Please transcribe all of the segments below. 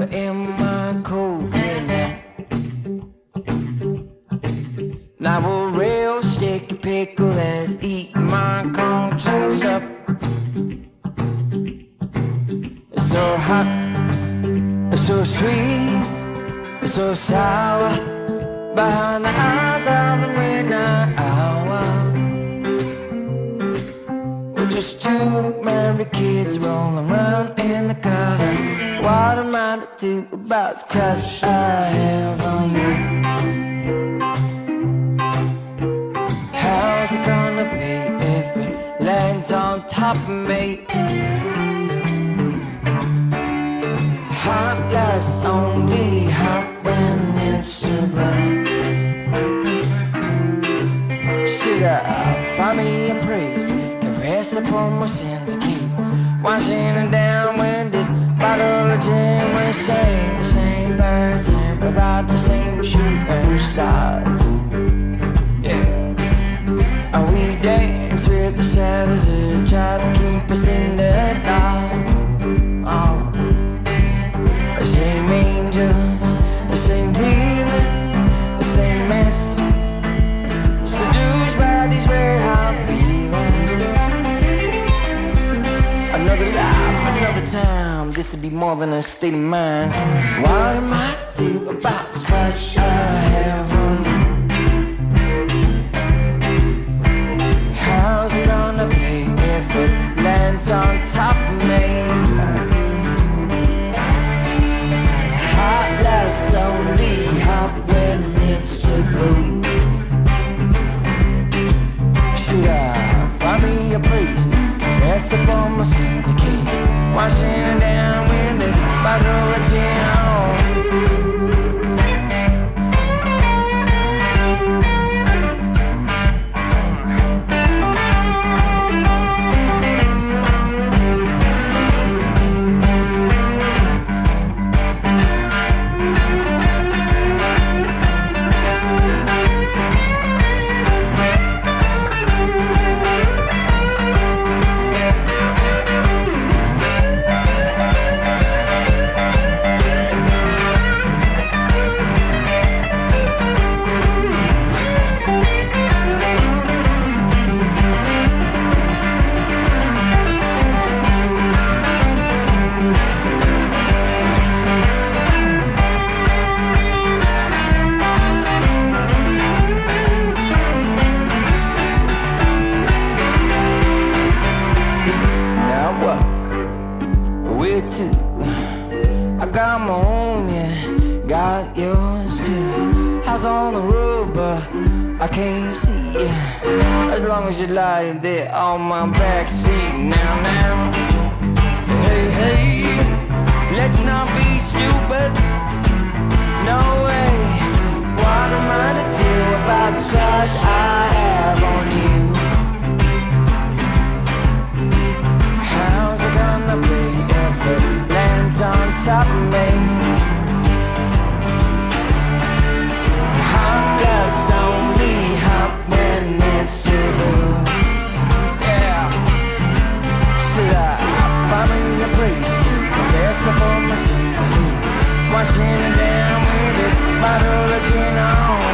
December in my coat tonight. Now a real sticky pickle that's eating my conscience up. It's so hot, it's so sweet, it's so sour, behind the eyes of the midnight hour. We're just two married kids rolling around in the gutter. What am I to do about the crush I have on you? How's it gonna be if it lands on top of me? Hot lasts only hot when it's too bright. Should I find me a priest, confess upon my sins, I keep washing it down with this bottle of gin. We sing the same birds and we ride the same shooting stars. Yeah, and we dance with the shadows that try to keep us in the dark. The same angels, the same demons, the same mess, seduced by these red hot feelings. Another life, another time, this would be more than a state of mind. What am I to do about this crush I have on you? How's it gonna be if it lands on top of me? Hot lasts only hot when it's taboo. Should I find me a priest, confess upon my sins, I keep washing it down with this bottle of gin. I got my own, yeah, got yours too. House on the road, but I can't see you. As long as you lie there on my backseat. Now, hey, let's not be stupid. No way. What am I to do about this crush I have on you? How's it gonna be if it lands on top of me? Hot lasts only hot when it's taboo. Yeah. Should I find me a priest, confess upon my sins, and keep washing it down with this bottle of gin on?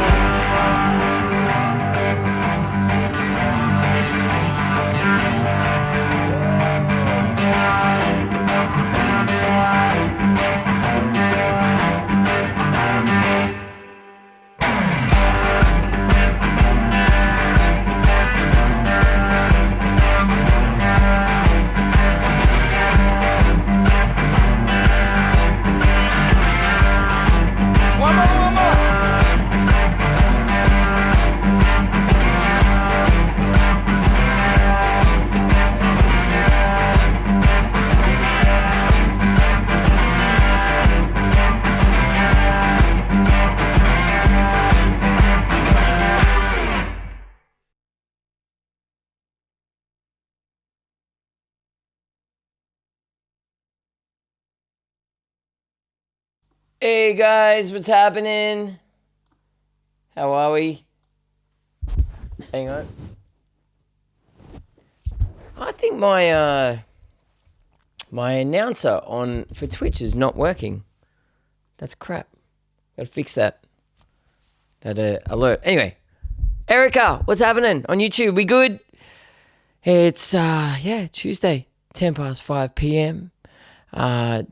Hey guys, what's happening? How are we? Hang on. I think my my announcer for Twitch is not working. That's crap. Gotta fix that. That alert. Anyway, Erica, what's happening on YouTube? We good? It's Tuesday, 10 past 5 p.m.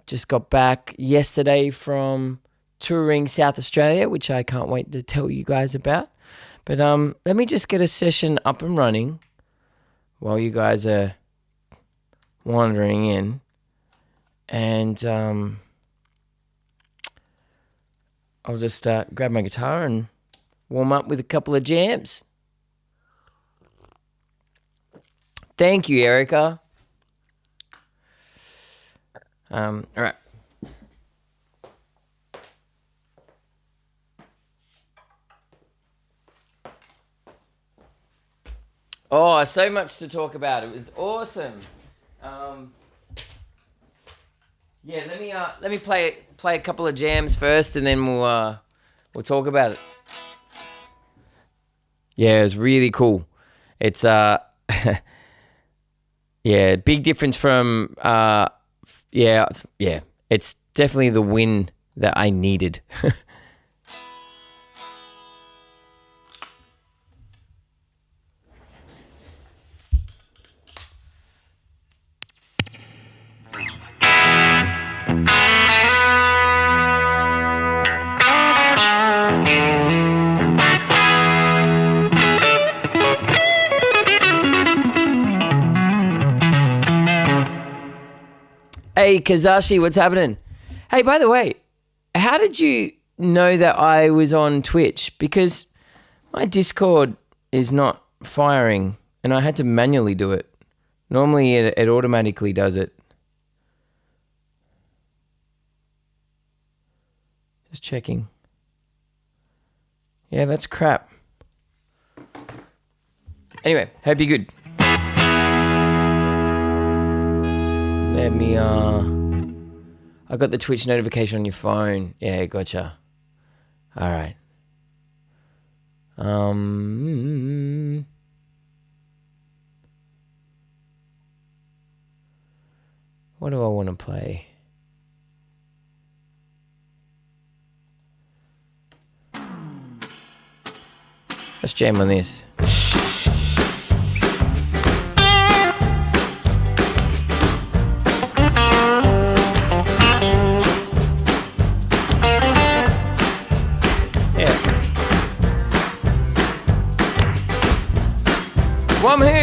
Just got back yesterday from touring South Australia, which I can't wait to tell you guys about. But let me just get a session up and running while you guys are wandering in. And I'll just grab my guitar and warm up with a couple of jams. Thank you, Erica. All right. Oh, so much to talk about. It was awesome. Yeah, let me play a couple of jams first, and then we'll talk about it. Yeah, it was really cool. It's yeah, big difference from yeah. It's definitely the win that I needed. Hey, Kazashi, what's happening? Hey, by the way, how did you know that I was on Twitch? Because my Discord is not firing, and I had to manually do it. Normally, it automatically does it. Just checking. Yeah, that's crap. Anyway, hope you're good. Let me, I got the Twitch notification on your phone. Yeah, gotcha. All right. What do I want to play? Let's jam on this. Wamhoo!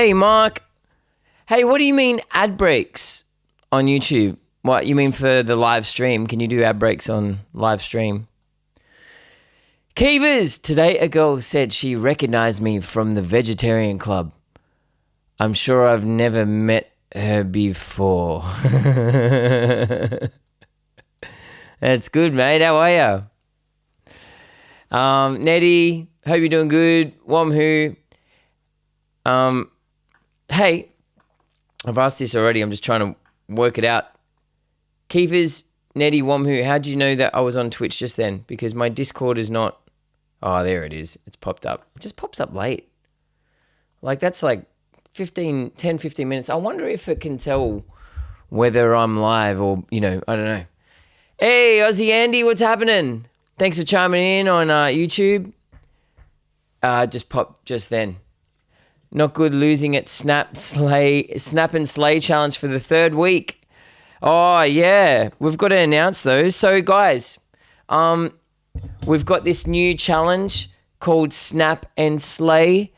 Hey, Mark. Hey, what do you mean ad breaks on YouTube? What, you mean for the live stream? Can you do ad breaks on live stream? Keevers, today a girl said she recognized me from the Vegetarian Club. I'm sure I've never met her before. That's good, mate. How are you? Nettie, hope you're doing good. Womhoo. Hey, I've asked this already. I'm just trying to work it out. Keefers, Nettie, Womhoo, how do you know that I was on Twitch just then? Because my Discord is not... Oh, there it is. It's popped up. It just pops up late. Like, that's like 10, 15 minutes. I wonder if it can tell whether I'm live or, I don't know. Hey, Aussie Andy, what's happening? Thanks for chiming in on YouTube. Just popped just then. Not good losing at Snap and Slay challenge for the third week. Oh, yeah. We've got to announce those. So, guys, we've got this new challenge called Snap and Slay.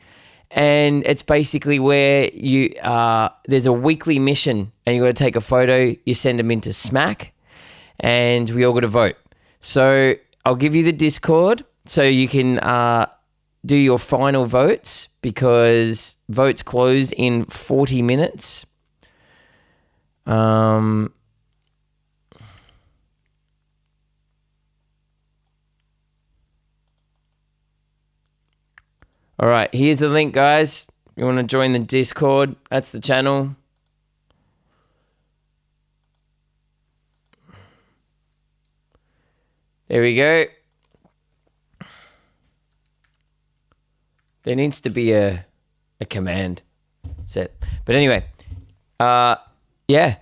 And it's basically where you there's a weekly mission and you got to take a photo. You send them into Smack and we all got to vote. So I'll give you the Discord so you can do your final votes because votes close in 40 minutes. All right, here's the link, guys. You want to join the Discord? That's the channel. There we go. There needs to be a command set. But anyway, yeah.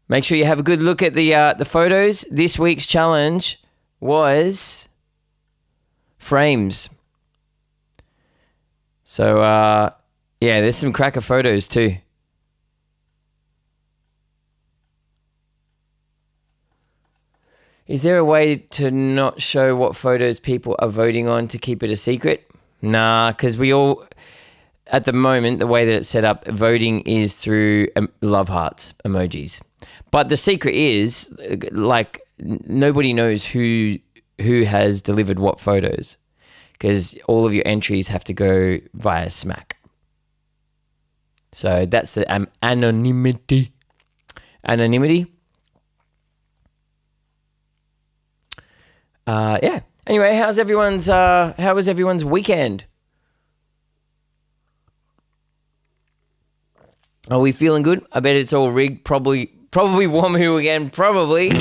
Make sure you have a good look at the photos. This week's challenge was frames. So, yeah, there's some cracker photos too. Is there a way to not show what photos people are voting on to keep it a secret? Nah, because we all, at the moment, the way that it's set up, voting is through love hearts, emojis. But the secret is, like, nobody knows who has delivered what photos. Because all of your entries have to go via Smack. So that's the anonymity. Yeah. Anyway, how was everyone's weekend? Are we feeling good? I bet it's all rigged. Probably Womhoo again. Probably.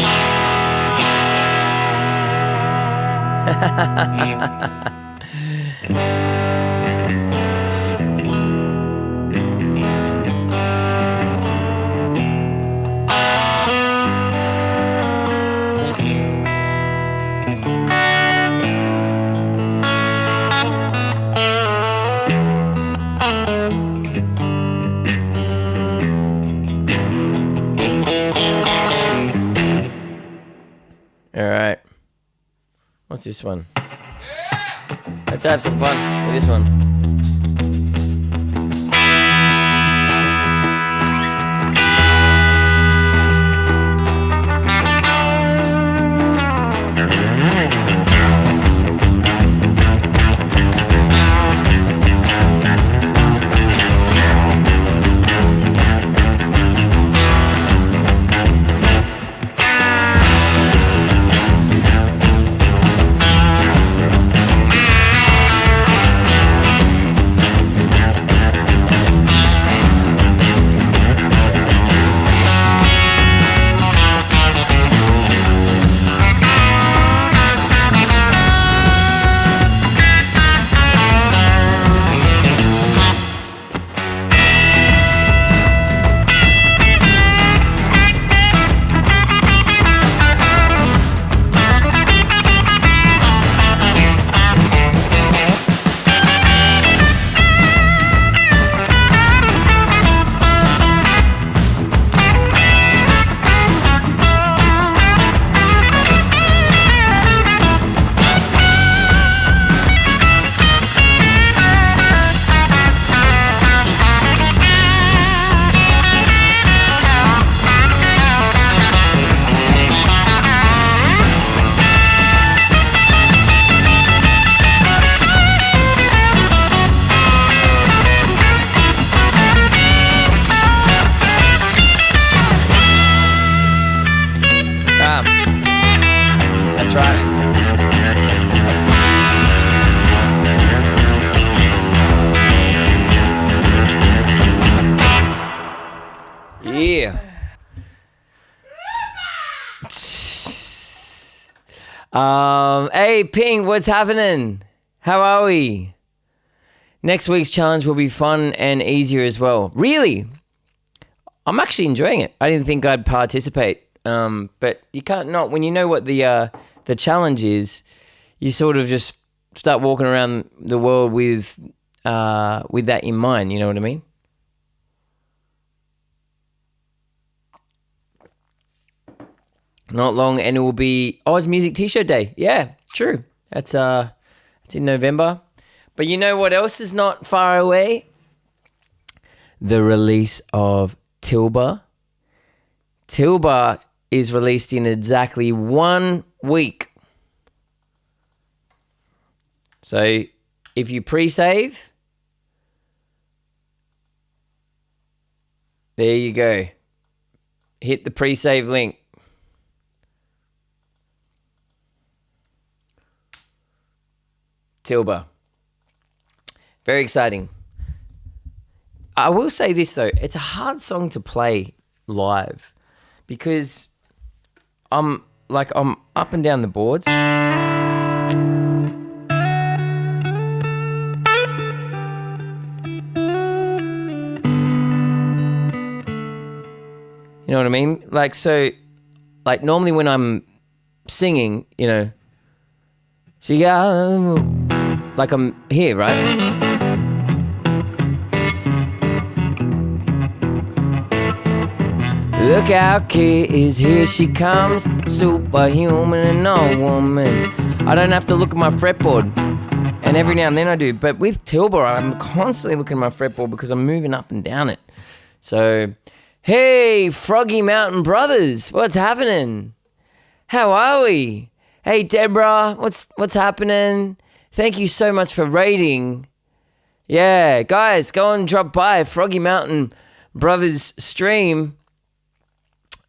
All right. What's this one? Let's have some fun with this one. Hey, Ping, what's happening? How are we? Next week's challenge will be fun and easier as well. Really? I'm actually enjoying it. I didn't think I'd participate. But you can't not when you know what the challenge is, you sort of just start walking around the world with that in mind, you know what I mean? Not long and it will be Oz Music T-shirt Day. Yeah, true. That's in November. But you know what else is not far away? The release of Tilba. Tilba is released in exactly 1 week. So if you pre-save, there you go. Hit the pre-save link. Tilba. Very exciting. I will say this though, it's a hard song to play live because I'm up and down the boards. You know what I mean? Normally when I'm singing, you know, like I'm here, right? Look out, kid is here she comes, superhuman and no woman. I don't have to look at my fretboard, and every now and then I do. But with Tilba, I'm constantly looking at my fretboard because I'm moving up and down it. So, hey, Froggy Mountain Brothers, what's happening? How are we? Hey, Deborah, what's happening? Thank you so much for raiding. Yeah, guys, go and drop by Froggy Mountain Brothers stream.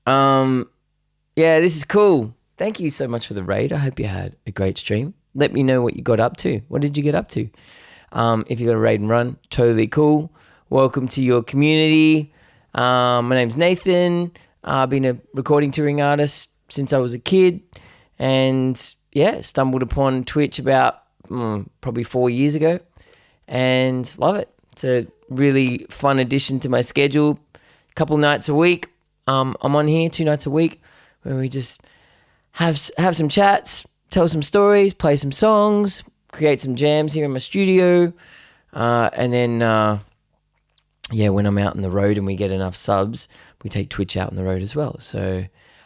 Yeah, this is cool. Thank you so much for the raid. I hope you had a great stream. Let me know what you got up to. What did you get up to? If you got a raid and run, totally cool. Welcome to your community. My name's Nathan. I've been a recording touring artist since I was a kid, and yeah, stumbled upon Twitch about probably 4 years ago, and love it. It's a really fun addition to my schedule. A couple nights a week. I'm on here 2 nights a week where we just have some chats, tell some stories, play some songs, create some jams here in my studio, and then when I'm out on the road and we get enough subs, we take Twitch out on the road as well. So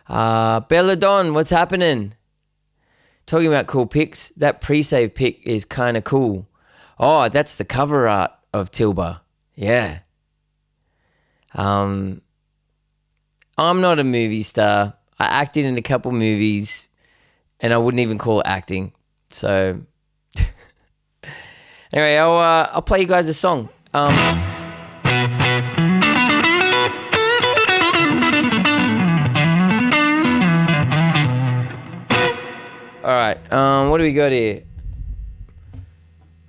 Belladon, what's happening? Talking about cool pics, that pre-save pic is kind of cool. Oh, that's the cover art of Tilba. Yeah. I'm not a movie star. I acted in a couple movies, and I wouldn't even call it acting. So, anyway, I'll play you guys a song. All right. What do we got here?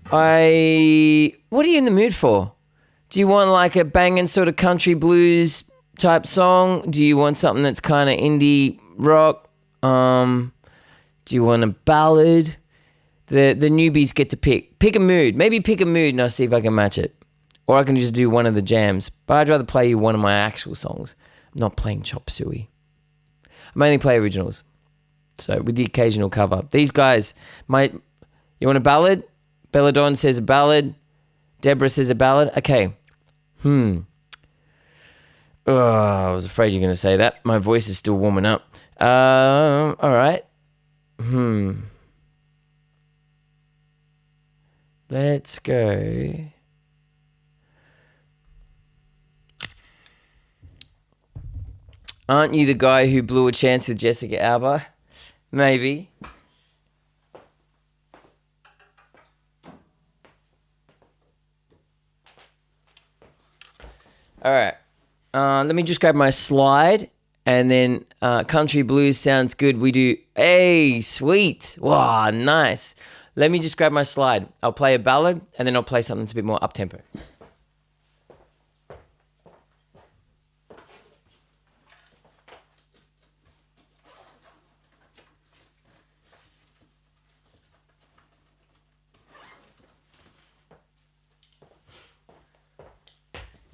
What are you in the mood for? Do you want like a banging sort of country blues type song? Do you want something that's kind of indie rock? Do you want a ballad? The newbies get to pick a mood. Maybe pick a mood and I'll see if I can match it. Or I can just do one of the jams. But I'd rather play you one of my actual songs. I'm not playing chop suey. I mainly play originals. So with the occasional cover. These guys you want a ballad? Belladon says a ballad. Deborah says a ballad. Okay. Oh, I was afraid you were going to say that. My voice is still warming up. All right. Let's go. Aren't you the guy who blew a chance with Jessica Alba? Maybe. All right. Let me just grab my slide, and then country blues sounds good. We do, hey, sweet. Wow, nice. Let me just grab my slide. I'll play a ballad, and then I'll play something that's a bit more up-tempo.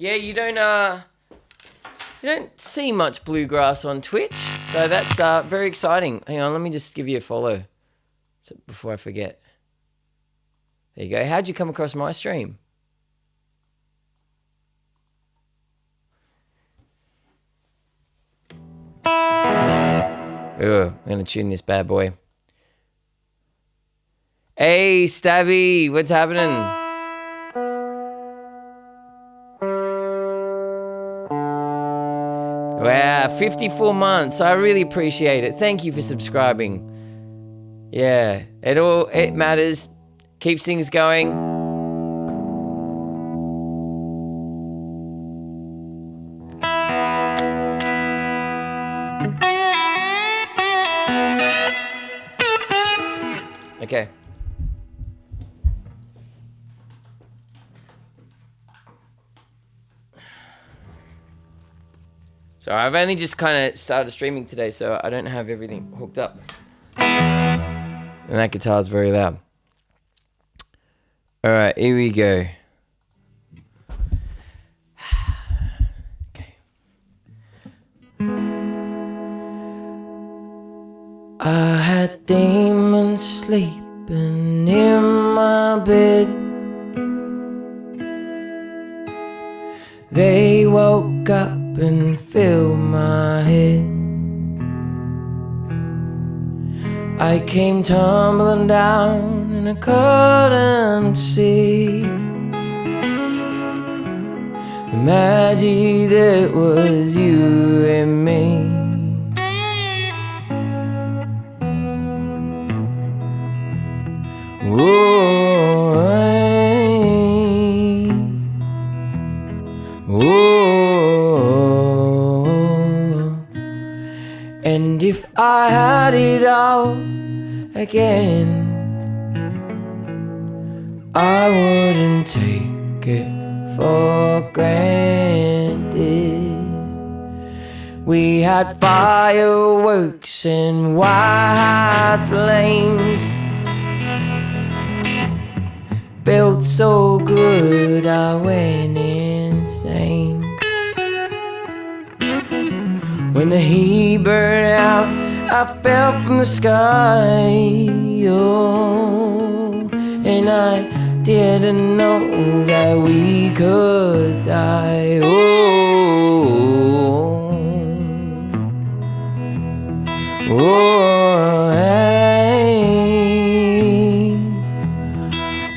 Yeah, you don't see much bluegrass on Twitch, so that's very exciting. Hang on, let me just give you a follow before I forget. There you go. How'd you come across my stream? I'm going to tune this bad boy. Hey, Stabby, what's happening? Wow, 54 months. I really appreciate it. Thank you for subscribing. Yeah, it matters. Keeps things going. Okay. So I've only just kind of started streaming today, so I don't have everything hooked up. And that guitar's very loud. All right, here we go. Okay. I had demons sleeping in my bed. They woke up and filled my head. I came tumbling down and I couldn't see the magic that was you and me. Oh, and if I had it all again, I wouldn't take it for granted. We had fireworks and white flames, felt so good I went insane. When the heat burned out, I fell from the sky, oh, and I didn't know that we could die, oh, hey,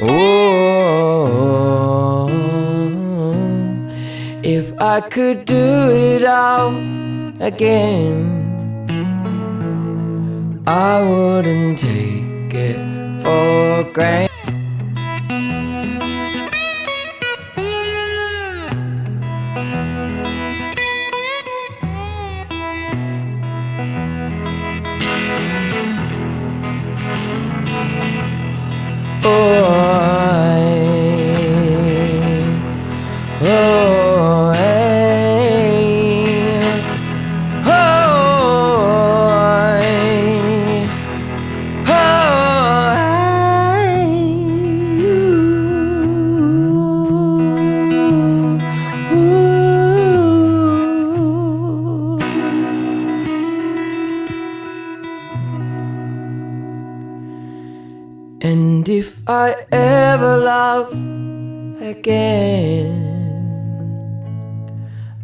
oh, if I could do it all again, I wouldn't take it for granted. And if I ever love again,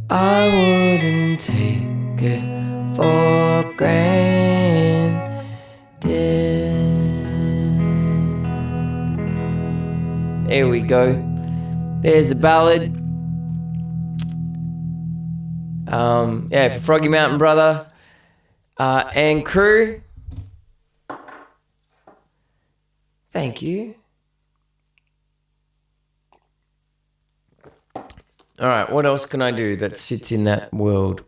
I wouldn't take it for granted. There we go. There's a ballad. Yeah, for Froggy Mountain Brother and crew. Thank you. All right, what else can I do that sits in that world?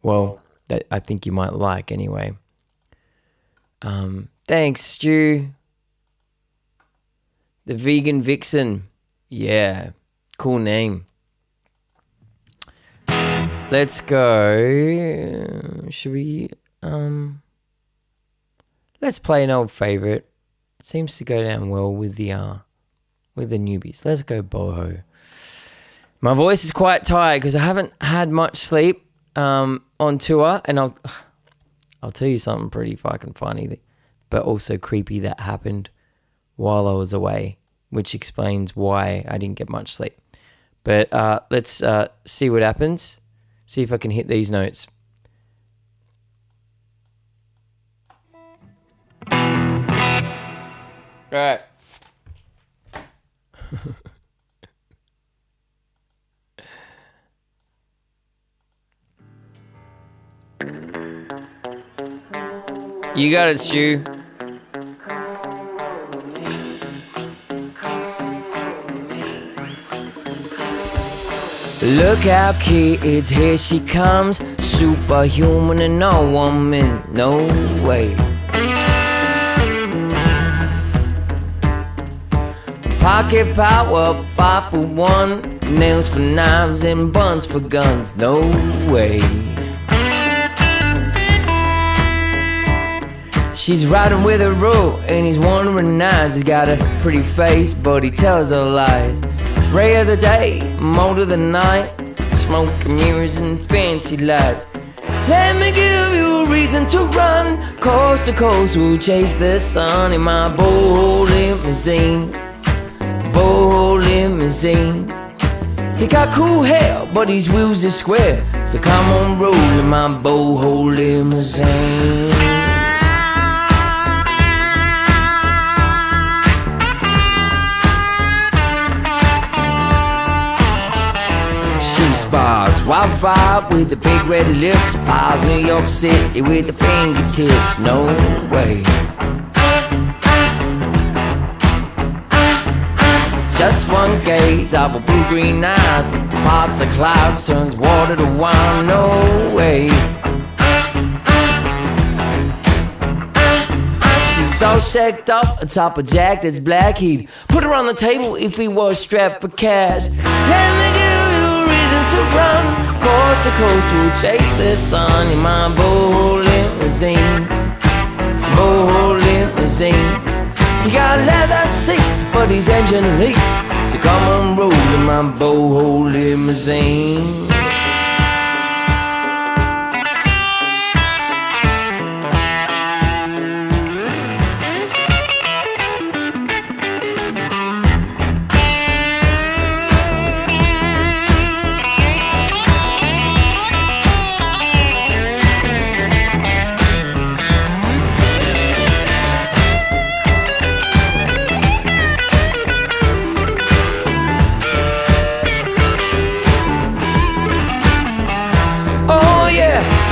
Well, that I think you might like anyway. Thanks, Stu. The Vegan Vixen. Yeah, cool name. Let's go. Should we? Let's play an old favorite. Seems to go down well with the newbies. Let's go boho. My voice is quite tired because I haven't had much sleep on tour, and I'll tell you something pretty fucking funny, but also creepy that happened while I was away, which explains why I didn't get much sleep. But let's see what happens. See if I can hit these notes. All right. You got it, Stu. Look out, kids, here she comes. Superhuman and no woman, no way. Pocket power, 5 for 1. Nails for knives and buns for guns, no way. She's riding with a rope and he's wondering eyes. He's got a pretty face but he tells her lies. Ray of the day, mode of the night, smoke and mirrors and fancy lights. Let me give you a reason to run. Coast to coast, we'll chase the sun in my bold limousine. Bold limousine. He got cool hair, but his wheels are square. So come on, roll in my bold limousine. She sparks wildfire with the big red lips. Piles New York City with the fingertips. No way. Just one gaze of her blue-green eyes. Parts of clouds turns water to wine. No way. She's all shacked up atop a jack that's black. He'd put her on the table if he was strapped for cash. Let me give you a reason to run. Coast to coast, we'll chase the sun in my bold limousine. Bold limousine. He got leather seats, but his engine leaks. So come on, roll in my bold limousine.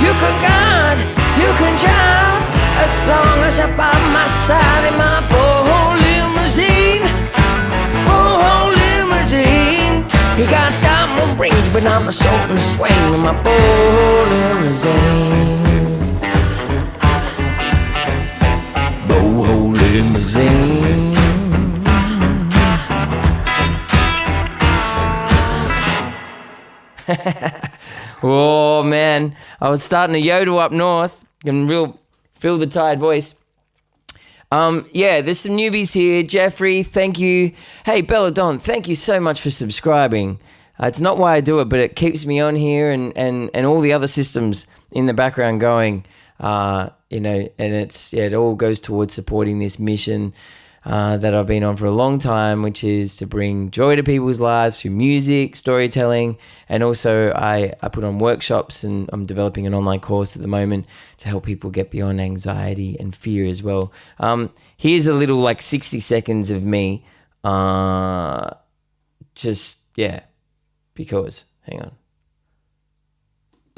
You can guide, you can drive, as long as you're by my side in my bold limousine. Bold limousine. He got diamond rings, but I'm the salt and swing in my bold limousine. Bold limousine. Oh man, I was starting to yodel up north. Can real feel the tired voice. Yeah, there's some newbies here. Jeffrey, thank you. Hey, Belladon, thank you so much for subscribing. It's not why I do it, but it keeps me on here and all the other systems in the background going. And it all goes towards supporting this mission that I've been on for a long time, which is to bring joy to people's lives through music, storytelling, and also I put on workshops, and I'm developing an online course at the moment to help people get beyond anxiety and fear as well. Here's a little 60 seconds of me, because, hang on.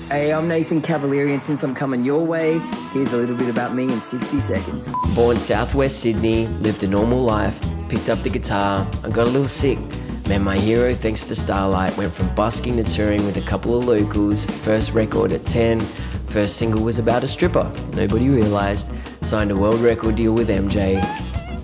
Hey, I'm Nathan Cavalieri, and since I'm coming your way, here's a little bit about me in 60 seconds. Born southwest Sydney, lived a normal life, picked up the guitar, I got a little sick. Met my hero thanks to Starlight, went from busking to touring with a couple of locals, first record at 10, first single was about a stripper, nobody realised, signed a world record deal with MJ,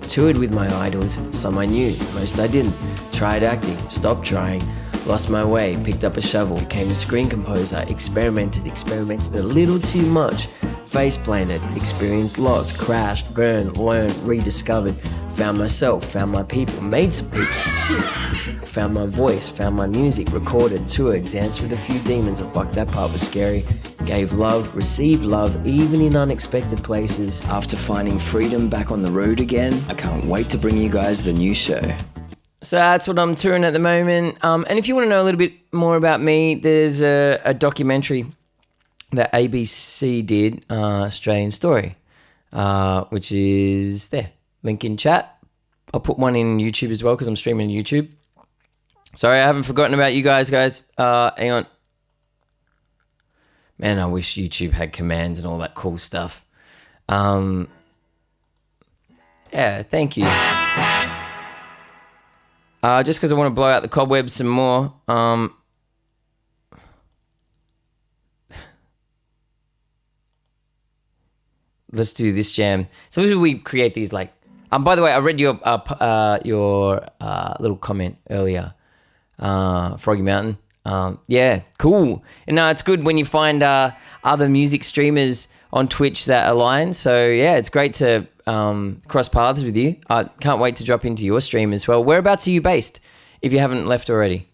toured with my idols, some I knew, most I didn't, tried acting, stopped trying, lost my way, picked up a shovel, became a screen composer, experimented a little too much, face planted, experienced loss, crashed, burned, learned, rediscovered, found myself, found my people, made some people. found my voice, found my music, recorded, toured, danced with a few demons, and fuck, that part was scary. Gave love, received love, even in unexpected places. After finding freedom back on the road again, I can't wait to bring you guys the new show. So that's what I'm touring at the moment. And if you want to know a little bit more about me, there's a documentary that ABC did, Australian Story, which is there. Link in chat. I'll put one in YouTube as well because I'm streaming on YouTube. Sorry, I haven't forgotten about you guys. Hang on. Man, I wish YouTube had commands and all that cool stuff. Yeah, thank you. Just because I want to blow out the cobwebs some more. Let's do this jam. So we create these like. By the way, I read your little comment earlier, Froggy Mountain. Yeah, cool. And it's good when you find other music streamers on Twitch that align. So yeah, it's great to cross paths with you. I can't wait to drop into your stream as well. Whereabouts are you based, if you haven't left already?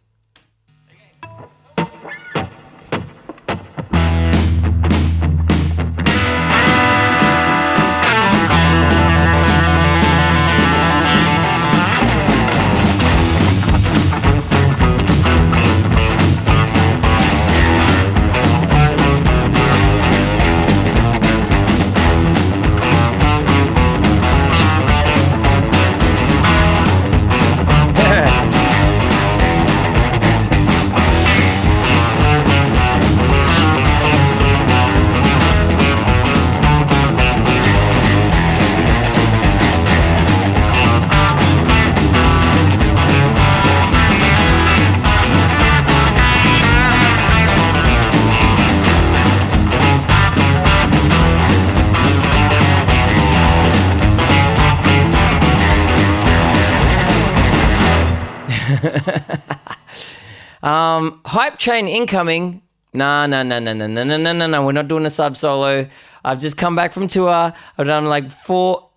Hype train incoming. No. We're not doing a sub solo. I've just come back from tour. I've done like four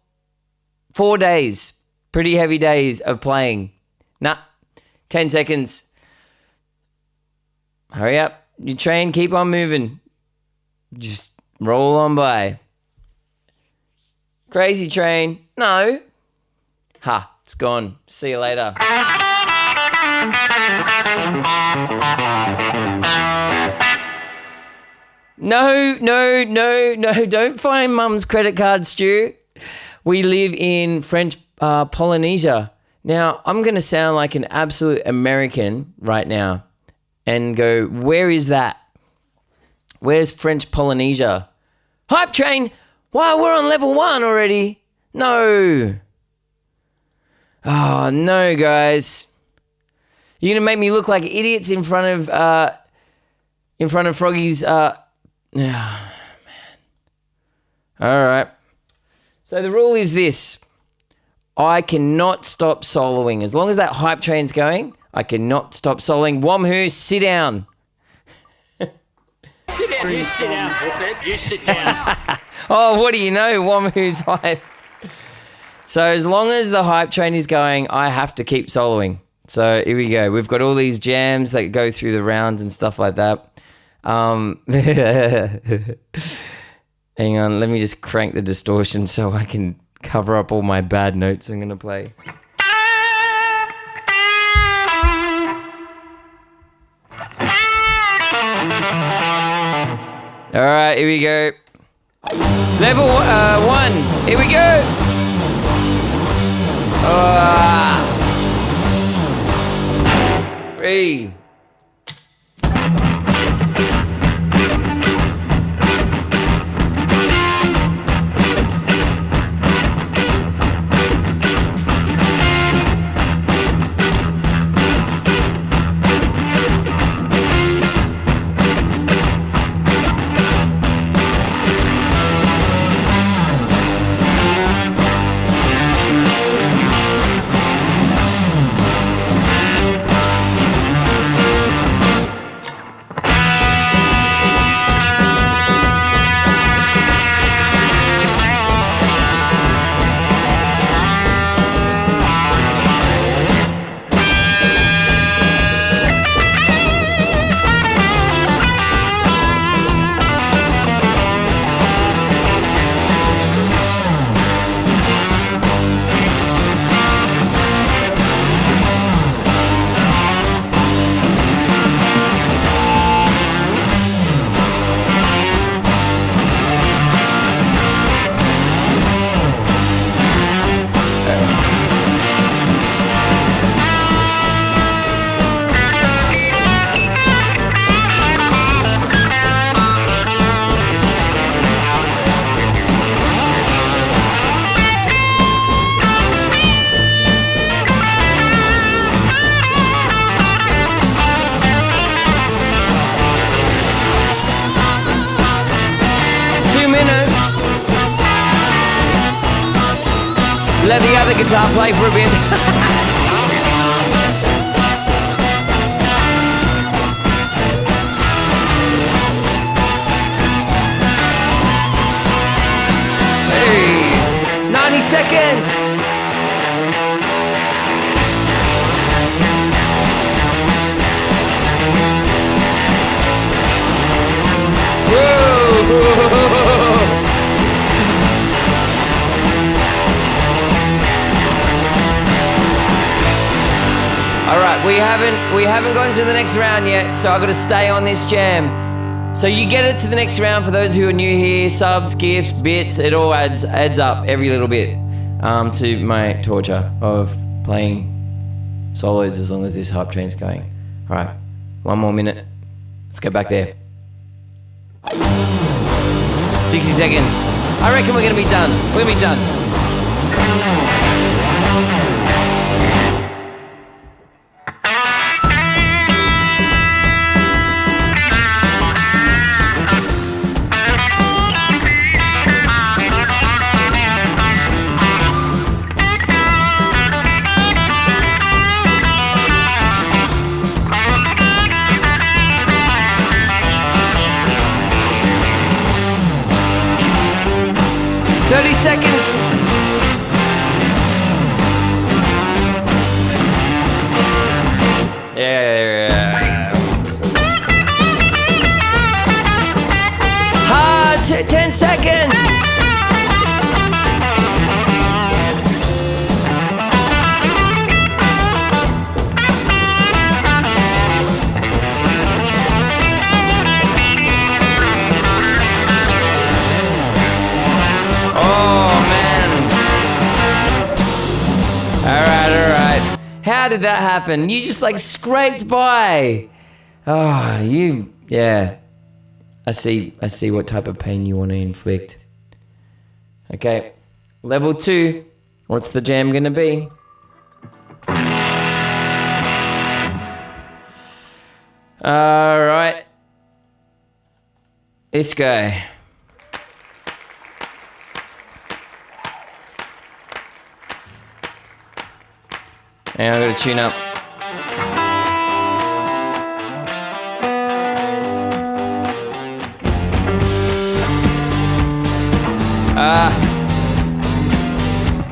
days, pretty heavy days of playing. 10 seconds. Hurry up. Your train, keep on moving. Just roll on by. Crazy train. No. It's gone. See you later. No, don't find mum's credit card, Stu. We live in French Polynesia. Now, I'm going to sound like an absolute American right now and go, where is that? Where's French Polynesia? Hype train! Wow, we're on level 1 already. No. Oh, no, guys. You're going to make me look like idiots in front of Froggy's... man. All right. So the rule is this. I cannot stop soloing. As long as that hype train's going, I cannot stop soloing. Womhoo, sit down. Sit down. You sit down, Buffett. You sit down. Oh, what do you know? Womhoo's hype. So as long as the hype train is going, I have to keep soloing. So here we go. We've got all these jams that go through the rounds and stuff like that. Hang on, let me just crank the distortion so I can cover up all my bad notes I'm going to play. All right, here we go. Level 1, here we go. 3. Let the other guitar play for a bit. Hey, 90 seconds. All right, we haven't gone to the next round yet, so I've got to stay on this jam. So you get it to the next round. For those who are new here, subs, gifts, bits, it all adds up, every little bit, to my torture of playing solos as long as this hype train's going. All right, 1 more minute. Let's go back there. 60 seconds. I reckon we're gonna be done. We're gonna be done. 30 seconds. Yeah. Hard. 10 seconds. How did that happen? You just like scraped by. Oh, yeah. I see what type of pain you want to inflict. Okay, level 2. What's the jam gonna be? All right. This guy. And I'm gonna tune up.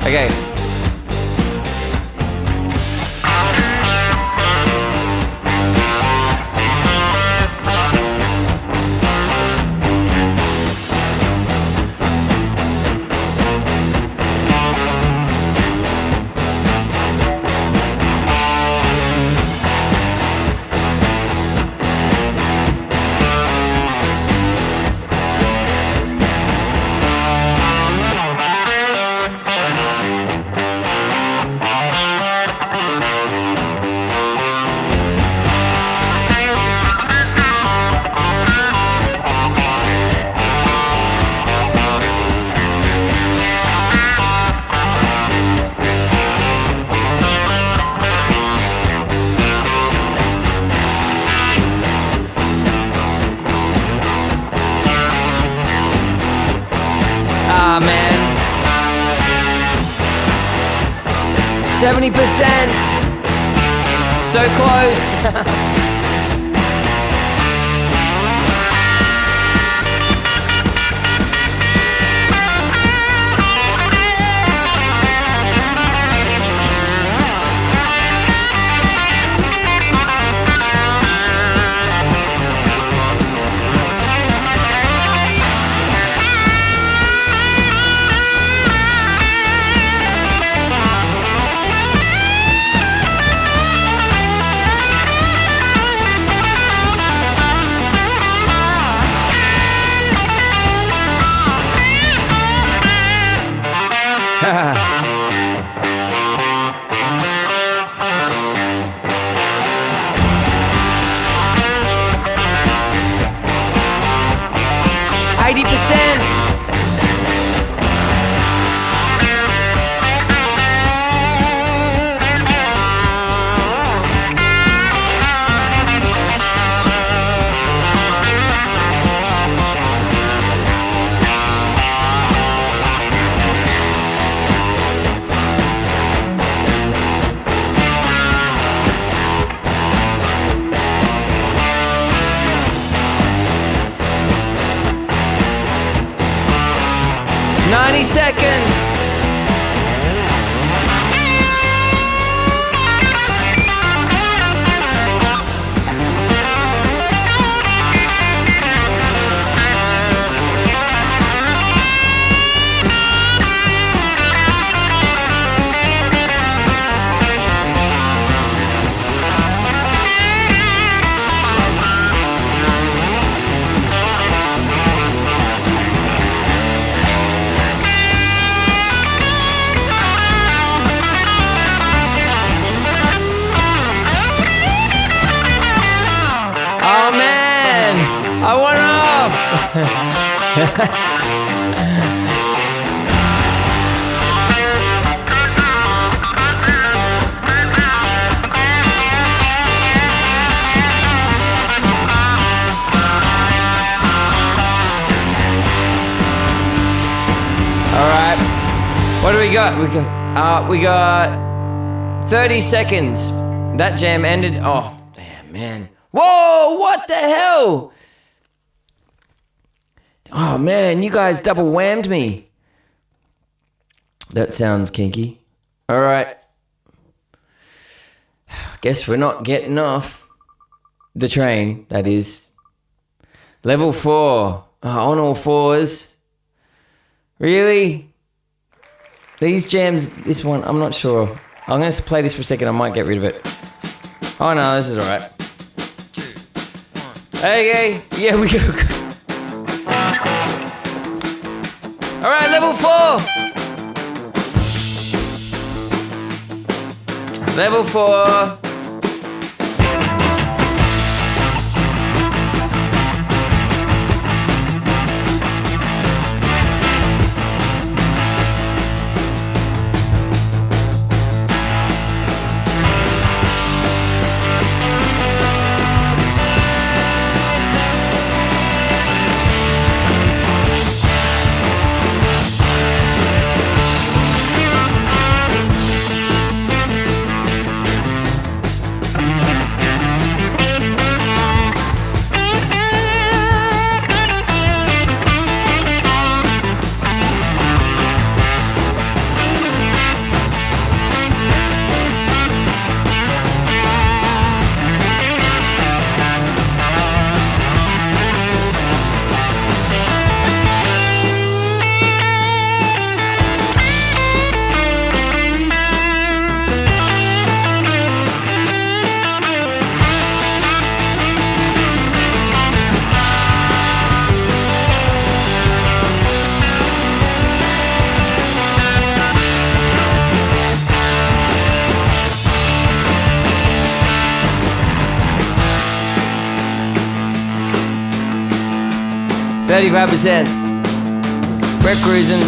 Okay. Ah, man. 70%. So close. 90 seconds. Oh man, I went off. All right, what do we got? We got 30 seconds. That jam ended. Oh damn, man. Whoa, what the hell? Oh man, you guys double whammed me. That sounds kinky. All right. Guess we're not getting off the train, that is. Level 4. Oh, on all fours. Really? These jams, this one, I'm not sure. I'm going to play this for a second. I might get rid of it. Oh no, this is all right. Okay, yeah, we go. All right, level 4. Level 4. %. We're cruising.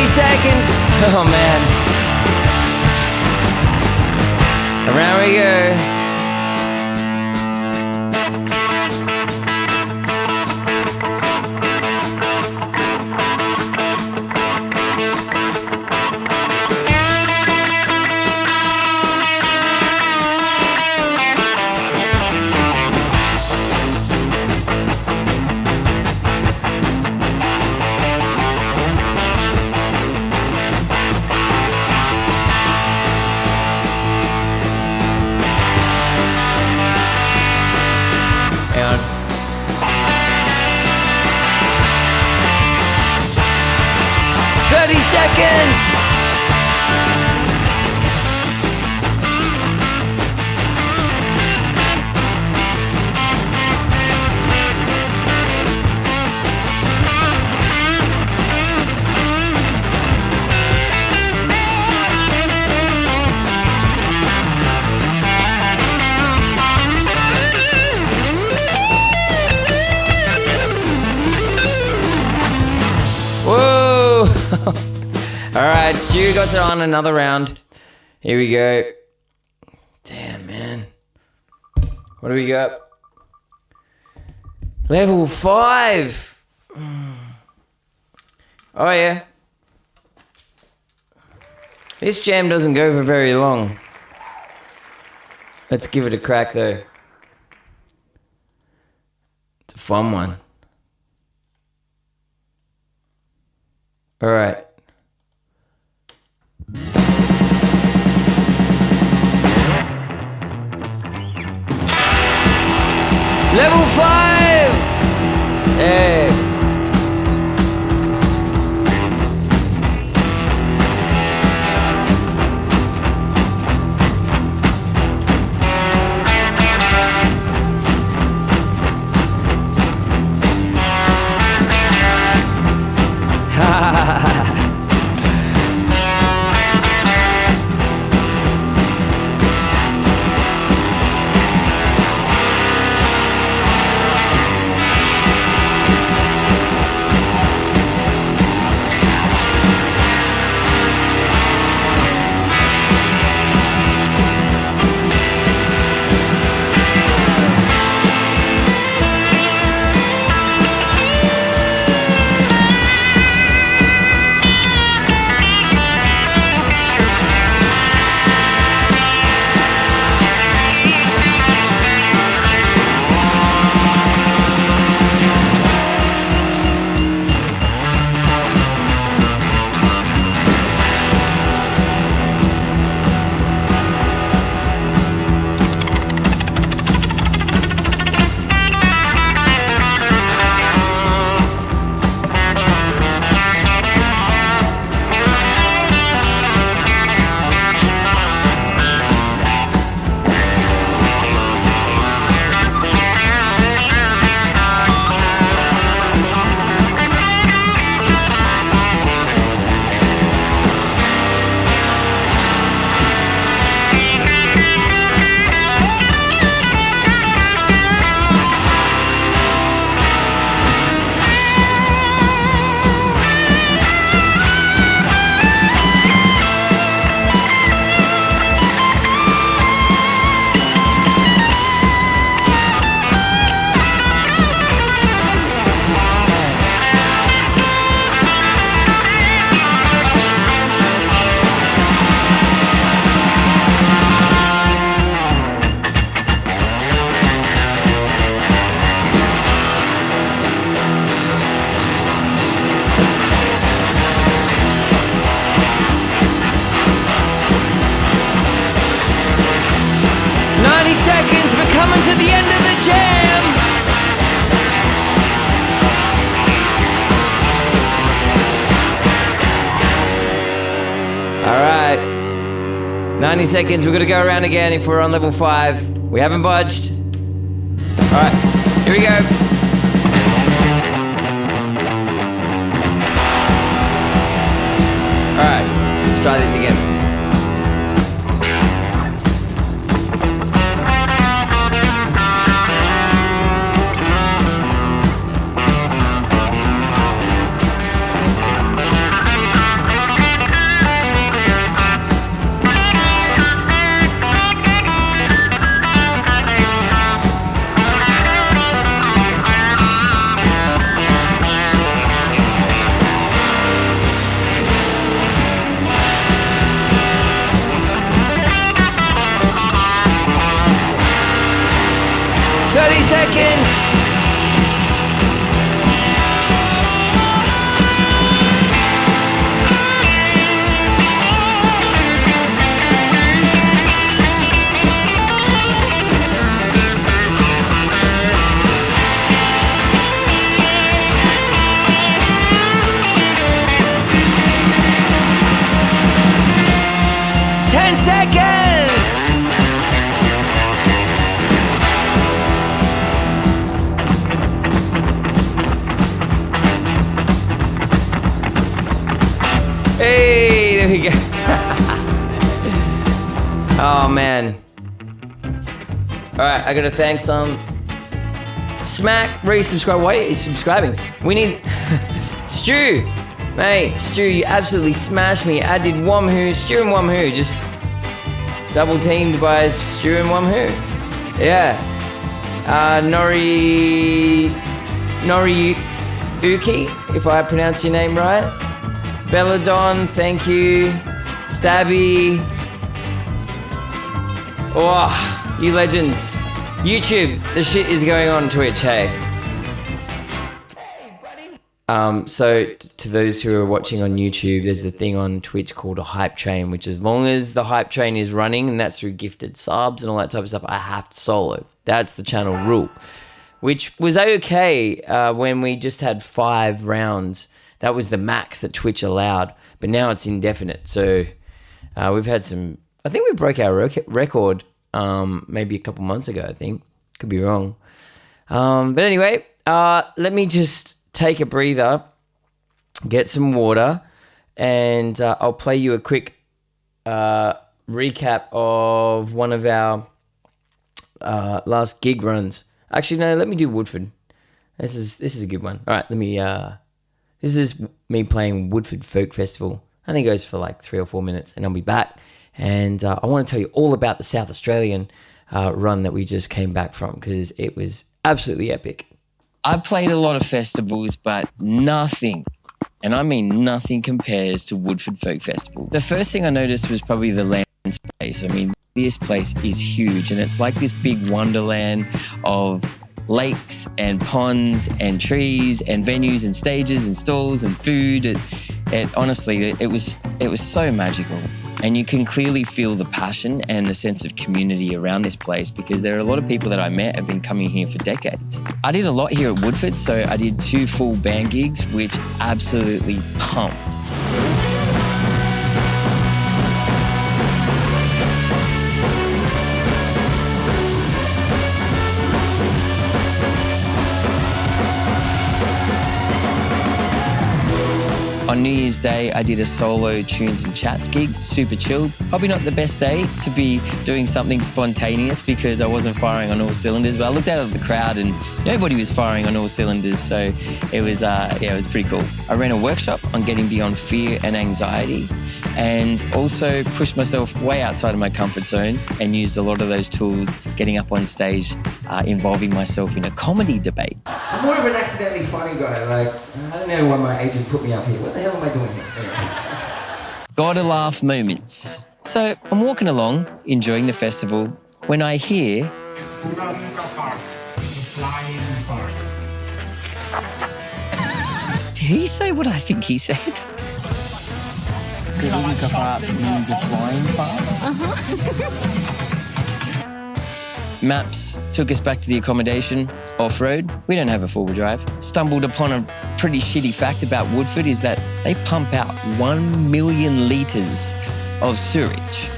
Seconds. Oh man. Around we go. 30 seconds. Whoa! All right, Stu got it on another round. Here we go. Damn, man. What do we got? Level 5. Oh, yeah. This jam doesn't go for very long. Let's give it a crack, though. It's a fun one. All right. Level 5! Hey. Seconds, we're coming to the end of the jam. All right, 90 seconds. We're gonna go around again if we're on level 5. We haven't budged. All right, here we go. All right, let's try this again. 10 seconds. Hey, there we go. Oh, man. All right, I got to thank some Smack, resubscribe. Why is subscribing? We need Stu. Mate, Stu, you absolutely smashed me. I did Womhoo, Stu and Womhoo. Just double teamed by Stu and Womhoo. Yeah. Noriyuki, if I pronounce your name right. Belladon, thank you. Stabby. Oh, you legends. YouTube, the shit is going on Twitch, hey. So to those who are watching on YouTube, there's a thing on Twitch called a hype train, which as long as the hype train is running, and that's through gifted subs and all that type of stuff, I have to solo. That's the channel rule, which was okay when we just had 5 rounds. That was the max that Twitch allowed, but now it's indefinite. So we've had some, I think we broke our record maybe a couple months ago, I think. Could be wrong. But anyway, let me just take a breather, get some water, and I'll play you a quick recap of one of our last gig runs. Actually, no, let me do Woodford. This is a good one. All right, let me... this is me playing Woodford Folk Festival. I think it goes for like 3 or 4 minutes, and I'll be back. And I want to tell you all about the South Australian run that we just came back from, because it was absolutely epic. I've played a lot of festivals, but nothing, and I mean nothing, compares to Woodford Folk Festival. The first thing I noticed was probably the land space. I mean, this place is huge, and it's like this big wonderland of lakes and ponds and trees and venues and stages and stalls and food. It honestly, it was so magical. And you can clearly feel the passion and the sense of community around this place, because there are a lot of people that I met have been coming here for decades. I did a lot here at Woodford, so I did 2 full band gigs, which absolutely pumped. On New Year's Day, I did a solo tunes and chats gig, super chilled. Probably not the best day to be doing something spontaneous, because I wasn't firing on all cylinders, but I looked out at the crowd and nobody was firing on all cylinders, so it was pretty cool. I ran a workshop on getting beyond fear and anxiety, and also pushed myself way outside of my comfort zone and used a lot of those tools getting up on stage, involving myself in a comedy debate. I'm more of an accidentally funny guy. Like, I don't know why my agent put me up here. What the hell am I doing here? Gotta laugh moments. So I'm walking along, enjoying the festival, when I hear... Did he say what I think he said? Kuruka fart means a flying fart? Maps took us back to the accommodation, off-road. We don't have a four-wheel drive. Stumbled upon a pretty shitty fact about Woodford, is that they pump out 1 million litres of sewage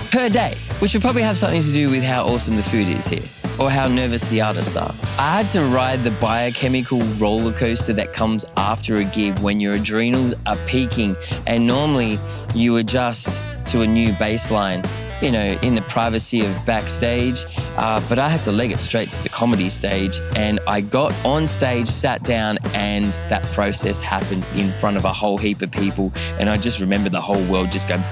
per day, which would probably have something to do with how awesome the food is here, or how nervous the artists are. I had to ride the biochemical roller coaster that comes after a gig when your adrenals are peaking, and normally you adjust to a new baseline, you know, in the privacy of backstage, but I had to leg it straight to the comedy stage, and I got on stage, sat down, and that process happened in front of a whole heap of people, and I just remember the whole world just going,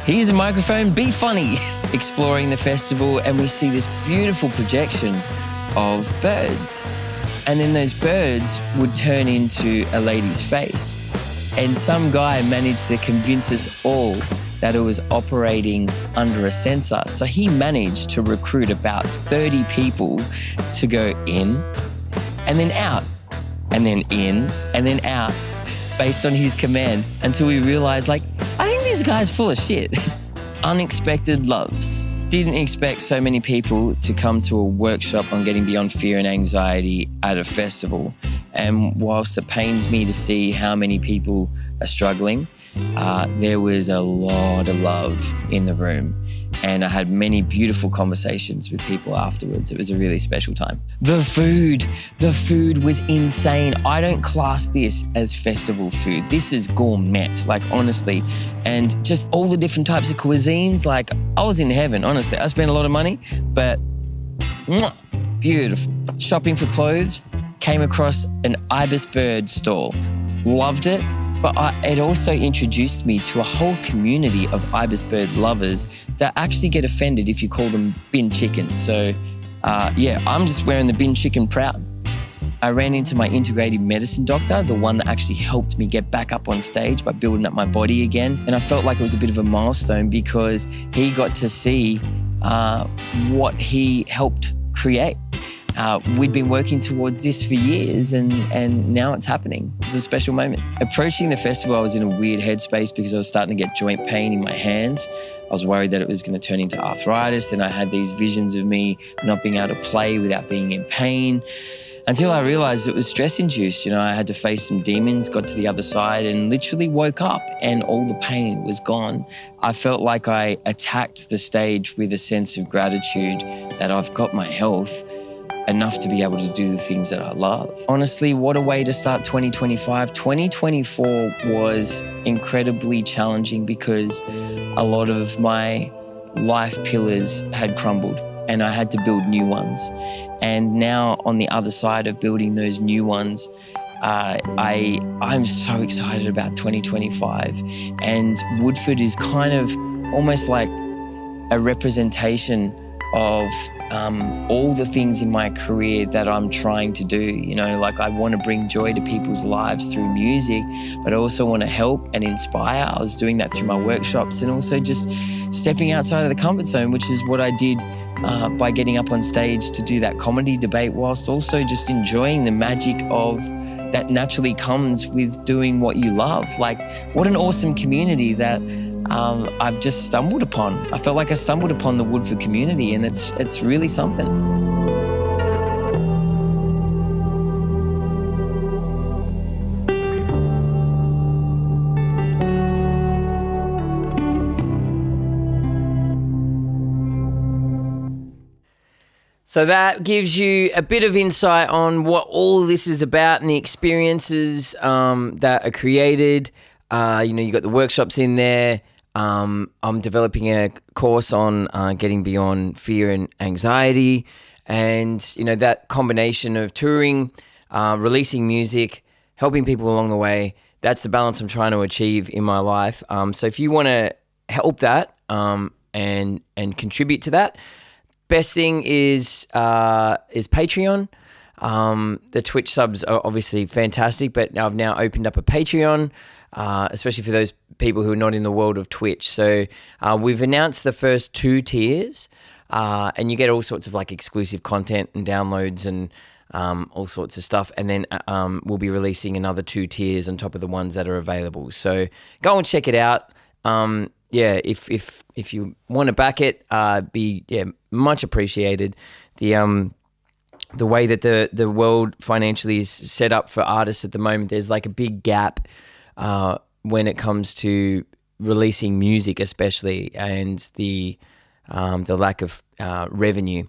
here's a microphone, be funny, exploring the festival, and we see this beautiful projection of birds, and then those birds would turn into a lady's face, and some guy managed to convince us all that it was operating under a sensor. So he managed to recruit about 30 people to go in and then out, and then in and then out, based on his command, until we realized, like, I think this guy's full of shit. Unexpected loves. Didn't expect so many people to come to a workshop on getting beyond fear and anxiety at a festival. And whilst it pains me to see how many people are struggling, there was a lot of love in the room. And I had many beautiful conversations with people afterwards. It was a really special time. The food was insane. I don't class this as festival food. This is gourmet, like honestly. And just all the different types of cuisines, like I was in heaven, honestly. I spent a lot of money, but beautiful. Shopping for clothes, came across an ibis bird stall. Loved it. But it also introduced me to a whole community of ibis bird lovers that actually get offended if you call them bin chickens. So I'm just wearing the bin chicken proud. I ran into my integrative medicine doctor, the one that actually helped me get back up on stage by building up my body again. And I felt like it was a bit of a milestone because he got to see what he helped create. We'd been working towards this for years and now it's happening. It's a special moment. Approaching the festival, I was in a weird headspace because I was starting to get joint pain in my hands. I was worried that it was going to turn into arthritis. Then I had these visions of me not being able to play without being in pain until I realized it was stress-induced. I had to face some demons, got to the other side and literally woke up and all the pain was gone. I felt like I attacked the stage with a sense of gratitude that I've got my health enough to be able to do the things that I love. Honestly, what a way to start 2025. 2024 was incredibly challenging because a lot of my life pillars had crumbled and I had to build new ones. And now on the other side of building those new ones, I'm so excited about 2025. And Woodford is kind of almost like a representation of all the things in my career that I'm trying to do. Like I want to bring joy to people's lives through music, but I also want to help and inspire. I was doing that through my workshops and also just stepping outside of the comfort zone, which is what I did by getting up on stage to do that comedy debate, whilst also just enjoying the magic of that naturally comes with doing what you love. Like, what an awesome community that I've just stumbled upon. I felt like I stumbled upon the Woodford community and it's really something. So that gives you a bit of insight on what all this is about and the experiences that are created. You got the workshops in there. I'm developing a course on getting beyond fear and anxiety. And, that combination of touring, releasing music, helping people along the way, that's the balance I'm trying to achieve in my life. So if you want to help that and contribute to that, best thing is Patreon. The Twitch subs are obviously fantastic, but I've now opened up a Patreon, especially for those people who are not in the world of Twitch. So we've announced the first 2 tiers, and you get all sorts of like exclusive content and downloads and all sorts of stuff. And then we'll be releasing another 2 tiers on top of the ones that are available. So go and check it out. If you want to back it, be much appreciated. The way that the world financially is set up for artists at the moment, there's like a big gap when it comes to releasing music, especially, and the lack of revenue.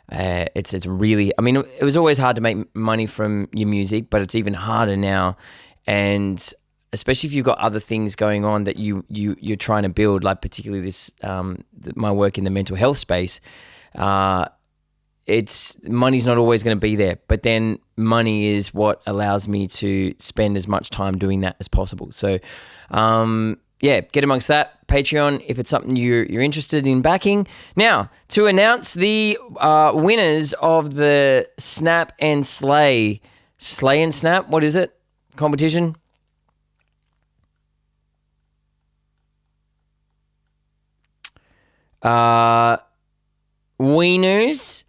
It's really, it was always hard to make money from your music, but it's even harder now. And especially if you've got other things going on that you're trying to build, like particularly this my work in the mental health space. Money's not always going to be there, but then money is what allows me to spend as much time doing that as possible. So, get amongst that. Patreon, if it's something you're interested in backing. Now, to announce the winners of the Snap and Slay and Snap, what is it? Competition? Wieners.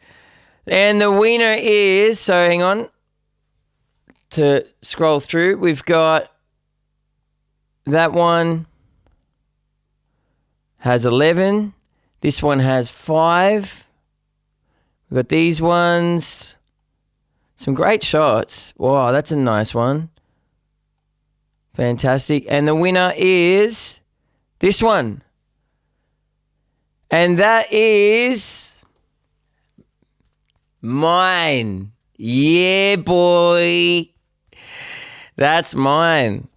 And the winner is, so hang on to scroll through. We've got that one has 11. This one has 5. We've got these ones. Some great shots. Wow, that's a nice one. Fantastic. And the winner is this one. And that is mine. Yeah, boy. That's mine.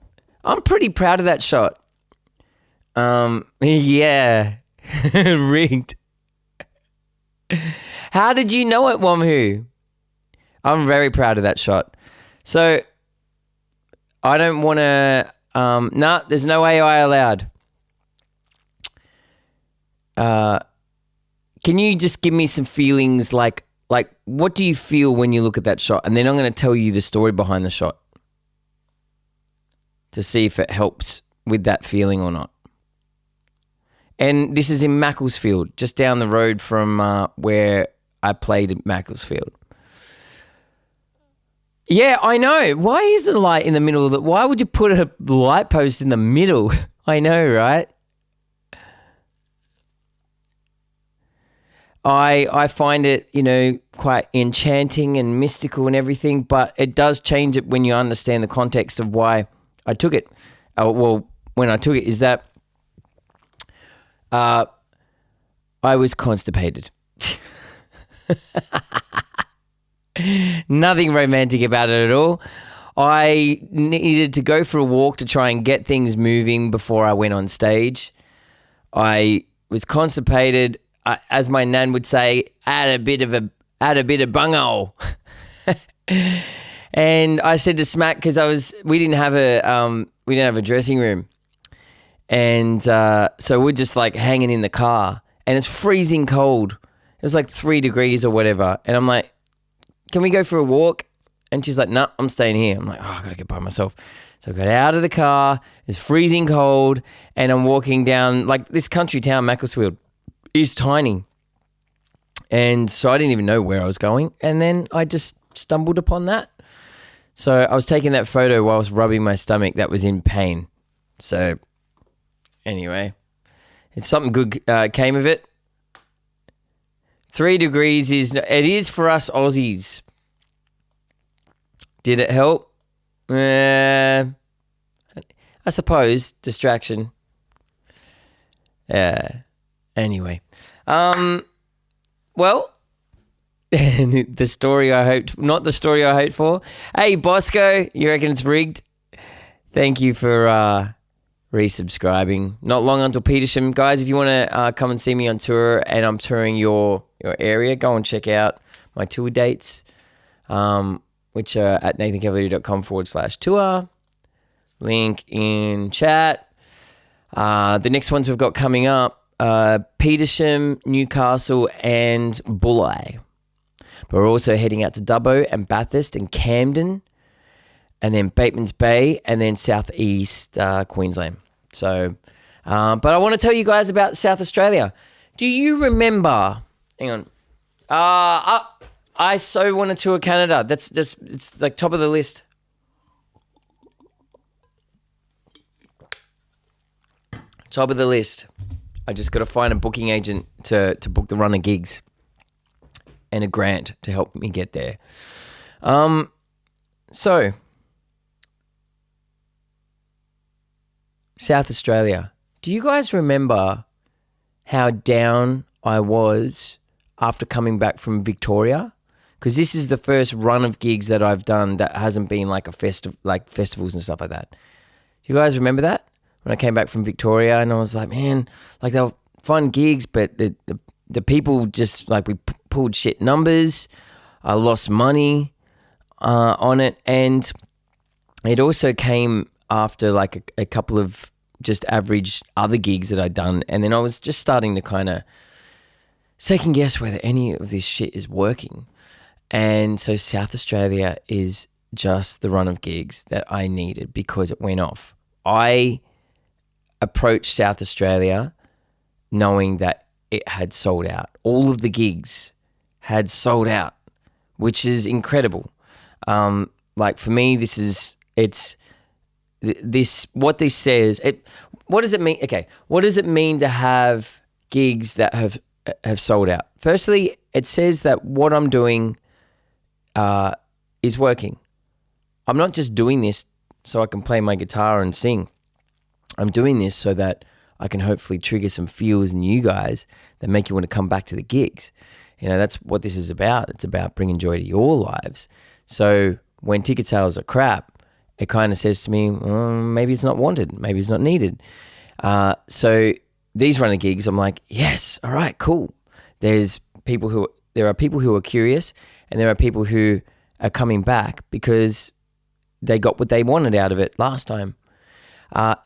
I'm pretty proud of that shot. Yeah. Rigged. How did you know it, Wamhu? I'm very proud of that shot. So, I don't want to... nah, there's no AI allowed. Can you just give me some feelings like what do you feel when you look at that shot? And then I'm going to tell you the story behind the shot to see if it helps with that feeling or not. And this is in Macclesfield, just down the road from where I played at Macclesfield. Yeah, I know. Why is the light in the middle of it? Why would you put a light post in the middle? I know, right? I find it, quite enchanting and mystical and everything, but it does change it when you understand the context of why I took it. When I took it is that I was constipated. Nothing romantic about it at all. I needed to go for a walk to try and get things moving before I went on stage. I was constipated. As my nan would say, add a bit of bungo. And I said to Smack, because we didn't have a dressing room, and so we're just like hanging in the car, and it's freezing cold. It was like 3 degrees or whatever, and I'm like, "Can we go for a walk?" And she's like, "No, I'm staying here." I'm like, "Oh, I gotta get by myself." So I got out of the car. It's freezing cold, and I'm walking down like this country town, Macclesfield. Is tiny, and so I didn't even know where I was going, and then I just stumbled upon that. So I was taking that photo while I was rubbing my stomach that was in pain. So anyway, it's something good came of it. 3 degrees is for us Aussies. Did it help? I suppose distraction. Anyway, well, the story I hoped, not the story I hoped for. Hey, Bosco, you reckon it's rigged? Thank you for resubscribing. Not long until Petersham. Guys, if you want to come and see me on tour and I'm touring your area, go and check out my tour dates, which are at nathancavalier.com/tour. Link in chat. The next ones we've got coming up, Petersham, Newcastle, and Bulli. But we're also heading out to Dubbo and Bathurst and Camden, and then Bateman's Bay, and then southeast Queensland. So, but I want to tell you guys about South Australia. Do you remember? Hang on. I so want to tour Canada. That's it's like top of the list. Top of the list. I just got to find a booking agent to book the run of gigs and a grant to help me get there. So, South Australia. Do you guys remember how down I was after coming back from Victoria? Because this is the first run of gigs that I've done that hasn't been like festivals and stuff like that. You guys remember that? When I came back from Victoria, and I was like, man, like they were fun gigs, but the people just like we pulled shit numbers. I lost money on it, and it also came after like a couple of just average other gigs that I'd done, and then I was just starting to kind of second guess whether any of this shit is working. And so South Australia is just the run of gigs that I needed because it went off. I approached South Australia knowing that it had sold out. All of the gigs had sold out, which is incredible. Like for me, what this says, what does it mean? Okay. What does it mean to have gigs that have sold out? Firstly, it says that what I'm doing is working. I'm not just doing this so I can play my guitar and sing. I'm doing this so that I can hopefully trigger some feels in you guys that make you want to come back to the gigs. You know, that's what this is about. It's about bringing joy to your lives. So when ticket sales are crap, it kind of says to me, maybe it's not wanted. Maybe it's not needed. So these runner gigs, I'm like, yes, all right, cool. There are people who are curious, and there are people who are coming back because they got what they wanted out of it last time.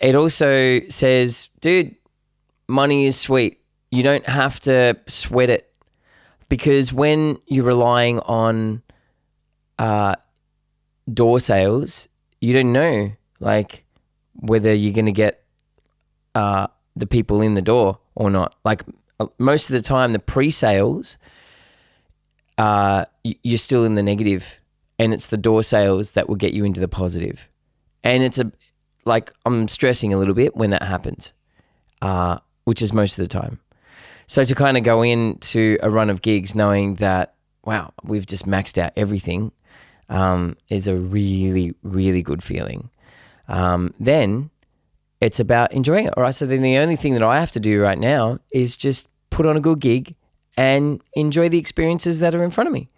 It also says, dude, money is sweet. You don't have to sweat it, because when you're relying on door sales, you don't know like whether you're going to get the people in the door or not. Like most of the time, the pre-sales, you're still in the negative, and it's the door sales that will get you into the positive. And it's I'm stressing a little bit when that happens, which is most of the time. So to kind of go into a run of gigs knowing that, wow, we've just maxed out everything, is a really, really good feeling. Then it's about enjoying it. All right. So then the only thing that I have to do right now is just put on a good gig and enjoy the experiences that are in front of me.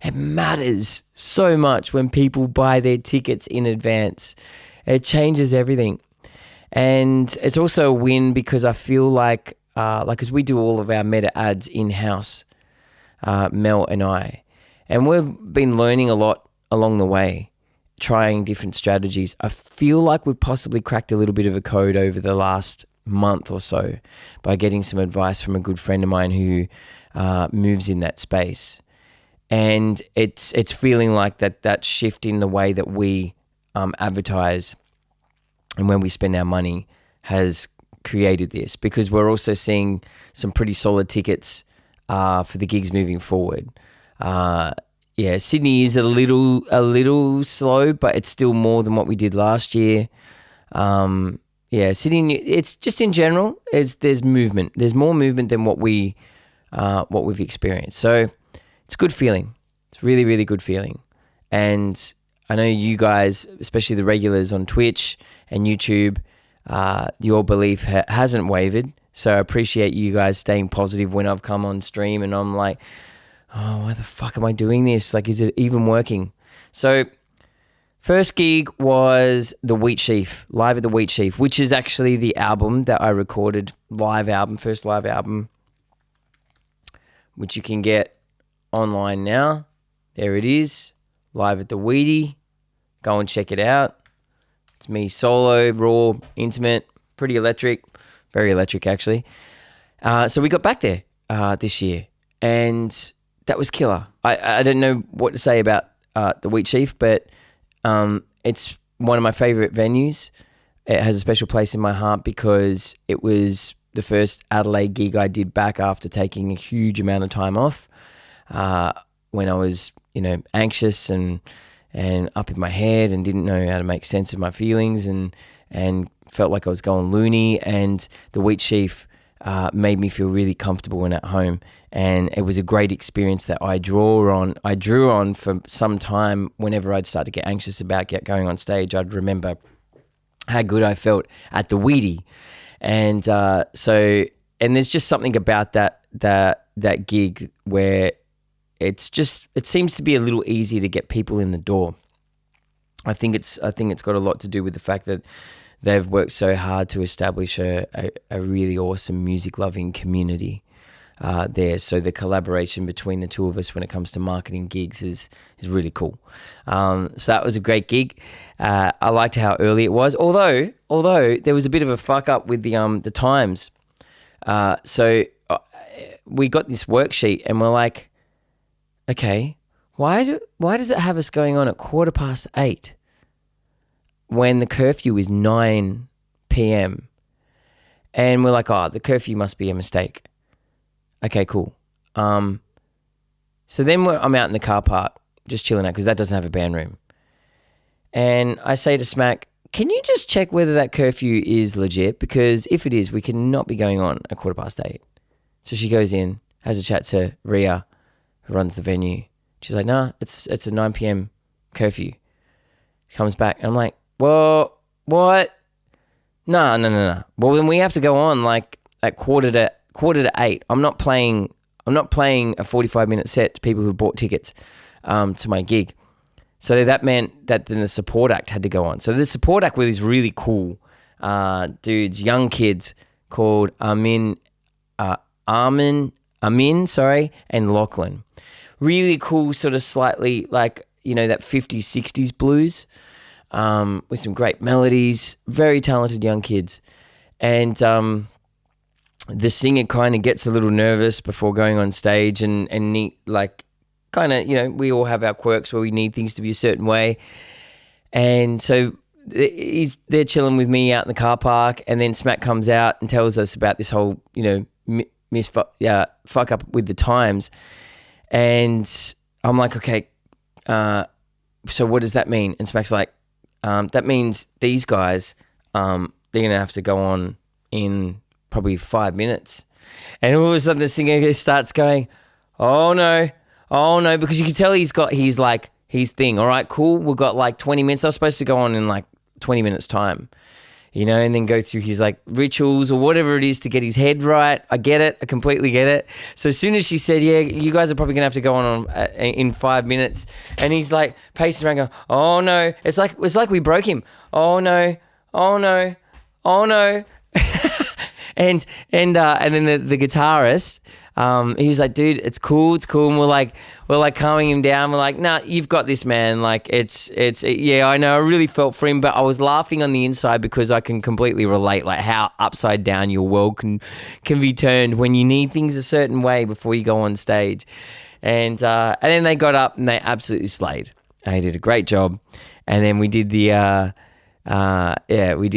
It matters so much when people buy their tickets in advance. It changes everything. And it's also a win because I feel like as we do all of our meta ads in-house, Mel and I, and we've been learning a lot along the way, trying different strategies. I feel like we've possibly cracked a little bit of a code over the last month or so by getting some advice from a good friend of mine who moves in that space. And it's feeling like that shift in the way that we advertise and when we spend our money has created this, because we're also seeing some pretty solid tickets for the gigs moving forward. Sydney is a little slow, but it's still more than what we did last year. Sydney, it's just in general, there's movement. There's more movement than what we've experienced. So it's a good feeling. It's really, really good feeling. And I know you guys, especially the regulars on Twitch and YouTube, your belief hasn't wavered. So I appreciate you guys staying positive when I've come on stream and I'm like, oh, why the fuck am I doing this? Like, is it even working? So first gig was the Wheat Sheaf, live at the Wheat Sheaf, which is actually the album that I recorded, first live album, which you can get online now. There it is, live at the Wheatie. Go and check it out. It's me solo, raw, intimate, pretty electric, very electric actually. So we got back there this year, and that was killer. I don't know what to say about the Wheat Sheaf, but it's one of my favorite venues. It has a special place in my heart because it was the first Adelaide gig I did back after taking a huge amount of time off when I was, anxious and up in my head and didn't know how to make sense of my feelings and felt like I was going loony. And the Wheat Sheaf made me feel really comfortable and at home. And it was a great experience that I drew on for some time. Whenever I'd start to get anxious about going on stage, I'd remember how good I felt at the Wheatie. And and there's just something about that gig where it seems to be a little easier to get people in the door. I think it's got a lot to do with the fact that they've worked so hard to establish a really awesome music-loving community there. So the collaboration between the two of us when it comes to marketing gigs is really cool. So that was a great gig. I liked how early it was, although there was a bit of a fuck up with the times. So we got this worksheet and we're like, okay, why does it have us going on at 8:15 when the curfew is 9 p.m? And we're like, oh, the curfew must be a mistake. Okay, cool. So then I'm out in the car park just chilling out because that doesn't have a band room. And I say to Smack, can you just check whether that curfew is legit? Because if it is, we cannot be going on at 8:15. So she goes in, has a chat to Ria, who runs the venue. She's like, nah, it's a 9 p.m. curfew. She comes back and I'm like, well, what? No. Well, then we have to go on like at quarter to 8. I'm not playing a 45-minute set to people who bought tickets to my gig. So that meant that then the support act had to go on. So the support act were these really cool dudes, young kids called Amin, and Lachlan. Really cool, sort of slightly like, that 50s, 60s blues with some great melodies, very talented young kids. And the singer kind of gets a little nervous before going on stage and need, like, kind of, we all have our quirks where we need things to be a certain way. And so they're chilling with me out in the car park, and then Smack comes out and tells us about this whole, fuck up with the times. And I'm like, okay, so what does that mean? And Smack's like, that means these guys, they're going to have to go on in probably 5 minutes. And all of a sudden the singer starts going, oh no, because you can tell he's got his thing. All right, cool. We've got like 20 minutes. I was supposed to go on in like 20 minutes time, and then go through his like rituals or whatever it is to get his head right. I get it. I completely get it. So as soon as she said, yeah, you guys are probably going to have to go on in 5 minutes. And he's like pacing around going, oh no. It's like we broke him. Oh no. And then the guitarist, he was like, dude, it's cool. And we're like calming him down. We're like, nah, you've got this, man. Like yeah, I know. I really felt for him, but I was laughing on the inside because I can completely relate, like how upside down your world can be turned when you need things a certain way before you go on stage. And then they got up and they absolutely slayed. They did a great job. And then we did the, we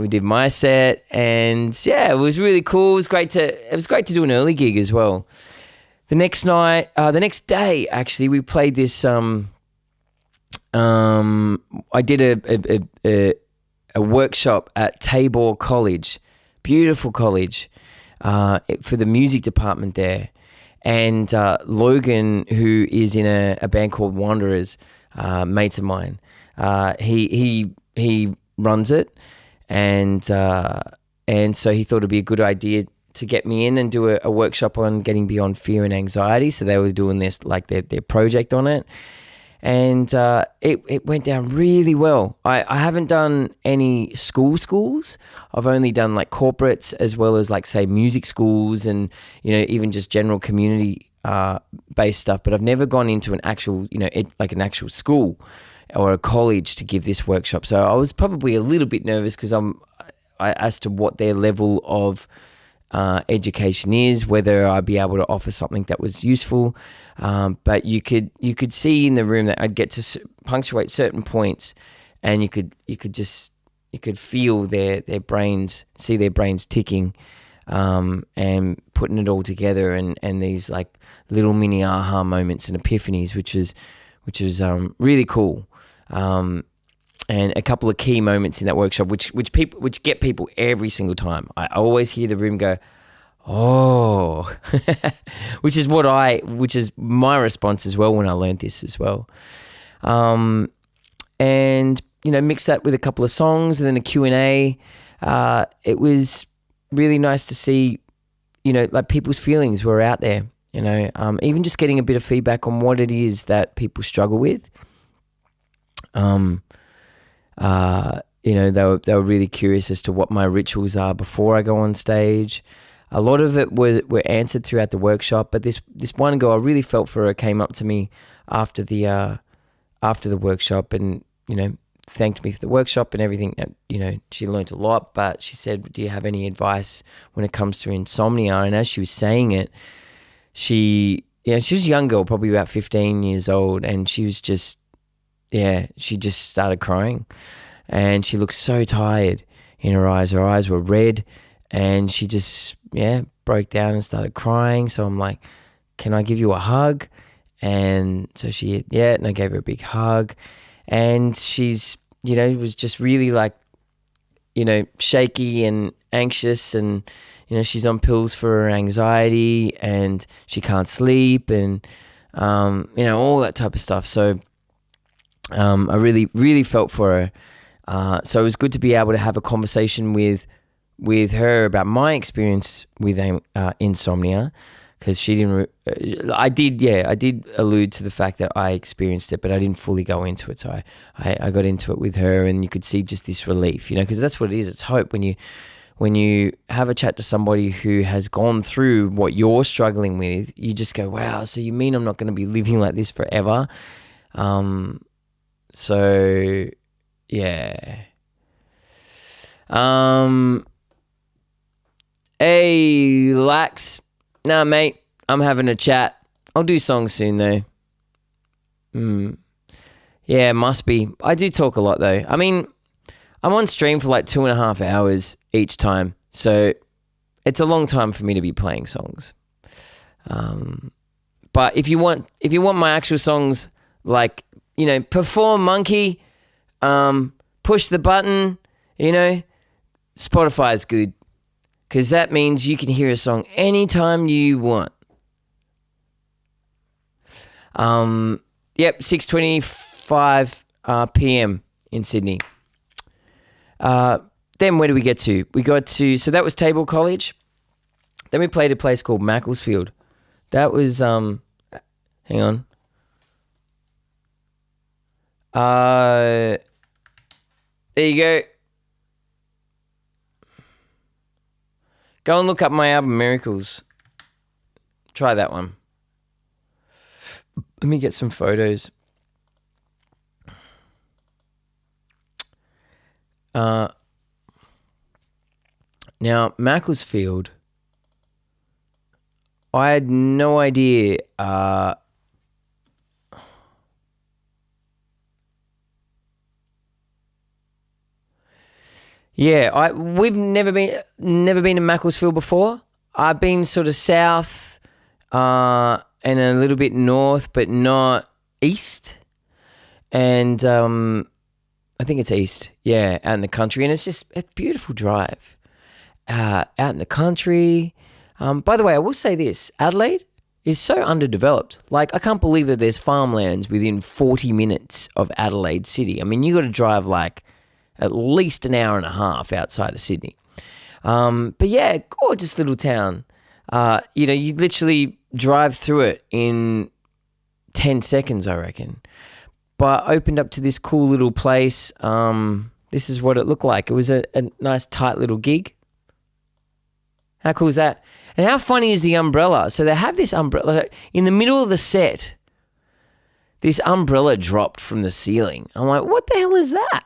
did my set, and yeah, it was really cool. It was great to do an early gig as well. The next day, actually, we played this. I did a workshop at Tabor College, beautiful college, for the music department there, and Logan, who is in a band called Wanderers, mates of mine. He runs it, and so he thought it'd be a good idea to get me in and do a workshop on getting beyond fear and anxiety. So they were doing this, like their project on it, and it went down really well. I haven't done any schools. I've only done like corporates as well as like say music schools and even just general community based stuff. But I've never gone into an actual like an actual school or a college to give this workshop. So I was probably a little bit nervous because as to what their level of education is, whether I'd be able to offer something that was useful. But you could see in the room that I'd get to punctuate certain points, and you could feel their brains, see their brains ticking, and putting it all together, and these like little mini aha moments and epiphanies, which was really cool. And a couple of key moments in that workshop, which get people every single time. I always hear the room go, oh, which is my response as well when I learned this as well. And mix that with a couple of songs and then a Q&A. It was really nice to see, like people's feelings were out there. Even just getting a bit of feedback on what it is that people struggle with. They were really curious as to what my rituals are before I go on stage. A lot of it were answered throughout the workshop, but this one girl I really felt for her came up to me after the workshop and thanked me for the workshop and everything. She learnt a lot, but she said, "Do you have any advice when it comes to insomnia?" And as she was saying it, she was a young girl, probably about 15 years old, and she was just. Yeah, she just started crying, and she looked so tired in her eyes. Her eyes were red, and she just, broke down and started crying. So I'm like, can I give you a hug? And so she, and I gave her a big hug. And she's, was just really like, shaky and anxious, and, she's on pills for her anxiety, and she can't sleep, and, all that type of stuff. So, I really, really felt for her. So it was good to be able to have a conversation with her about my experience with insomnia, because she didn't. I did allude to the fact that I experienced it, but I didn't fully go into it. So I got into it with her, and you could see just this relief, because that's what it is. It's hope when you have a chat to somebody who has gone through what you're struggling with. You just go, wow. So you mean I'm not going to be living like this forever? So yeah. Hey, Lax. Nah, mate, I'm having a chat. I'll do songs soon, though. Yeah, must be. I do talk a lot, though. I mean, I'm on stream for like 2.5 hours each time, so it's a long time for me to be playing songs. But if you want my actual songs, like, Perform Monkey, Push the Button, Spotify is good, because that means you can hear a song anytime you want. Yep, 6:25 p.m. in Sydney. Then where do we get to? So that was Table College. Then we played a place called Macclesfield. That was, hang on. There you go. Go and look up my album Miracles. Try that one. Let me get some photos. Now, Macclesfield, I had no idea. We've never been to Macclesfield before. I've been sort of south, and a little bit north, but not east. And I think it's east, yeah, out in the country. And it's just a beautiful drive out in the country. By the way, I will say this. Adelaide is so underdeveloped. Like, I can't believe that there's farmlands within 40 minutes of Adelaide City. I mean, you got to drive like at least an hour and a half outside of Sydney. But yeah, gorgeous little town. You literally drive through it in 10 seconds, I reckon. But opened up to this cool little place. This is what it looked like. It was a nice, tight little gig. How cool is that? And how funny is the umbrella? So they have this umbrella in the middle of the set. This umbrella dropped from the ceiling. I'm like, what the hell is that?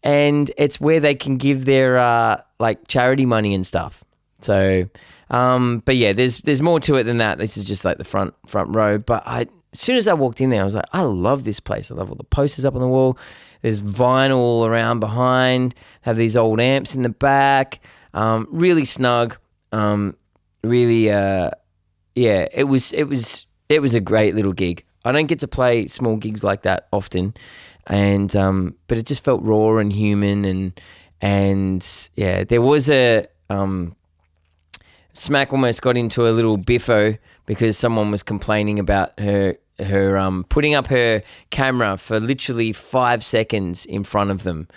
And it's where they can give their like charity money and stuff. So, but yeah, there's more to it than that. This is just like the front row. But as soon as I walked in there, I was like, I love this place. I love all the posters up on the wall. There's vinyl all around behind. Have these old amps in the back. Really snug. Really, yeah. It was a great little gig. I don't get to play small gigs like that often. And but it just felt raw and human, and yeah, there was a Smack almost got into a little biffo because someone was complaining about her putting up her camera for literally 5 seconds in front of them.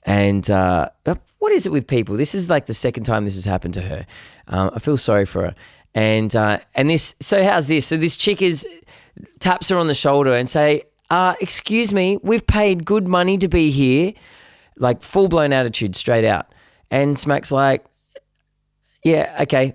And what is it with people? This is like the second time this has happened to her. I feel sorry for her. And this. So how's this? So this chick taps her on the shoulder and say, excuse me, we've paid good money to be here. Like full-blown attitude straight out. And Smack's like, yeah, okay,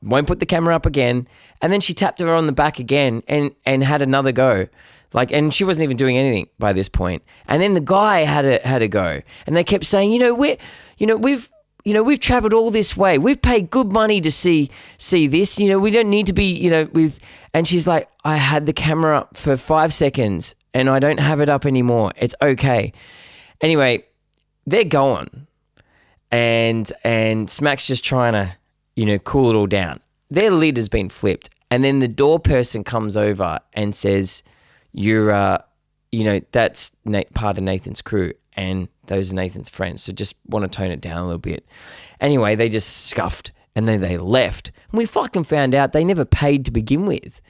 won't put the camera up again. And then she tapped her on the back again and had another go. Like, and she wasn't even doing anything by this point. And then the guy had a go. And they kept saying, we've traveled all this way. We've paid good money to see this. We don't need to be, with. And she's like, I had the camera up for 5 seconds and I don't have it up anymore. It's okay. Anyway, they're going. And Smack's just trying to, cool it all down. Their lid has been flipped. And then the door person comes over and says, you're, that's part of Nathan's crew. And those are Nathan's friends. So just want to tone it down a little bit. Anyway, they just scuffed and then they left. And we fucking found out they never paid to begin with.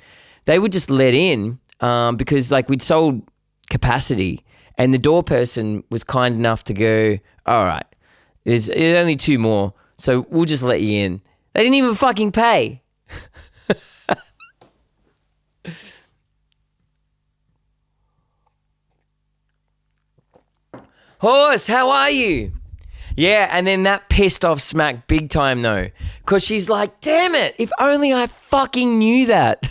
They were just let in because like we'd sold capacity And the door person was kind enough to go, all right, there's only 2 more, so we'll just let you in. They didn't even fucking pay. Horse, how are you? Yeah, and then that pissed off Smack big time though, because she's like, damn it, if only I fucking knew that.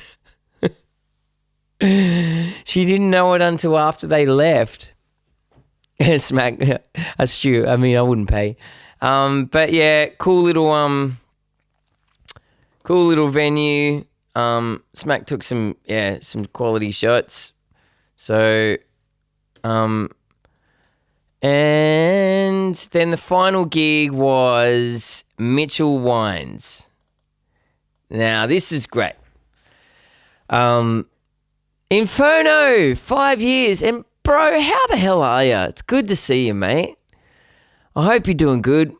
She didn't know it until after they left. Smack, that's true. I mean, I wouldn't pay. But yeah, cool little venue. Smack took some quality shots. So, and then the final gig was Mitchell Wines. Now, this is great. Inferno, 5 years. And bro, how the hell are you? It's good to see you, mate. I hope you're doing good.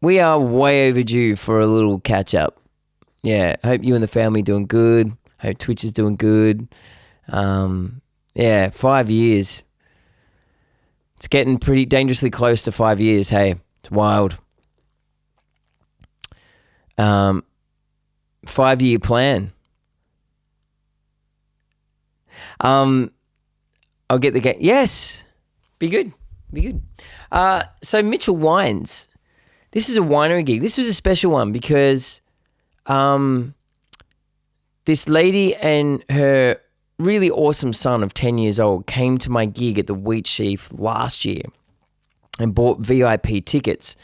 We are way overdue for a little catch up. Yeah, hope you and the family doing good. Hope Twitch is doing good. 5 years. It's getting pretty dangerously close to 5 years, hey. It's wild. 5-year plan. I'll get the game. Yes. Be good. So Mitchell Wines. This is a winery gig. This was a special one because this lady and her really awesome son of 10 years old came to my gig at the Wheat Sheaf last year and bought VIP tickets.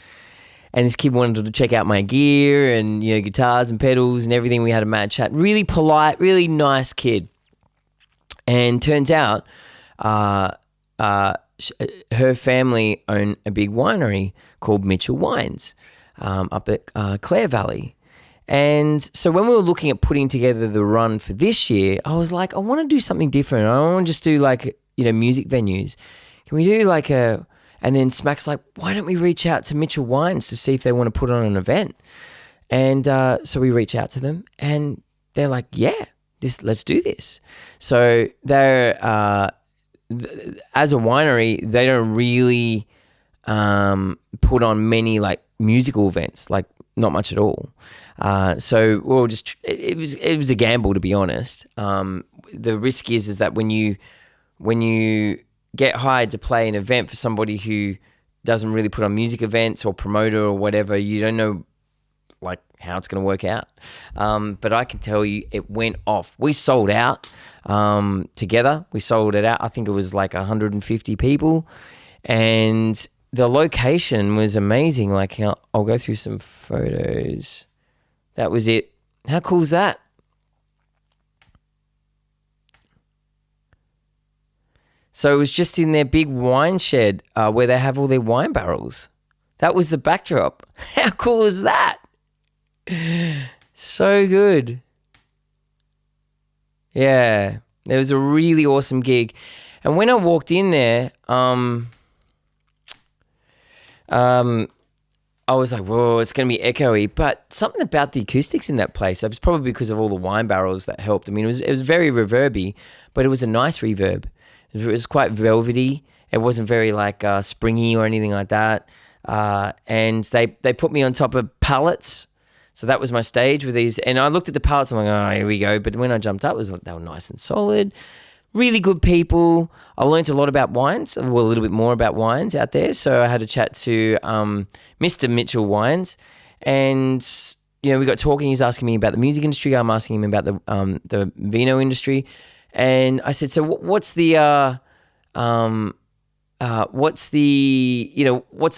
And this kid wanted to check out my gear and, you know, guitars and pedals and everything. We had a mad chat. Really polite, really nice kid. And turns out her family own a big winery called Mitchell Wines up at Clare Valley. And so when we were looking at putting together the run for this year, I was like, I want to do something different. I don't want to just do like, you know, music venues. Can we do like and then Smack's like, why don't we reach out to Mitchell Wines to see if they want to put on an event? And so we reach out to them and they're like, yeah, let's do this. So they're, as a winery, they don't really put on many like musical events, like not much at all. So we'll just it was a gamble, to be honest. The risk is that when you get hired to play an event for somebody who doesn't really put on music events or promoter or whatever, you don't know like how it's going to work out. But I can tell you it went off. We sold out together. We sold it out. I think it was like 150 people. And the location was amazing. Like, I'll go through some photos. That was it. How cool is that? So it was just in their big wine shed where they have all their wine barrels. That was the backdrop. How cool is that? So good. Yeah, it was a really awesome gig. And when I walked in there, I was like, whoa, it's going to be echoey. But something about the acoustics in that place, it was probably because of all the wine barrels that helped. I mean, it was very reverby, but it was a nice reverb. It was quite velvety. It wasn't very like springy or anything like that. And they put me on top of pallets. So that was my stage with these. And I looked at the pallets, I'm like, oh, here we go. But when I jumped up, it was like, they were nice and solid. Really good people. I learned a lot about wines, well, a little bit more about wines out there. So I had a chat to Mr. Mitchell Wines, and you know, we got talking. He's asking me about the music industry. I'm asking him about the vino industry, and I said, so what's the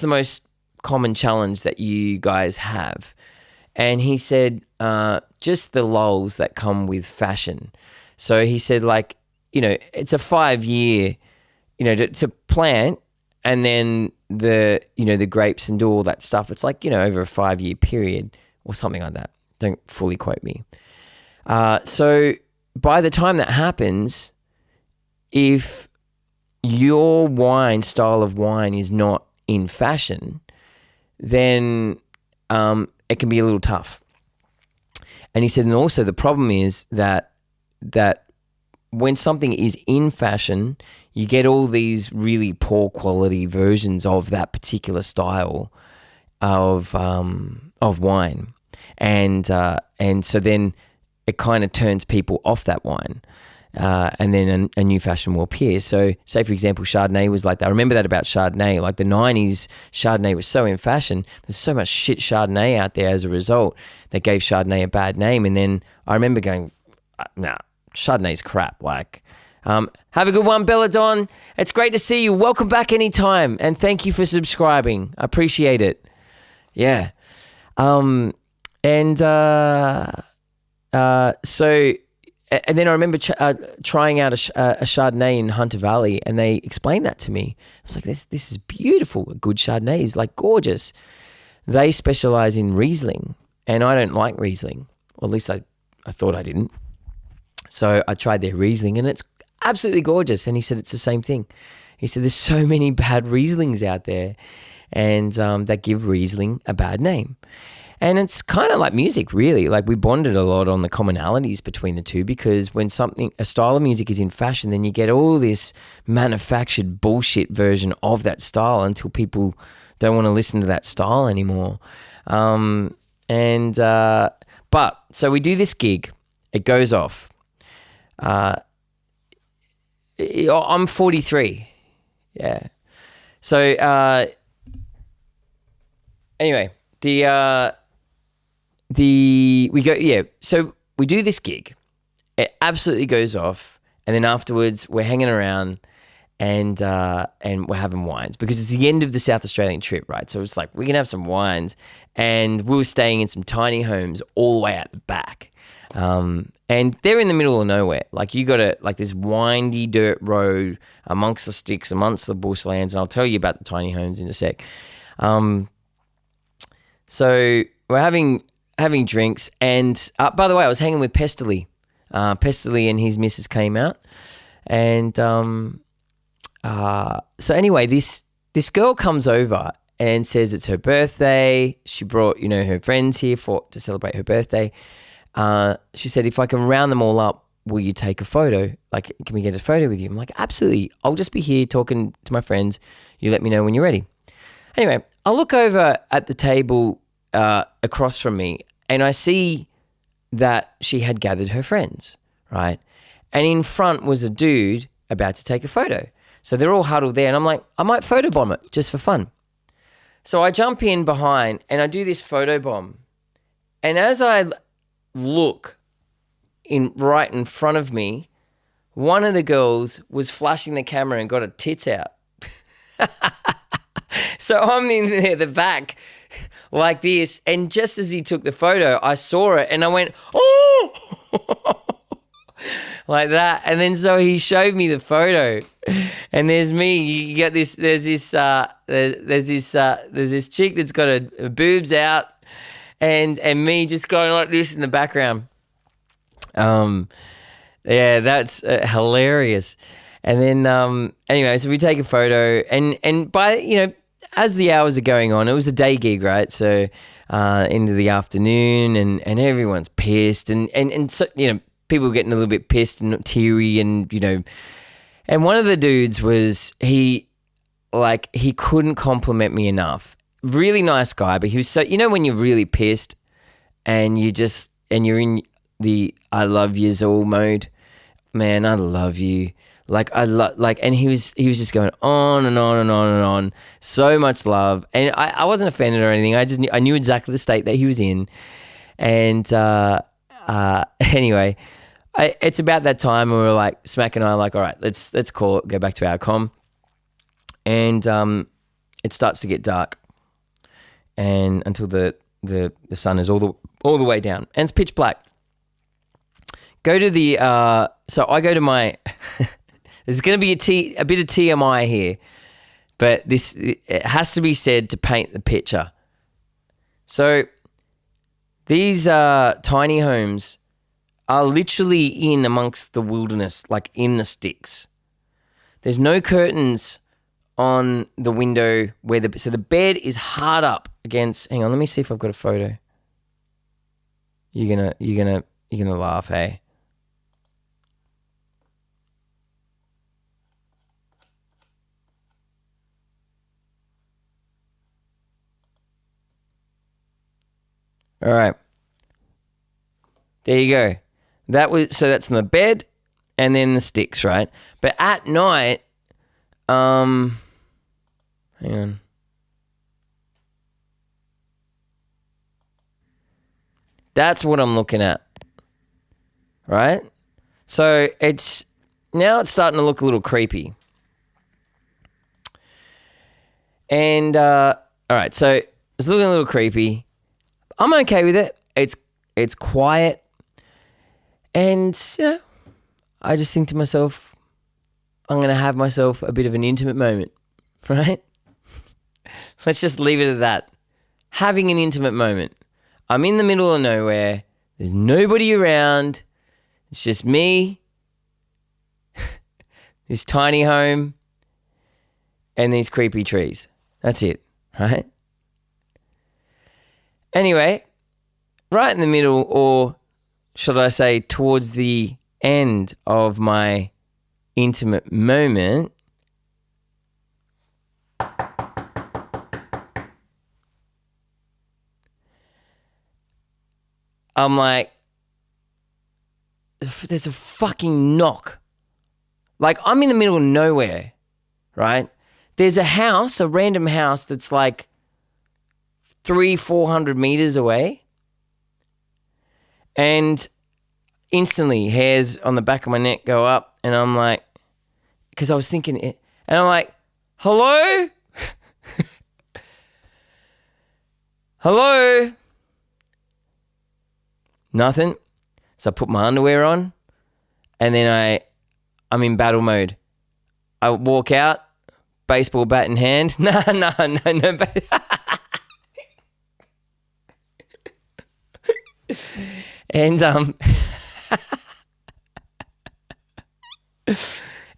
most common challenge that you guys have? And he said, just the lulls that come with fashion. So he said, like, you know, it's a 5-year, you know, to plant, and then the grapes and do all that stuff. It's like, you know, over a 5-year period or something like that. Don't fully quote me. So by the time that happens, if your style of wine is not in fashion, then it can be a little tough. And he said, and also the problem is that when something is in fashion, you get all these really poor quality versions of that particular style of wine, and so then it kind of turns people off that wine. And then a new fashion will appear. So, say for example, Chardonnay was like that. I remember that about Chardonnay. Like the 90s, Chardonnay was so in fashion. There's so much shit Chardonnay out there as a result that gave Chardonnay a bad name. And then I remember going, nah, Chardonnay's crap. Like, have a good one, Belladon. It's great to see you. Welcome back anytime. And thank you for subscribing. I appreciate it. Yeah. So... And then I remember trying out a Chardonnay in Hunter Valley, and they explained that to me. I was like, this is beautiful. A good Chardonnay is like gorgeous. They specialize in Riesling, and I don't like Riesling. Or at least I thought I didn't. So I tried their Riesling, and it's absolutely gorgeous. And he said it's the same thing. He said there's so many bad Rieslings out there, and that give Riesling a bad name. And it's kind of like music, really. Like we bonded a lot on the commonalities between the two, because when a style of music is in fashion, then you get all this manufactured bullshit version of that style until people don't want to listen to that style anymore. But so we do this gig. It goes off. I'm 43. Yeah. So anyway, so we do this gig. It absolutely goes off, and then afterwards we're hanging around and we're having wines, because it's the end of the South Australian trip, right? So it's like we can have some wines, and we were staying in some tiny homes all the way at the back, and they're in the middle of nowhere. Like you got this windy dirt road amongst the sticks, amongst the bushlands, and I'll tell you about the tiny homes in a sec. So we're having drinks, and by the way, I was hanging with Pestily. Pestily and his missus came out, and so anyway, this girl comes over and says it's her birthday. She brought her friends here to celebrate her birthday. She said, if I can round them all up, will you take a photo? Like, can we get a photo with you? I'm like, absolutely. I'll just be here talking to my friends. You let me know when you're ready. Anyway, I look over at the table across from me, and I see that she had gathered her friends, right? And in front was a dude about to take a photo. So they're all huddled there, and I'm like, I might photobomb it just for fun. So I jump in behind and I do this photobomb. And as I look right in front of me, one of the girls was flashing the camera and got her tits out. So I'm in the back like this, and just as he took the photo, I saw it and I went, oh, like that. And then so he showed me the photo, and there's me. You get this. There's this chick that's got her boobs out, and me just going like this in the background. Yeah, that's hilarious. And then anyway, so we take a photo, and by as the hours are going on, it was a day gig, right? So into the afternoon, and everyone's pissed, and so people were getting a little bit pissed and teary, and and one of the dudes was he couldn't compliment me enough. Really nice guy, but he was so when you're really pissed and you're in the I love yous all mode, man, I love you. And he was just going on and on and on and on. So much love, and I wasn't offended or anything. I knew exactly the state that he was in, and anyway, it's about that time, and we were like, Smack and I are like, all right, let's call it, go back to our comm, and it starts to get dark, and until the sun is all the way down, and it's pitch black. So I go to my. There's going to be a bit of TMI here, but it has to be said to paint the picture. So these tiny homes are literally in amongst the wilderness, like in the sticks. There's no curtains on the window so the bed is hard up against. Hang on, let me see if I've got a photo. You're gonna laugh, hey? All right. There you go. That's in the bed and then the sticks, right? But at night, hang on. That's what I'm looking at. Right? So it's starting to look a little creepy. And all right, so it's looking a little creepy. I'm okay with it. It's quiet. And I just think to myself, I'm going to have myself a bit of an intimate moment, right? Let's just leave it at that. Having an intimate moment. I'm in the middle of nowhere. There's nobody around. It's just me, this tiny home, and these creepy trees. That's it, right? Anyway, right in the middle, or should I say towards the end of my intimate moment, I'm like, there's a fucking knock. Like, I'm in the middle of nowhere, right? There's a house, a random house that's like 300-400 meters away. And instantly hairs on the back of my neck go up, and I'm like, because I was thinking it, and I'm like, hello? Hello? Nothing. So I put my underwear on, and then I'm in battle mode. I walk out, baseball bat in hand. No.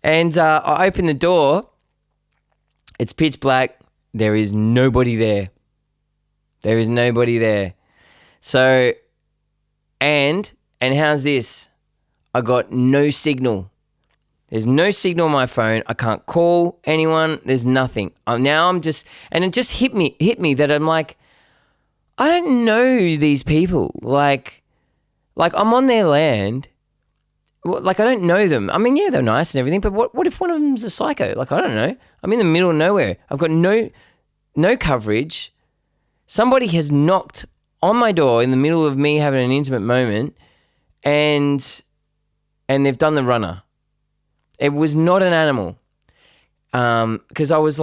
And I open the door. It's pitch black. There is nobody there. There is nobody there. So, and how's this? I got no signal. There's no signal on my phone. I can't call anyone. There's nothing. Now I'm just, and it just hit me that I'm like, I don't know these people. Like I'm on their land. Like, I don't know them. I mean, yeah, they're nice and everything, but what if one of them's a psycho? Like, I don't know. I'm in the middle of nowhere. I've got no coverage. Somebody has knocked on my door in the middle of me having an intimate moment, and they've done the runner. It was not an animal. Because I was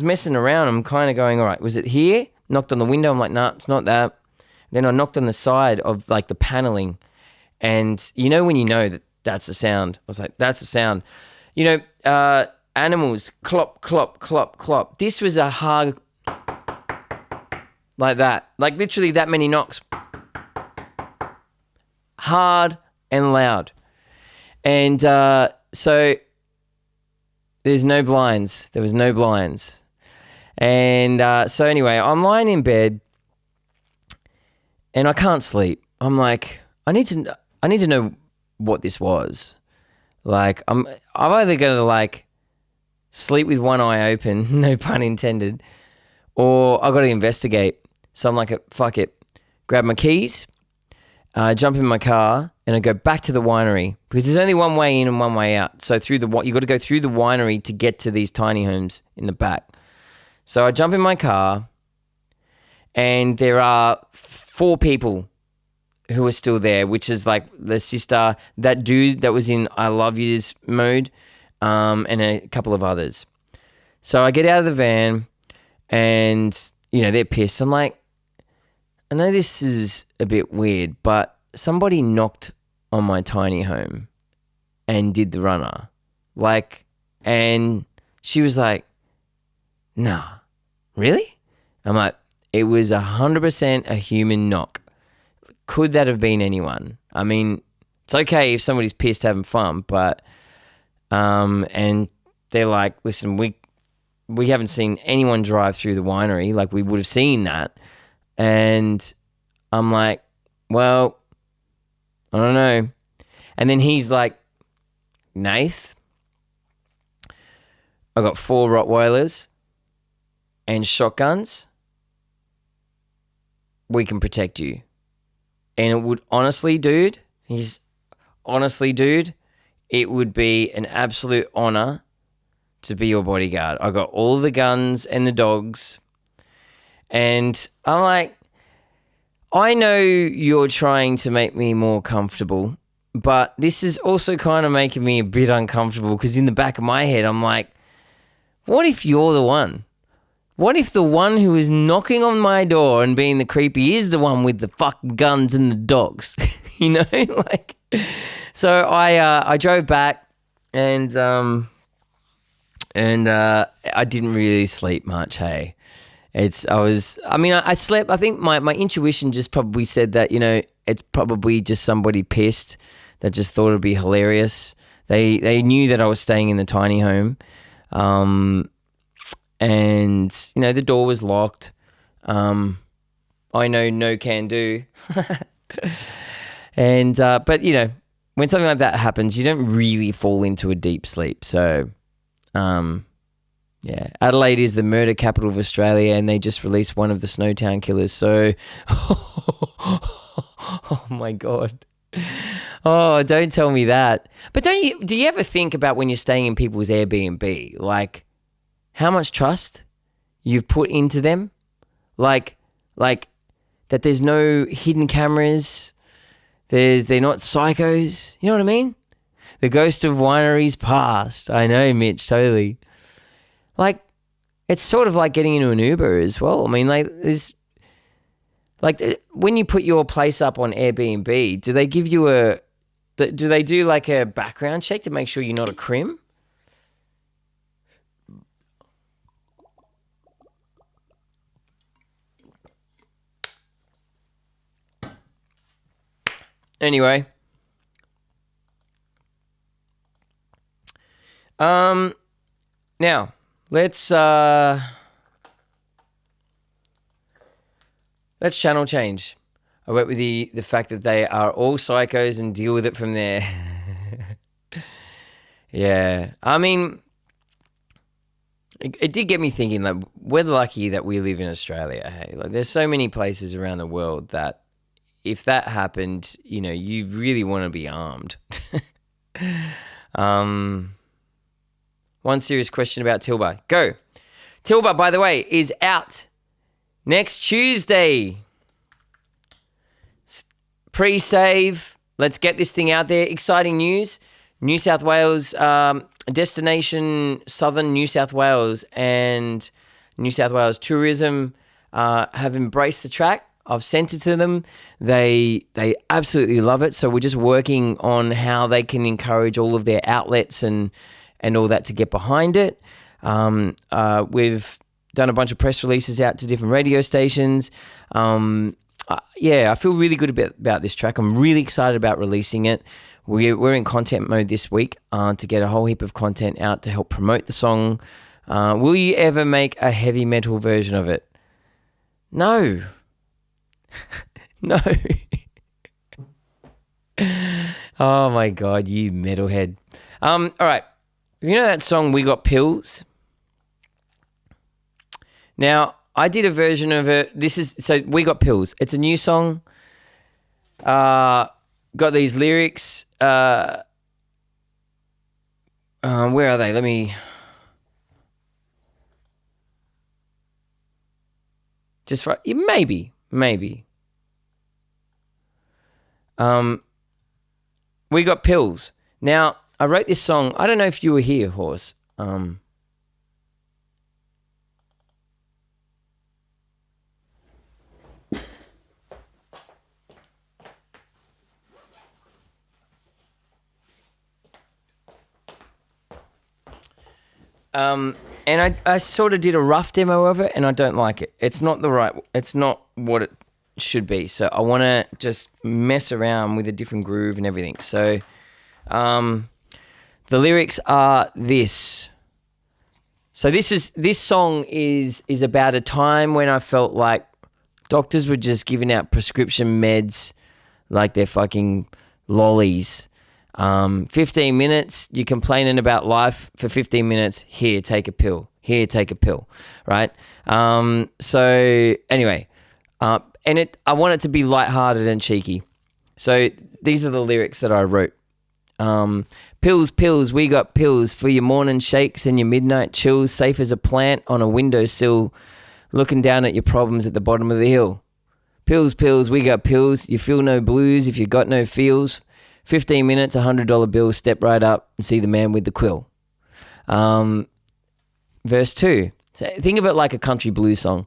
messing around. I'm kind of going, all right, was it here? Knocked on the window. I'm like, nah, it's not that. Then I knocked on the side of like the paneling. And you know when you know that that's the sound? I was like, that's the sound. You know, animals, clop, clop, clop, clop. This was a hard, like that. Like literally that many knocks. Hard and loud. And so there's no blinds. There was no blinds. And so anyway, I'm lying in bed and I can't sleep. I'm like, I need to know what this was. Like, I'm either going to like sleep with one eye open, no pun intended, or I got to investigate. So I'm like, fuck it. Grab my keys, jump in my car, and I go back to the winery because there's only one way in and one way out. So you got to go through the winery to get to these tiny homes in the back. So I jump in my car, and there are 4 people who are still there, which is like the sister, that dude that was in I love yous mode, and a couple of others. So I get out of the van and, you know, they're pissed. I'm like, I know this is a bit weird, but somebody knocked on my tiny home and did the runner. Like, and she was like, nah, really? I'm like, it was 100% a human knock. Could that have been anyone? I mean, it's okay if somebody's pissed having fun, but and they're like, listen, we haven't seen anyone drive through the winery. Like, we would have seen that. And I'm like, well, I don't know. And then he's like, Nath, I got 4 Rottweilers and shotguns. we can protect you. And it would honestly, dude, it would be an absolute honor to be your bodyguard. I got all the guns and the dogs. And I'm like, I know you're trying to make me more comfortable, but this is also kind of making me a bit uncomfortable because in the back of my head, I'm like, what if you're the one? What if the one who is knocking on my door and being the creepy is the one with the fucking guns and the dogs? You know, like. So I drove back and I didn't really sleep much. Hey, I slept. I think my intuition just probably said that, you know, it's probably just somebody pissed that just thought it'd be hilarious. They knew that I was staying in the tiny home. And, you know, the door was locked. I know no can do. And, but, you know, when something like that happens, you don't really fall into a deep sleep. So, yeah, Adelaide is the murder capital of Australia and they just released one of the Snowtown killers. So, oh my God. Oh, don't tell me that. But do you ever think about when you're staying in people's Airbnb, like, how much trust you've put into them? Like that there's no hidden cameras. They're not psychos. You know what I mean? The ghost of wineries past. I know, Mitch, totally. Like, it's sort of like getting into an Uber as well. I mean, like, when you put your place up on Airbnb, do they give you do they do like a background check to make sure you're not a crim? Anyway, now let's channel change. I went with the fact that they are all psychos and deal with it from there. Yeah, I mean, it did get me thinking. Like, we're lucky that we live in Australia. Hey, like, there's so many places around the world that, if that happened, you know, you really want to be armed. One serious question about Tilba. Go. Tilba, by the way, is out next Tuesday. Pre-save. Let's get this thing out there. Exciting news. New South Wales, destination Southern New South Wales and New South Wales Tourism have embraced the track. I've sent it to them. They absolutely love it. So we're just working on how they can encourage all of their outlets and all that to get behind it. We've done a bunch of press releases out to different radio stations. Yeah, I feel really good about this track. I'm really excited about releasing it. We're in content mode this week to get a whole heap of content out to help promote the song. Will you ever make a heavy metal version of it? No. No. Oh my God, you metalhead. All right. You know that song, We Got Pills? Now, I did a version of it. So We Got Pills. It's a new song. Got these lyrics. Where are they? Let me... Just for... Maybe. We Got Pills. Now, I wrote this song. I don't know if you were here, Horse. And I sort of did a rough demo of it, and I don't like it. It's not what it should be. So I want to just mess around with a different groove and everything. So the lyrics are this. So this song is about a time when I felt like doctors were just giving out prescription meds like they're fucking lollies. 15 minutes, you're complaining about life for 15 minutes. Here, take a pill. Right? So anyway, I want it to be lighthearted and cheeky. So these are the lyrics that I wrote. Pills, pills, we got pills for your morning shakes and your midnight chills, safe as a plant on a windowsill, looking down at your problems at the bottom of the hill. Pills, pills, we got pills. You feel no blues if you got no feels. 15 minutes, $100 bill, step right up and see the man with the quill. Verse 2. So think of it like a country blues song.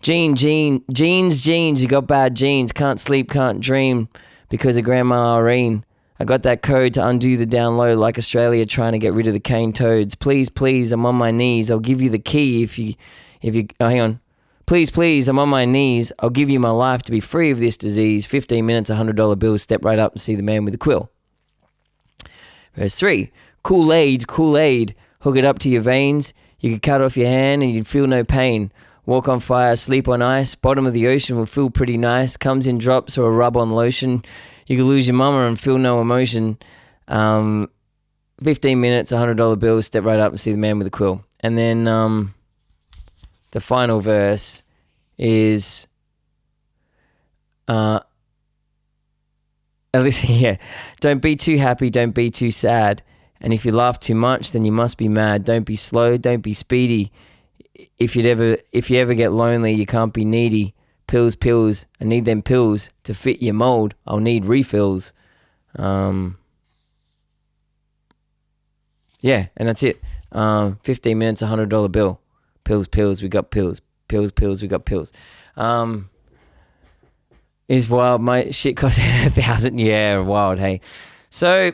Jeans, you got bad genes. Can't sleep, can't dream because of Grandma Irene. I got that code to undo the down low like Australia trying to get rid of the cane toads. Please, please, I'm on my knees. I'll give you the key if you, hang on. Please, please, I'm on my knees. I'll give you my life to be free of this disease. 15 minutes, $100 bill, step right up and see the man with the quill. Verse 3, Kool-Aid, Kool-Aid, hook it up to your veins. You could cut off your hand and you'd feel no pain. Walk on fire, sleep on ice. Bottom of the ocean will feel pretty nice. Comes in drops or a rub on lotion. You could lose your mama and feel no emotion. 15 minutes, $100 bill, step right up and see the man with the quill. And then the final verse is, at least, yeah, don't be too happy, don't be too sad. And if you laugh too much, then you must be mad. Don't be slow, don't be speedy. If you ever get lonely, you can't be needy. Pills, pills, I need them pills to fit your mold. I'll need refills. Yeah, and that's it. 15 minutes, $100 bill. Pills, pills, we got pills. Pills, pills, we got pills. Is wild. My shit cost 1,000. Yeah, wild, hey. So,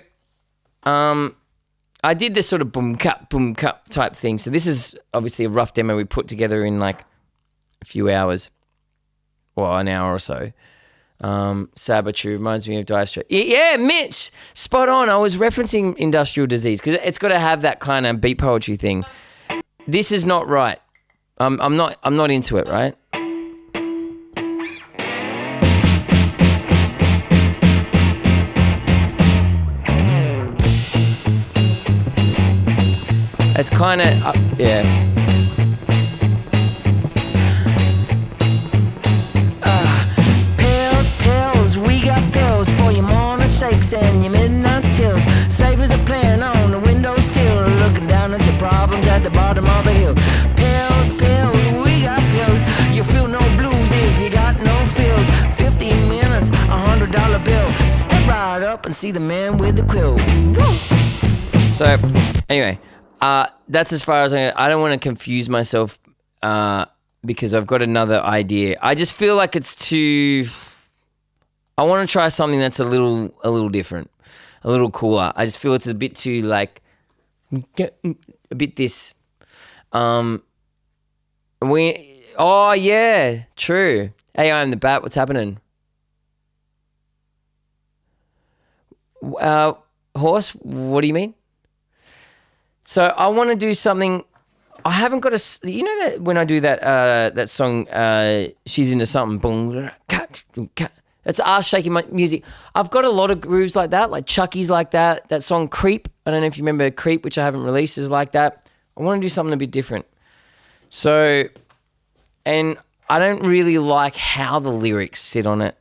I did this sort of boom cut type thing. So this is obviously a rough demo we put together in like a few hours. Well, an hour or so. Saboteur reminds me of Dire Straits. Yeah, Mitch, spot on. I was referencing industrial disease because it's got to have that kind of beat poetry thing. This is not right. I'm not into it, right? It's kind of yeah. For your morning shakes and your midnight chills, safe as a plant on the windowsill, looking down at your problems at the bottom of the hill. Pills, pills, we got pills. You feel no blues if you got no feels. 15 minutes, $100 bill. Step right up and see the man with the quill. Woo! So, anyway, that's as far as I don't want to confuse myself because I've got another idea. I just feel like it's too. I want to try something that's a little different, a little cooler. I just feel it's a bit too like, a bit this. Oh yeah, true. Hey, I'm the Bat. What's happening? Horse. What do you mean? So I want to do something. I haven't got a. You know that when I do that song, she's into something. Boom. That's ass shaking my music. I've got a lot of grooves like that, like Chucky's like that. That song Creep, I don't know if you remember Creep, which I haven't released, is like that. I want to do something a bit different. So, and I don't really like how the lyrics sit on it.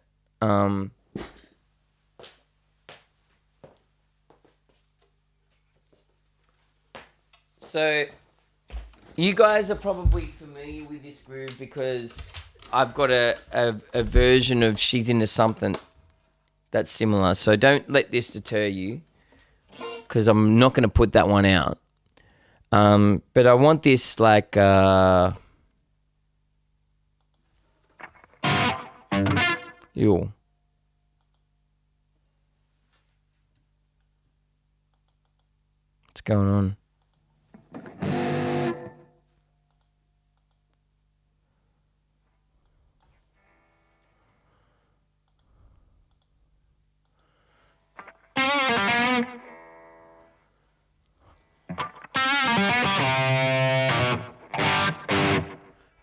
So, you guys are probably familiar with this groove because I've got a version of She's Into Something that's similar. So don't let this deter you because I'm not going to put that one out. But I want this like... Ew. What's going on?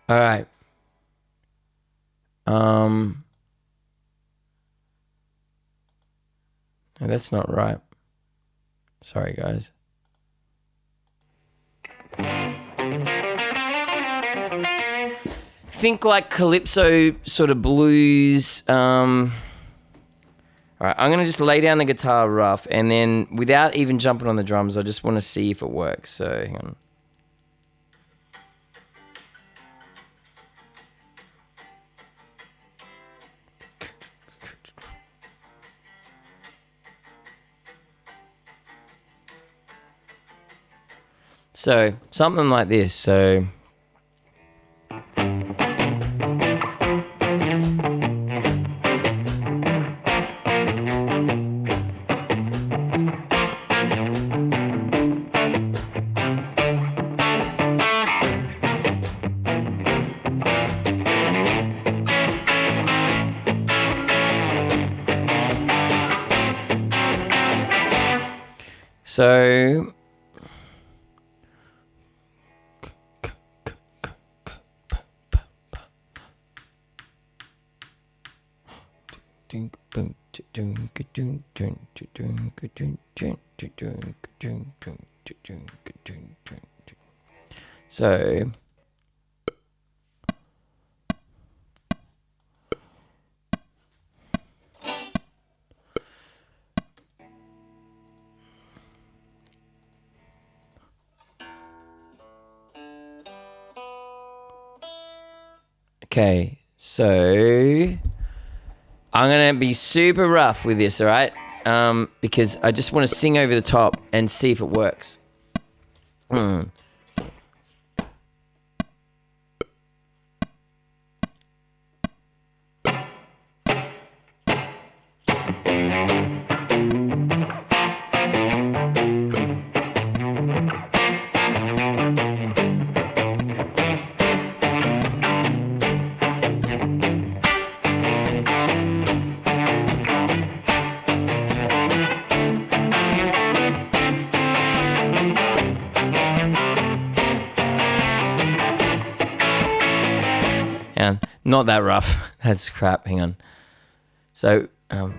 All right. No, that's not right. Sorry, guys. think like calypso sort of blues. All right, I'm going to just lay down the guitar rough, and then without even jumping on the drums, I just want to see if it works. So hang on. So something like this. So So so okay, so I'm going to be super rough with this, all right? Because I just want to sing over the top and see if it works. And not that rough. That's crap. Hang on. So, all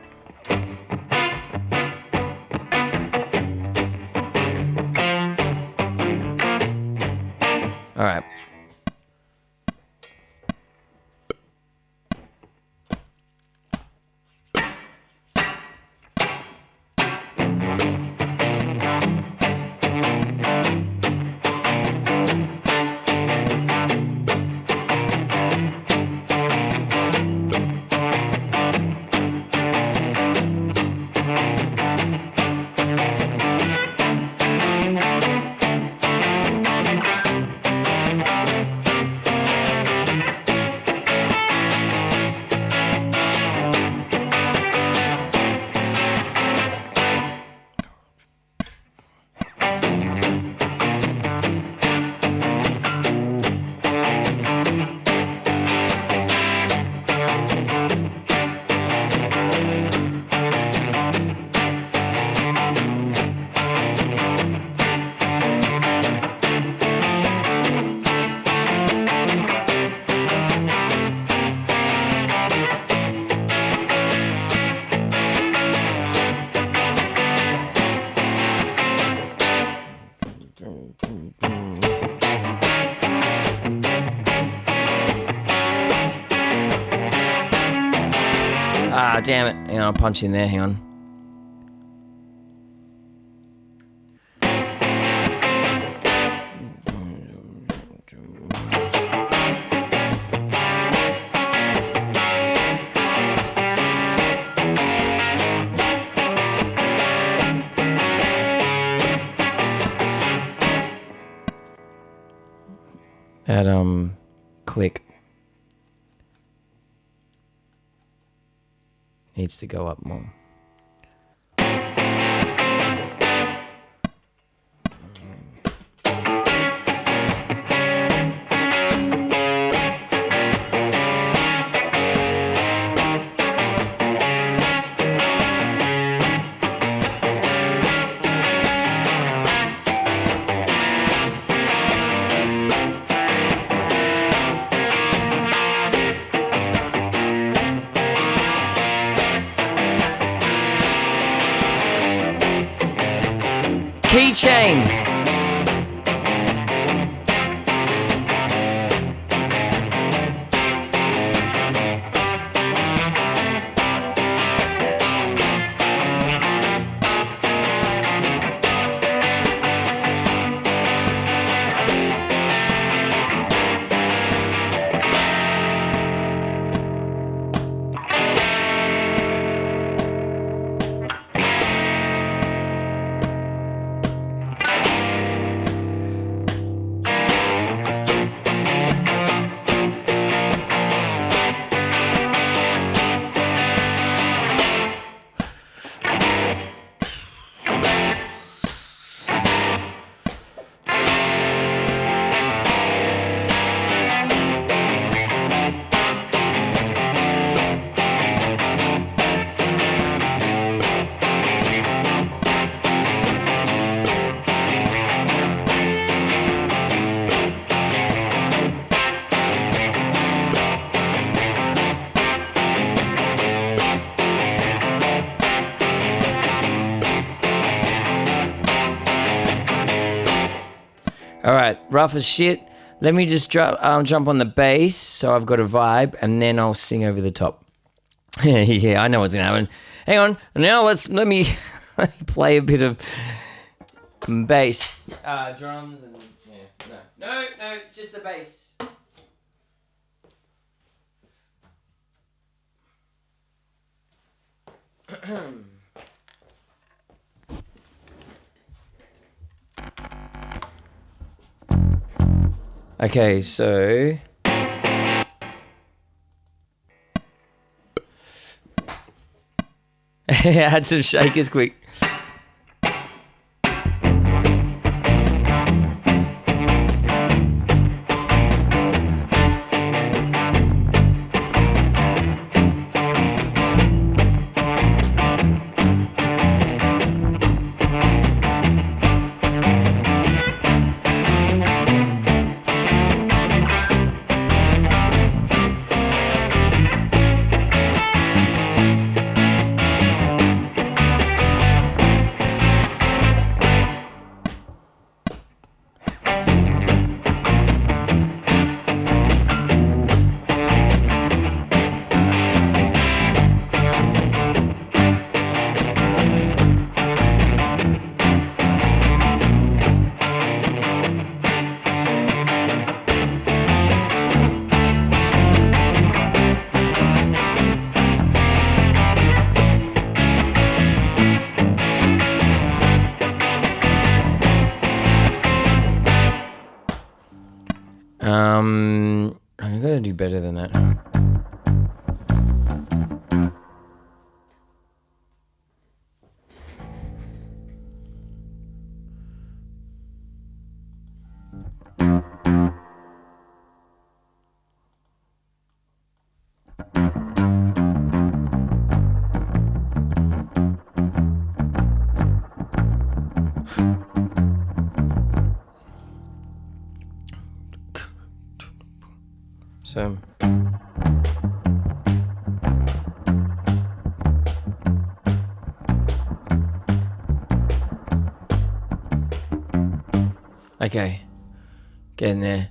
right. Ah, damn it. Hang on, I'll punch in there. Hang on. That, click needs to go up more. Keychain. rough as shit. Let me just jump on the bass so I've got a vibe, and then I'll sing over the top. Yeah, I know what's gonna happen. Hang on. Now let me play a bit of bass, drums, and no, just the bass. Okay, so add some shakers quick. I'm gonna do better than that. So okay, getting there.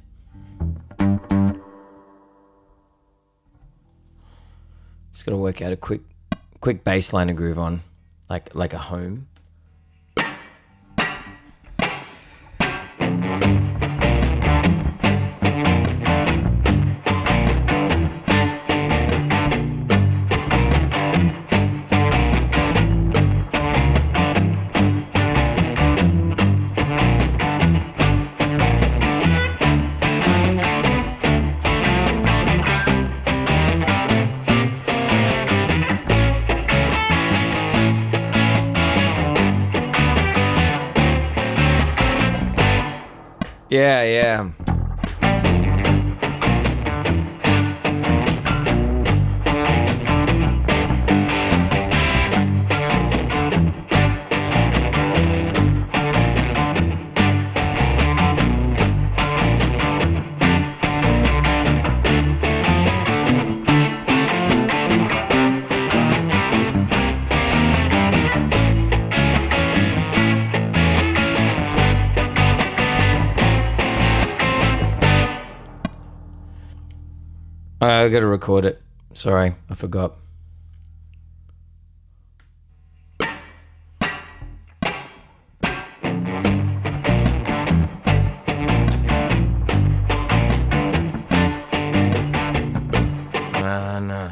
Just gotta work out a quick bass line to groove on, like a home. Yeah. I gotta record it. Sorry, I forgot. No.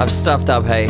Enough stuffed up, hey.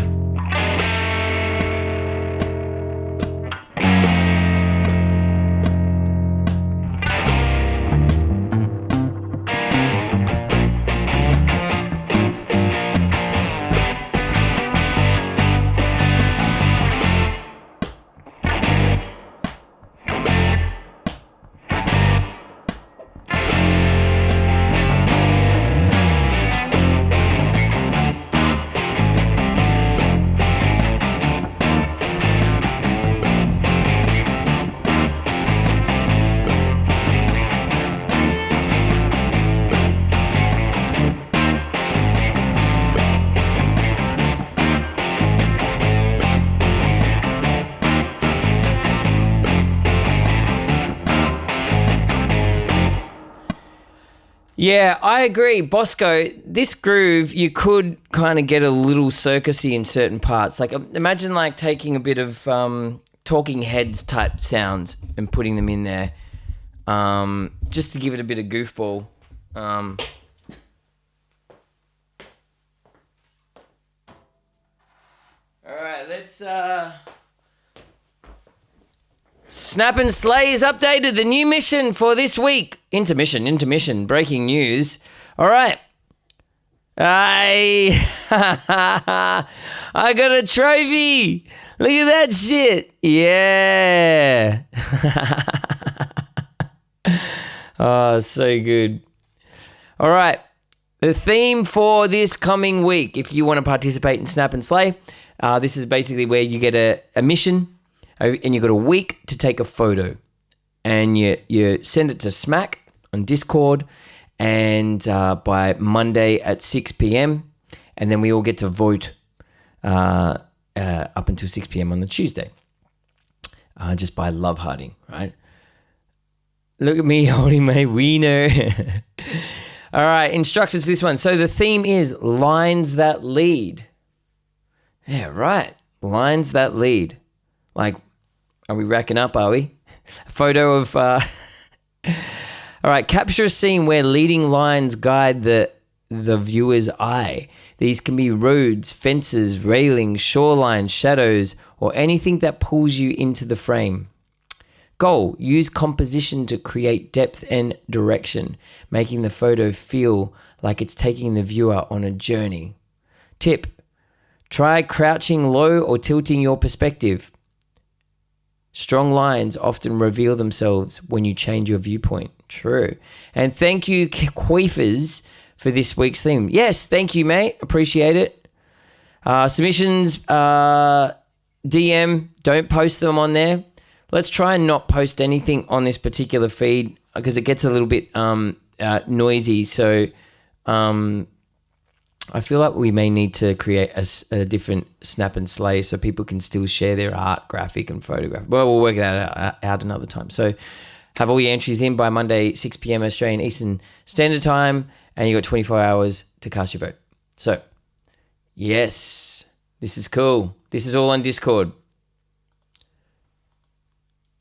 Yeah, I agree. Bosco, this groove, you could kind of get a little circusy in certain parts. Like, imagine like taking a bit of Talking Heads type sounds and putting them in there, just to give it a bit of goofball. All right, let's... Snap and Slay is updated. The new mission for this week. Intermission. Breaking news. All right. I got a trophy. Look at that shit. Yeah. Oh, so good. All right. The theme for this coming week, if you want to participate in Snap and Slay, this is basically where you get a mission. And you've got a week to take a photo, and you send it to Smack on Discord, and by Monday at 6 p.m, and then we all get to vote up until 6 p.m. on the Tuesday, just by love hearting, right? Look at me holding my wiener. All right, instructions for this one. So the theme is lines that lead. Yeah, right. Lines that lead. Like, are we racking up, are we? A photo of... All right, capture a scene where leading lines guide the viewer's eye. These can be roads, fences, railings, shorelines, shadows, or anything that pulls you into the frame. Goal, use composition to create depth and direction, making the photo feel like it's taking the viewer on a journey. Tip, try crouching low or tilting your perspective. Strong lines often reveal themselves when you change your viewpoint. True. And thank you, Queefers, for this week's theme. Yes, thank you, mate. Appreciate it. Submissions, DM, don't post them on there. Let's try and not post anything on this particular feed because it gets a little bit noisy. So I feel like we may need to create a different Snap and Slay so people can still share their art, graphic, and photograph. Well, we'll work that out another time. So have all your entries in by Monday, 6 p.m. Australian Eastern Standard Time, and you got 24 hours to cast your vote. So, yes, this is cool. This is all on Discord.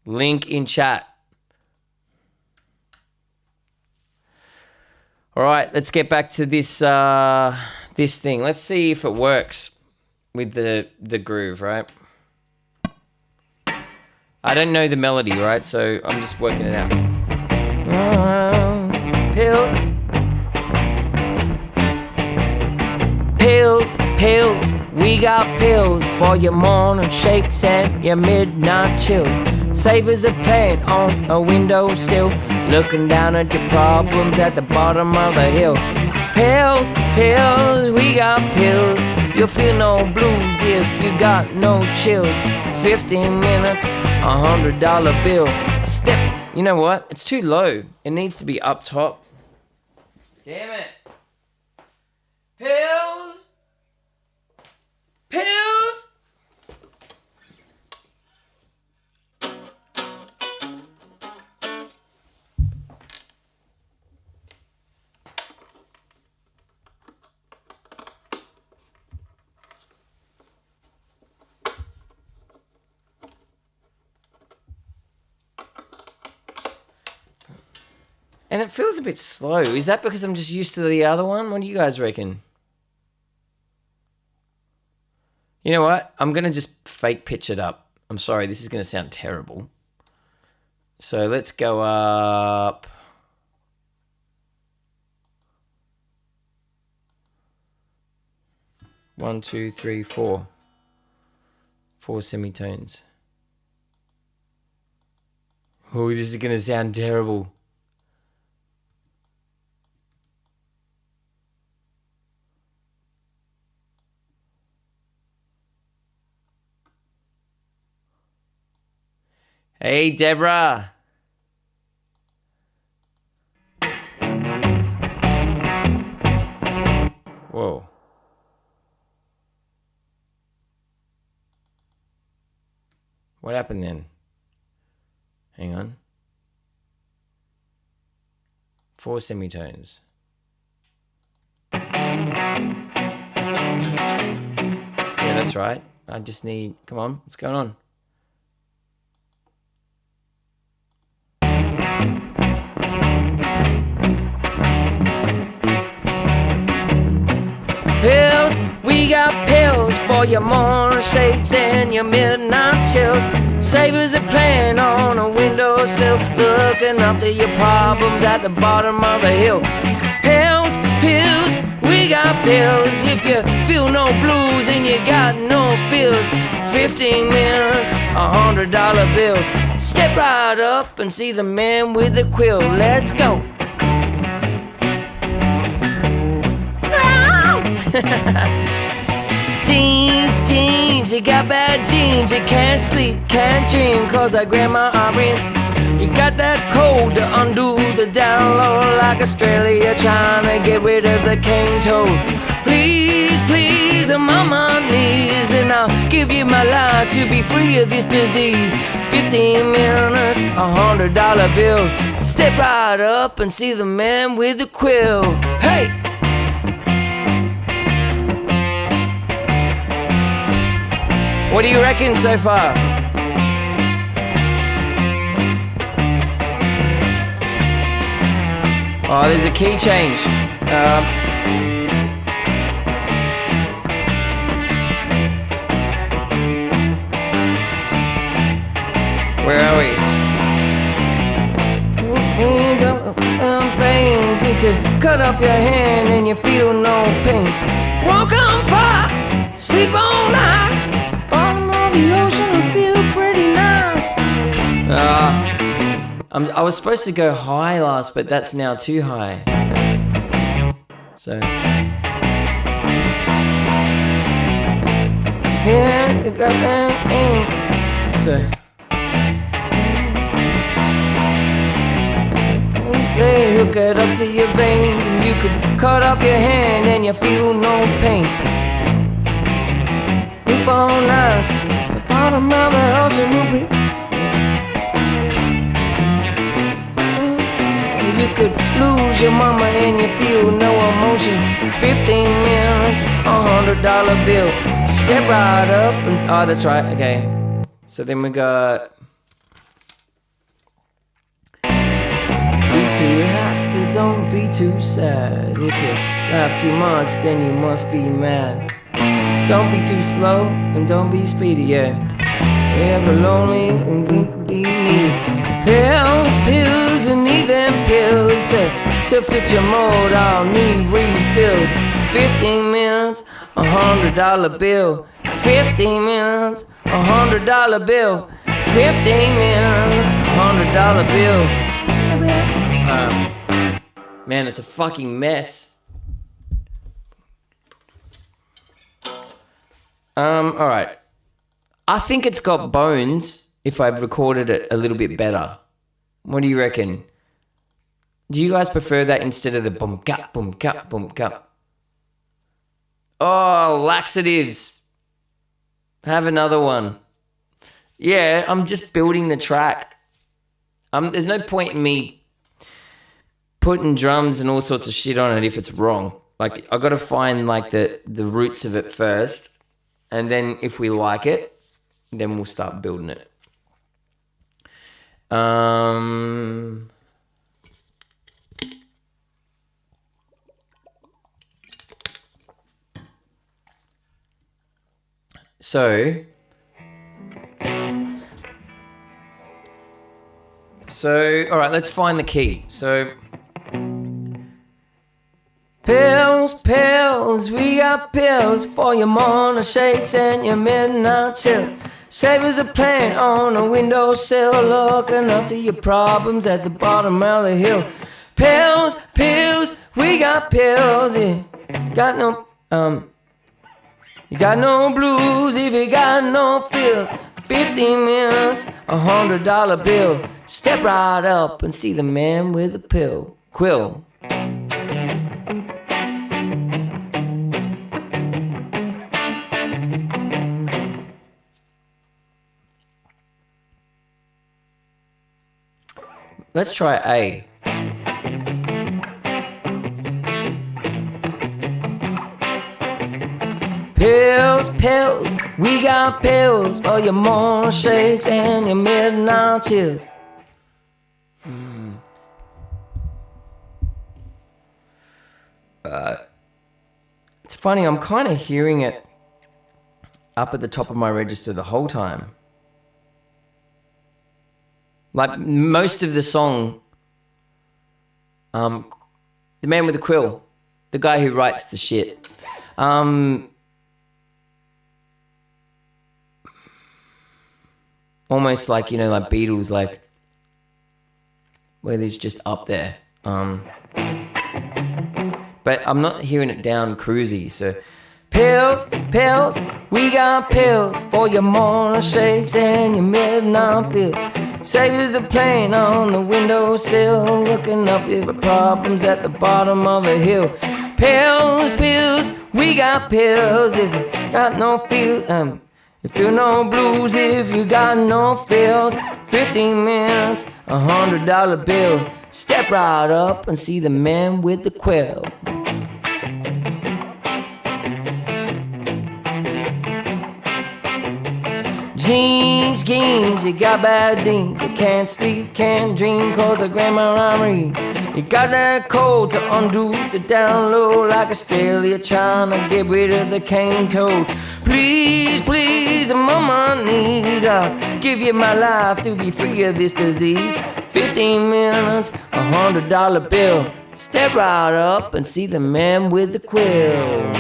Link in chat. All right, let's get back to this this thing. Let's see if it works with the groove, right? I don't know the melody, right? So I'm just working it out. Pills. Pills, pills. We got pills for your morning shakes and your midnight chills. Safe as a plant on a windowsill, looking down at your problems at the bottom of a hill. Pills, pills, we got pills. You'll feel no blues if you got no chills. 15 minutes, $100 bill. Step. You know what? It's too low. It needs to be up top. Damn it. Pills. Pills. And it feels a bit slow. Is that because I'm just used to the other one? What do you guys reckon? You know what? I'm going to just fake pitch it up. I'm sorry, this is going to sound terrible. So let's go up. One, two, three, four. 4 semitones. Oh, this is going to sound terrible. Hey, Deborah. Whoa. What happened then? Hang on. 4 semitones. Yeah, that's right. I just need... Come on, what's going on? Pills, we got pills for your morning shakes and your midnight chills. Savers are playing on a windowsill, looking up to your problems at the bottom of the hill. Pills, pills, we got pills. If you feel no blues and you got no feels, 15 minutes, $100 bill. Step right up and see the man with the quill. Let's go. Jeans, jeans, you got bad jeans. You can't sleep, can't dream, cause our grandma Irene. You got that code to undo the down low, like Australia trying to get rid of the cane toad. Please, please, I'm on my knees, and I'll give you my life to be free of this disease. 15 minutes, $100 bill. Step right up and see the man with the quill. Hey! What do you reckon so far? Oh, there's a key change. Where are we? Pains, you could cut off your hand and you feel no pain. Walk on fire, sleep on ice. Bottom of the ocean and feel pretty nice. I was supposed to go high last, but that's now too high. So. Yeah, you got that aim. So. They hook it up to your veins and you could cut off your hand and you feel no pain. Keep on ice, the bottom of the ocean will be. You could lose your mama and you feel no emotion. 15 minutes, $100 bill. Step right up and... Oh, that's right, okay. So then we got... Be too happy, don't be too sad. If you laugh too much, then you must be mad. Don't be too slow and don't be speedy, yeah. Ever lonely and be needy. Pills, pills, I need them pills to fit your mold. I'll need refills. 15 minutes, $100 bill. 15 minutes, $100 bill. 15 minutes, $100 bill. Man, it's a fucking mess. Alright. I think it's got bones if I've recorded it a little bit better. What do you reckon? Do you guys prefer that instead of the boom cap, boom cap, boom cap? Oh, laxatives. Have another one. Yeah, I'm just building the track. There's no point in me putting drums and all sorts of shit on it if it's wrong. Like, I got to find like the roots of it first, and then if we like it, then we'll start building it. So, all right, let's find the key. So, pills, pills, we got pills for your morning shakes and your midnight chills. Save as a plant on a windowsill, looking up to your problems at the bottom of the hill. Pills, pills, we got pills, yeah. Got no, you got no blues if you got no feels. 15 minutes, $100 bill. Step right up and see the man with the quill. Let's try A. Pills, pills, we got pills for your morning shakes and your midnight chills. It's funny, I'm kind of hearing it up at the top of my register the whole time. Like most of the song, the man with the quill, the guy who writes the shit. Almost like, you know, like Beatles, like where he's just up there. But I'm not hearing it down cruisy, so. Pills, pills, we got pills for your morning shakes and your midnight pills. Save as a plane on the windowsill, looking up if problems at the bottom of the hill. Pills, pills, we got pills if you got no feel, you feel no blues if you got no feels. 15 minutes, $100 bill. Step right up and see the man with the quill. Jeans, jeans, you got bad jeans. You can't sleep, can't dream, cause of Grandma Rhyme. You got that code to undo the down low, like Australia trying to get rid of the cane toad. Please, please, I'm on my knees. I'll give you my life to be free of this disease. 15 minutes, $100 bill. Step right up and see the man with the quill.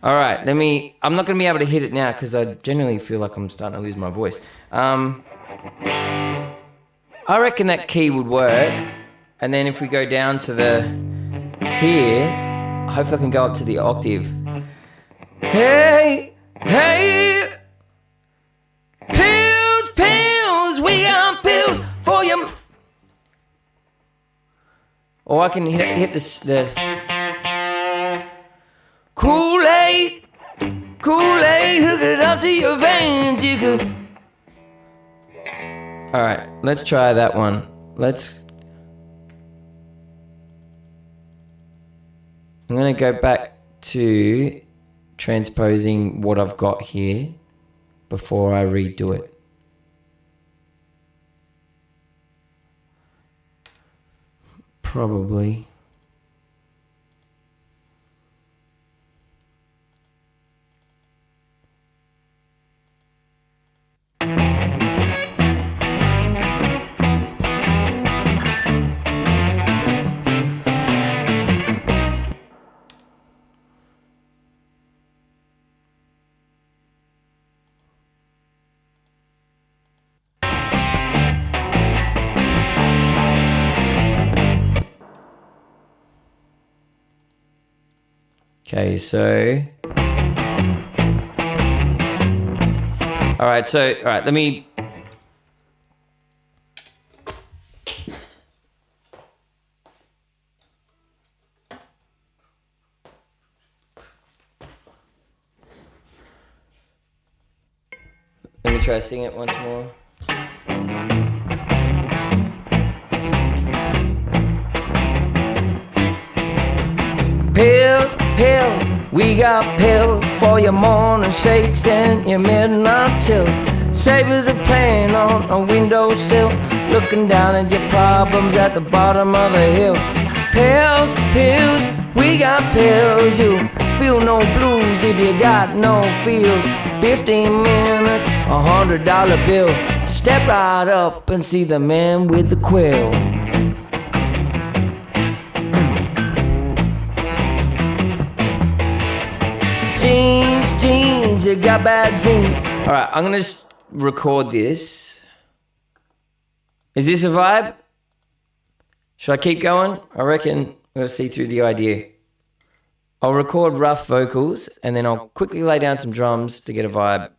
All right, I'm not going to be able to hit it now because I generally feel like I'm starting to lose my voice. I reckon that key would work. And then if we go down to the here, hopefully I can go up to the octave. Hey, hey, pills, pills, we got pills for you. Or I can hit the Kool-Aid, Kool-Aid, hook it up to your veins, you could. All right, let's try that one. I'm gonna go back to transposing what I've got here before I redo it. Probably. Okay, so. All right, let me. Let me try to sing it once more. Pills, pills, we got pills for your morning shakes and your midnight chills. Savers are playing on a windowsill, looking down at your problems at the bottom of a hill. Pills, pills, we got pills. You feel no blues if you got no feels. 15 minutes, $100 bill. Step right up and see the man with the quill. Jeans, jeans, you got bad jeans. All right, I'm gonna just record this. Is this a vibe? Should I keep going? I reckon I'm gonna see through the idea. I'll record rough vocals and then I'll quickly lay down some drums to get a vibe.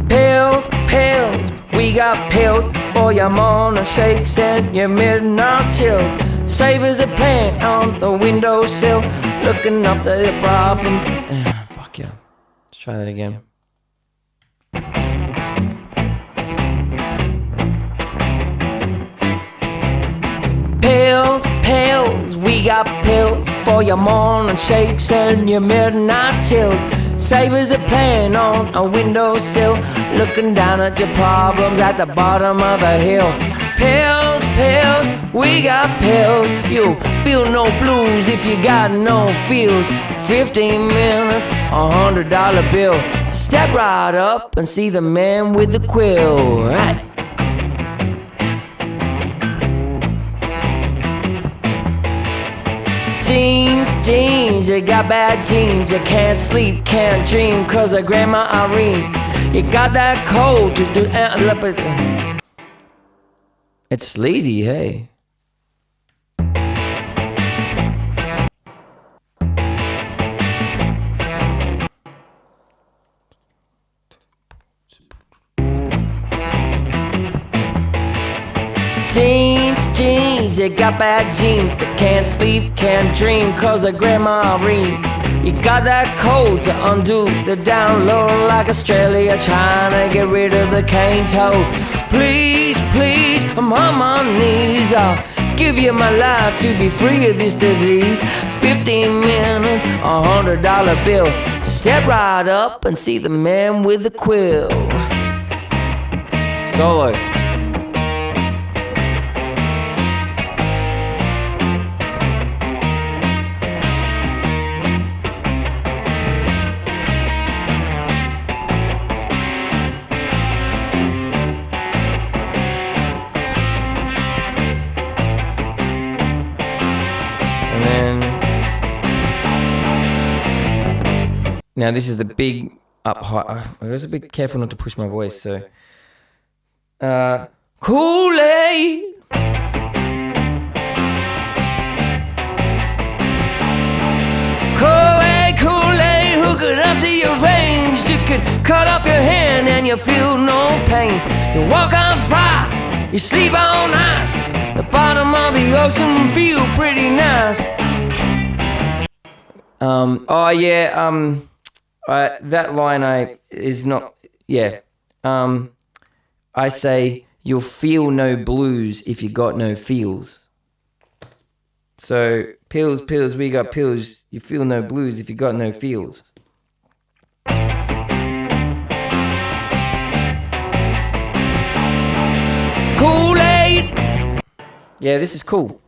Pills, pills, we got pills for your morning shakes and your midnight chills. Savers are playing on the windowsill, looking up at the problems. Fuck yeah. Let's try that again. Pills, pills, we got pills for your morning shakes and your midnight chills. Savers are playing on a windowsill, looking down at your problems at the bottom of a hill. Pills, pills, we got pills. You feel no blues if you got no feels. 15 minutes, $100 bill. Step right up and see the man with the quill. Right. Jeans, jeans, you got bad jeans. You can't sleep, can't dream, cause of Grandma Irene. You got that cold to do. It's sleazy, hey. Jeans, jeans, you got bad jeans. You can't sleep, can't dream, cause of Grandma Irene. You got that code to undo the down low, like Australia trying to get rid of the cane toe. Please, please, I'm on my knees. I'll give you my life to be free of this disease. 15 minutes, $100 bill. Step right up and see the man with the quill. Solo. Now this is the big up high. I was a bit careful not to push my voice, so. Kool-Aid. Kool-Aid, Kool-Aid, hook it up to your veins. You could cut off your hand and you feel no pain. You walk on fire, you sleep on ice. The bottom of the ocean feel pretty nice. That line is not, yeah. I say you'll feel no blues if you got no feels. So pills, pills, we got pills. You feel no blues if you got no feels. Kool-Aid. Yeah, this is cool.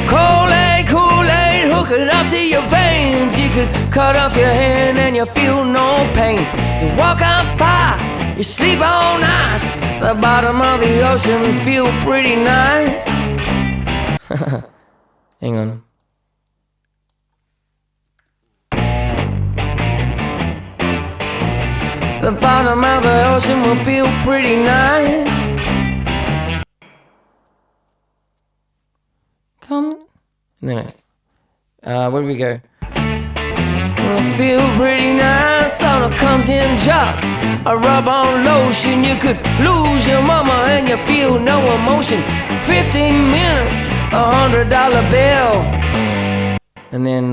Kool-Aid, Kool-Aid, hook it up to your veins. You could cut off your hand and you feel no pain. You walk on fire, you sleep on ice. The bottom of the ocean feel pretty nice. Hang on. The bottom of the ocean will feel pretty nice. Come. No. Where do we go? Feel pretty nice, sauna comes in drops. A rub-on lotion, you could lose your mama and you feel no emotion. 15 minutes, $100 bill. And then,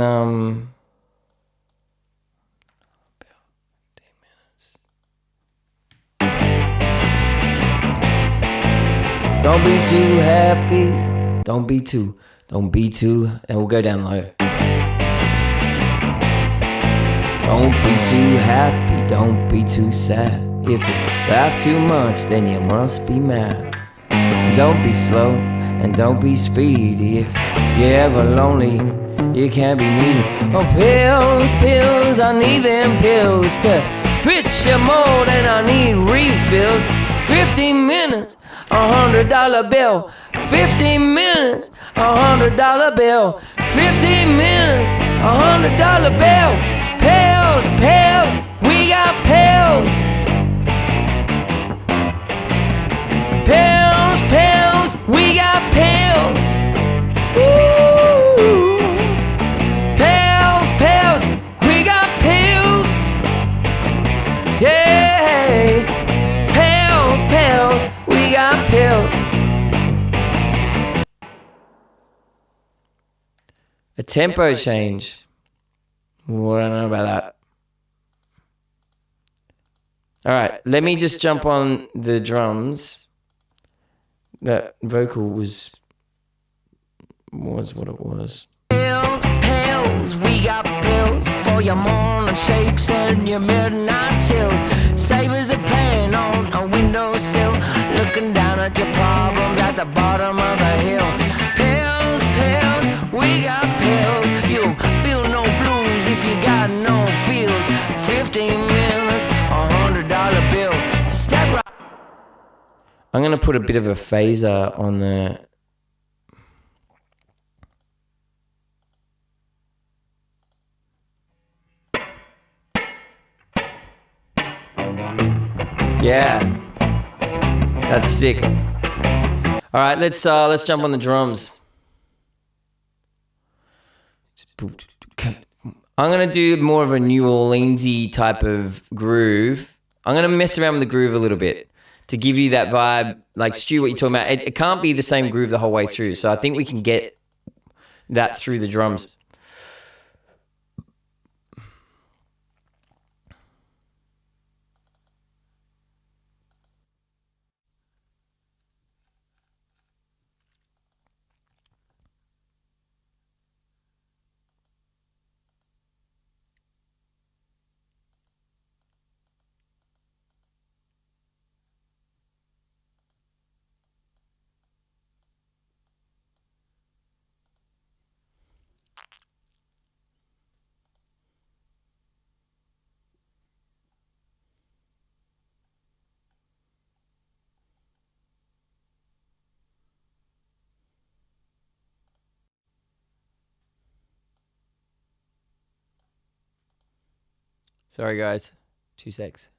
don't be too happy, don't be too, and we'll go down low. Don't be too happy, don't be too sad. If you laugh too much, then you must be mad. Don't be slow and don't be speedy. If you're ever lonely, you can't be needy. Oh, pills, I need them pills to fit your mold, and I need refills. 15 minutes, $100 bill. 15 minutes, $100 bill. 15 minutes, $100 bill. Pills, we got pills. Pills, we got pills. Ooh. Pills, we got pills. Yeah. Pills, we got pills. A tempo change. Well, I don't know about that. All right, let me just jump on the drums. That vocal was what it was. Pills, we got pills for your morning shakes and your midnight chills. Savers a plan on a windowsill, looking down at your problems at the bottom of the hill. Pills, we got pills. You feel no blues if you got no feels. 15 minutes, $100 bill. Step right. I'm gonna put a bit of a phaser on the. Yeah, that's sick. All right, let's jump on the drums. I'm gonna do more of a New Orleansy type of groove. I'm gonna mess around with the groove a little bit to give you that vibe, like Stu, what you're talking about. It can't be the same groove the whole way through, so I think we can get that through the drums. Sorry, guys. 2 secs.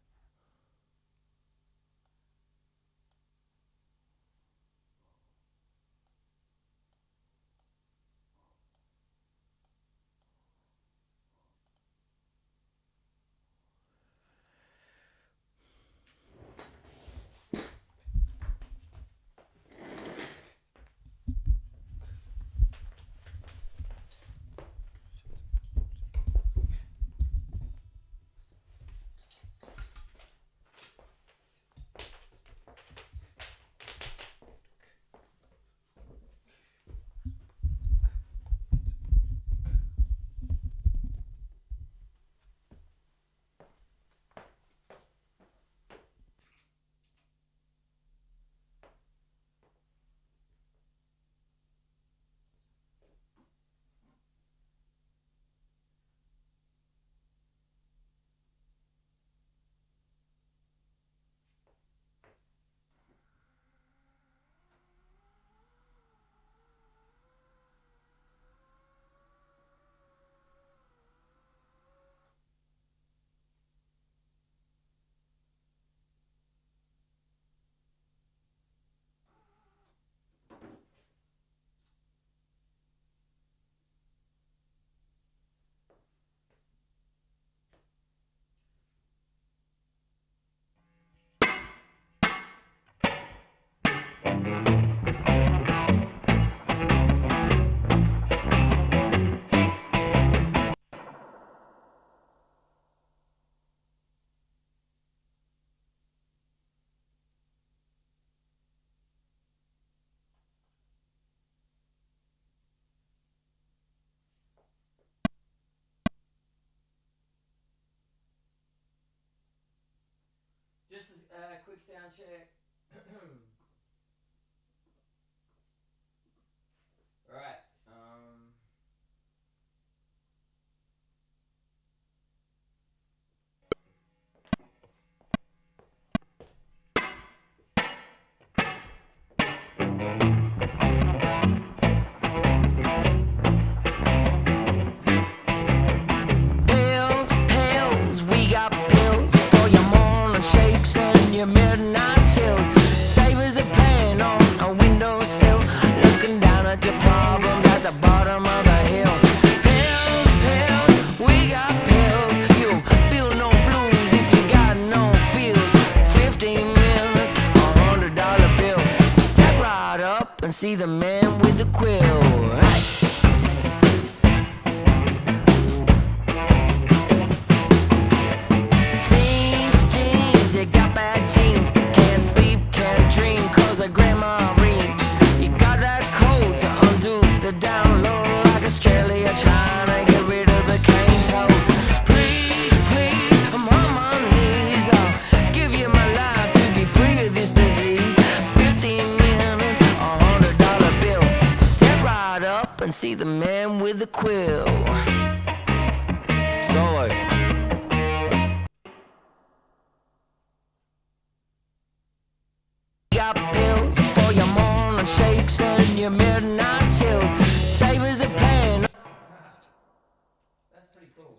quick sound check. Right. Pills, pills, we got pills for your morning shakes and your midnight chills. Savers a plan on a windowsill, looking down at your problems at the bottom of the hill. Pills, pills, we got pills. You feel no blues if you got no feels. 15 minutes, $100 bill. Step right up and see the man with the quill. Hey. You got bad genes, you can't sleep, can't dream, cause of grandma read. You got that code to undo the down low, like Australia trying to get rid of the cane toe. Please, please, I'm on my knees, I'll give you my life to be free of this disease. 15 minutes, $100 bill. Step right up and see the man with the quill. Solo. Got pills for your morning shakes and your midnight chills. Savers a plan. That's pretty cool.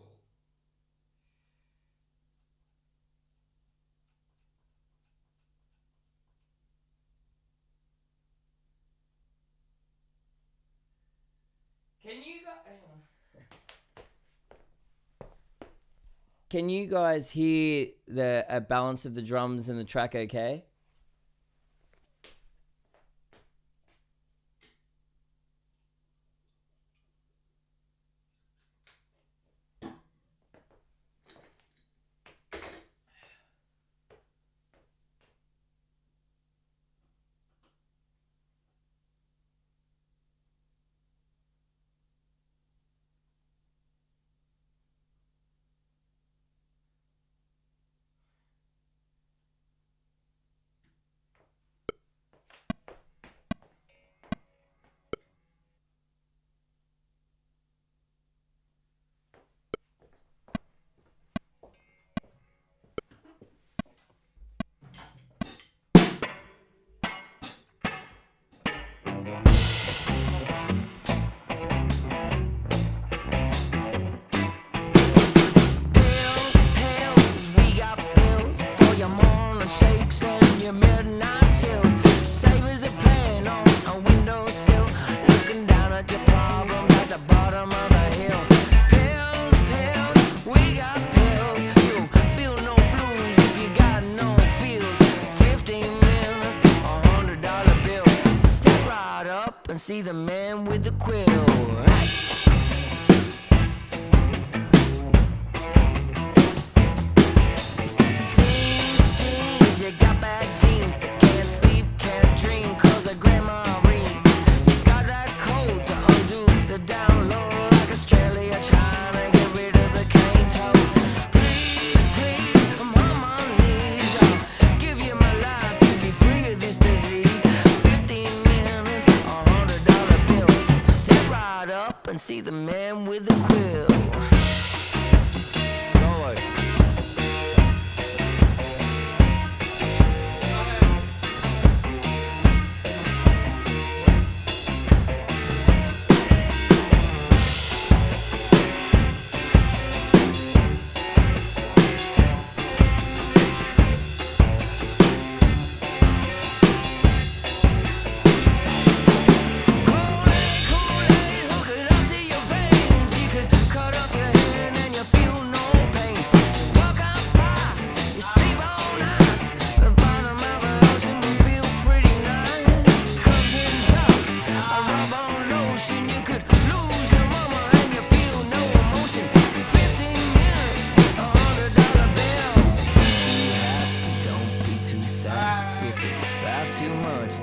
Can you guys hear the balance of the drums and the track okay? And see the man with the quill. Hey. Jeans, you got bad genes, you can't sleep, can't dream, cause of grandma read. You got that code to undo the down low, like Australia trying to get rid of the cane toe. Please, please, I'm on my knees, I'll give you my life to be free of this disease. 15 minutes, $100 bill. Step right up and see the man with the quill. Solo.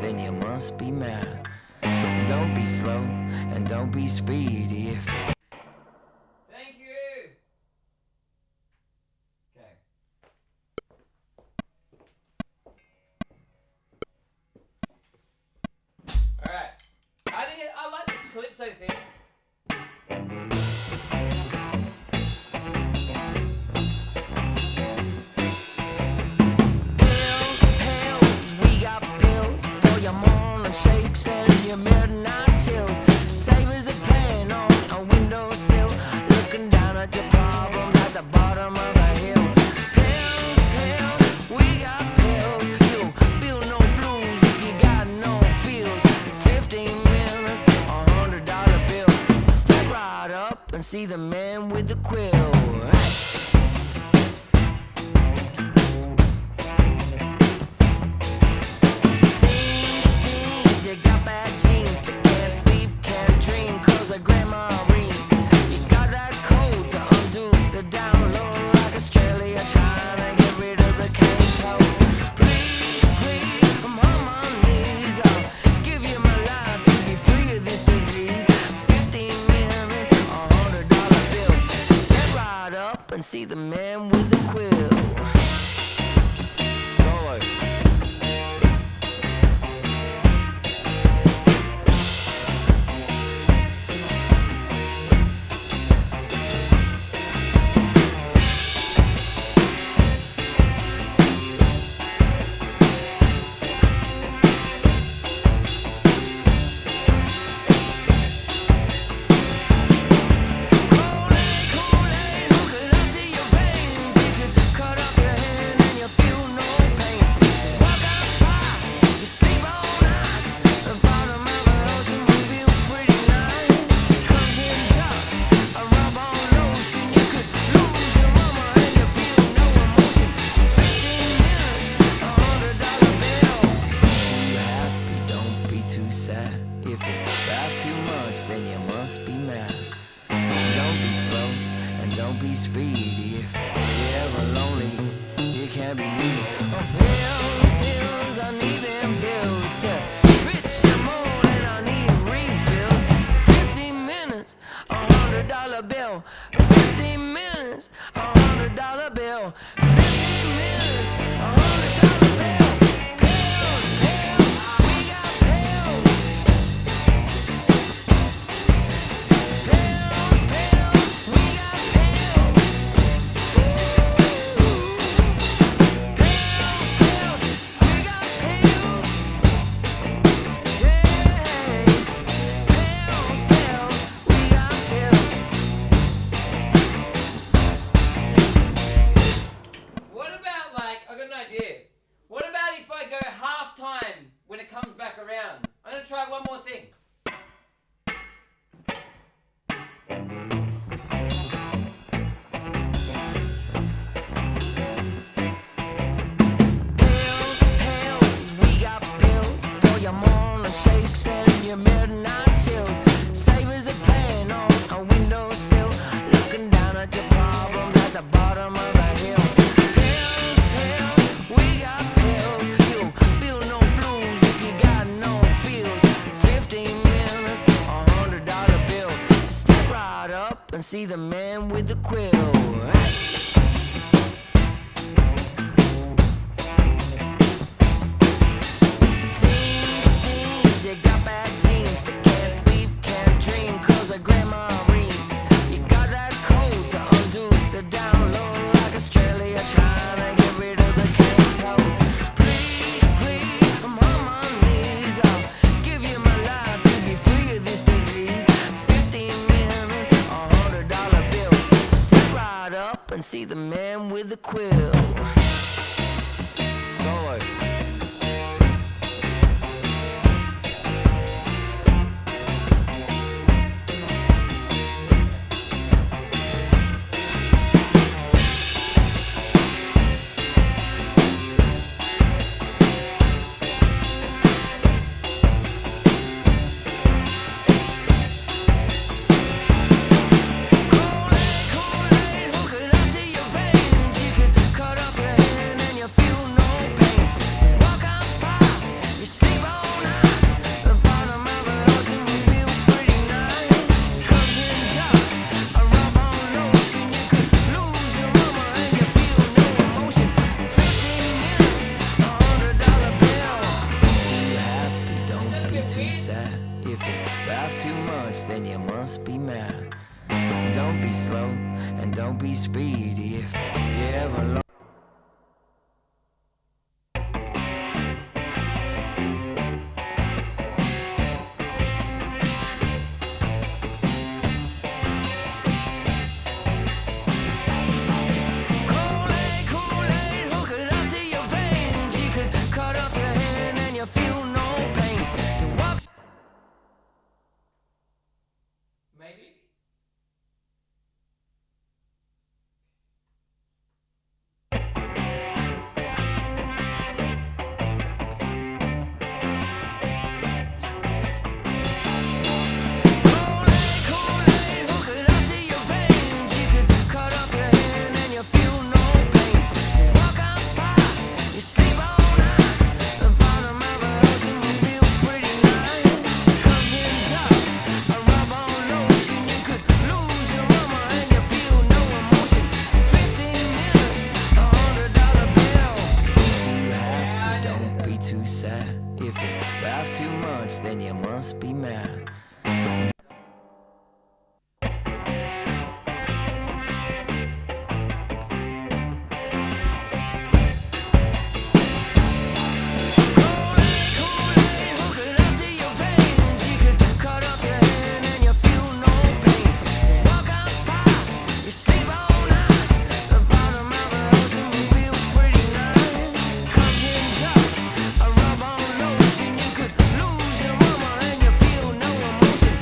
Then you must be mad. Don't be slow and don't be speedy. If Thank you. Okay. so thin. Pills, we got pills for your morning shakes and your midnight chills. Savers a plan on a windowsill, looking down at your problems at the bottom of a hill. Pills, we got pills. You feel no blues if you got no feels. 15 minutes, $100 bill. Step right up and see the man with the quill. Jeans, you got bad genes. You can't sleep, can't dream, 'cause of Grandma Reen. You got that cold to undo the down low, like Australia trying to get rid of the cane toe. Please, please, I'm on my knees. I'll give you my life to be free of this disease. 15 minutes, $100 bill. Step right up and see the man with the quill. Solo. Kool-Aid, hook it up to your veins. You could cut off your hand and you feel no pain. Walk outside, you sleep on ice. The bottom of the ocean will feel pretty nice. Comes in dust, a rub-on lotion. You could lose your mama and you feel no emotion. 15 minutes, $100 bill. Too happy, don't be too sad. If you laugh too much, then you must be mad. Don't be slow and don't be speedy. If you're ever lonely, you can't be needy. Oh, pills, I need them pills to fix your mood, and I need refills. 15 minutes, $100 bill. 15 minutes, $100 bill. 15 minutes, $100 bill. Pills, we got pills. What about, like, I got an idea. What about if I go half time when it comes back around? I'm gonna try one more thing. Pills, we got pills for your morning shakes and your midnight chills. Savers a plan on a windowsill, looking down at your problems at the bottom of a hill. Pills, we got pills. You feel no blues if you got no feels. 15 minutes, $100 bill. Step right up and see the man with the quill. Jeans, you got bad genes. You can't sleep, can't dream, 'cause of Grandma Reen. You got that cold to undo the down low, like Australia trying to get rid of the cane toe. Please, please, I'm on my knees. I'll give you my life to be free of this disease. 15 minutes, $100 bill. Step right up and see the man with the quill. Solo. Kool-Aid, hook it up to your veins. You could cut too sad. If you laugh too much, then you must be mad. Don't be slow and don't be speedy if you ever lost. Kool-Aid, hook it up to your veins. You could cut off your hand and you feel no pain. You walk. Maybe. Kool-Aid, hook it up to your veins. You could cut off your hand and you feel no pain. You walk on by, you sleep on ice. The bottom of a ocean will feel pretty nice. Comes in dust, a rub on lotion. You could lose your mama and you feel no emotion. 15 minutes, $100 bill. Be too happy, don't be too sad. If you laugh too much, then you must be mad. Kool-Aid, hook it up to your veins. You could cut off your hand and you feel no pain. Walk on by, you sleep on ice. The bottom of the ocean will feel pretty nice. Comes in dust, a rub on lotion. You could lose your mama and you feel no emotion.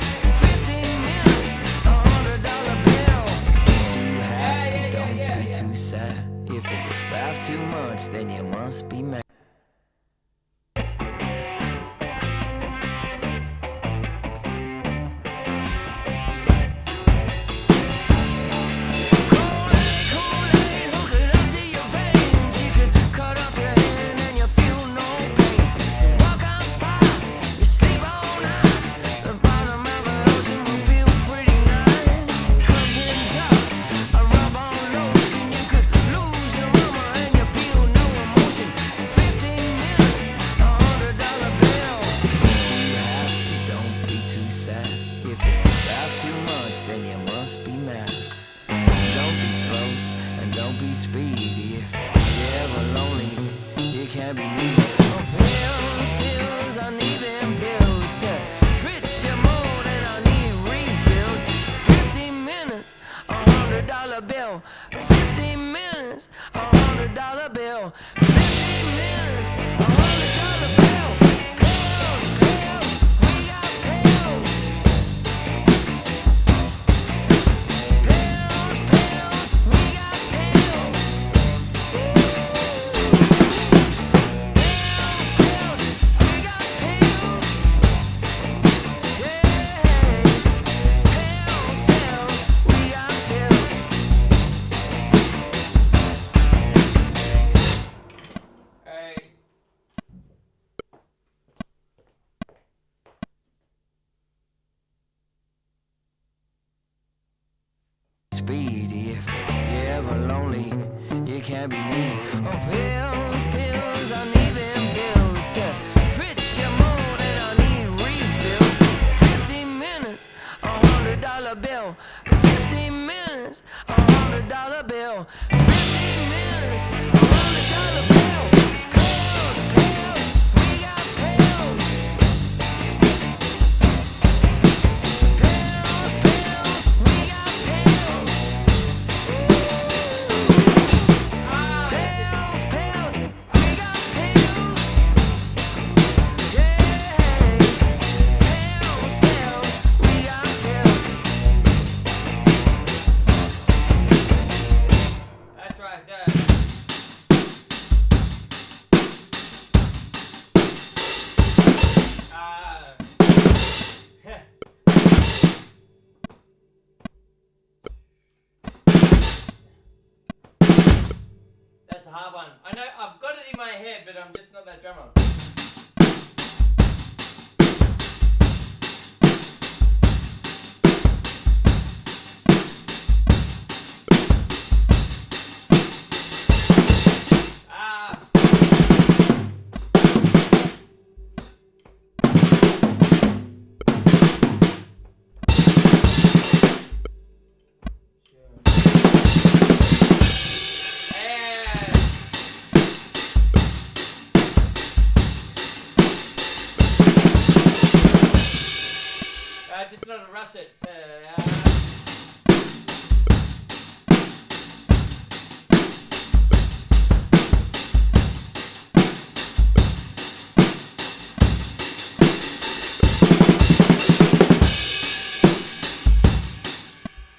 Just not to rush it.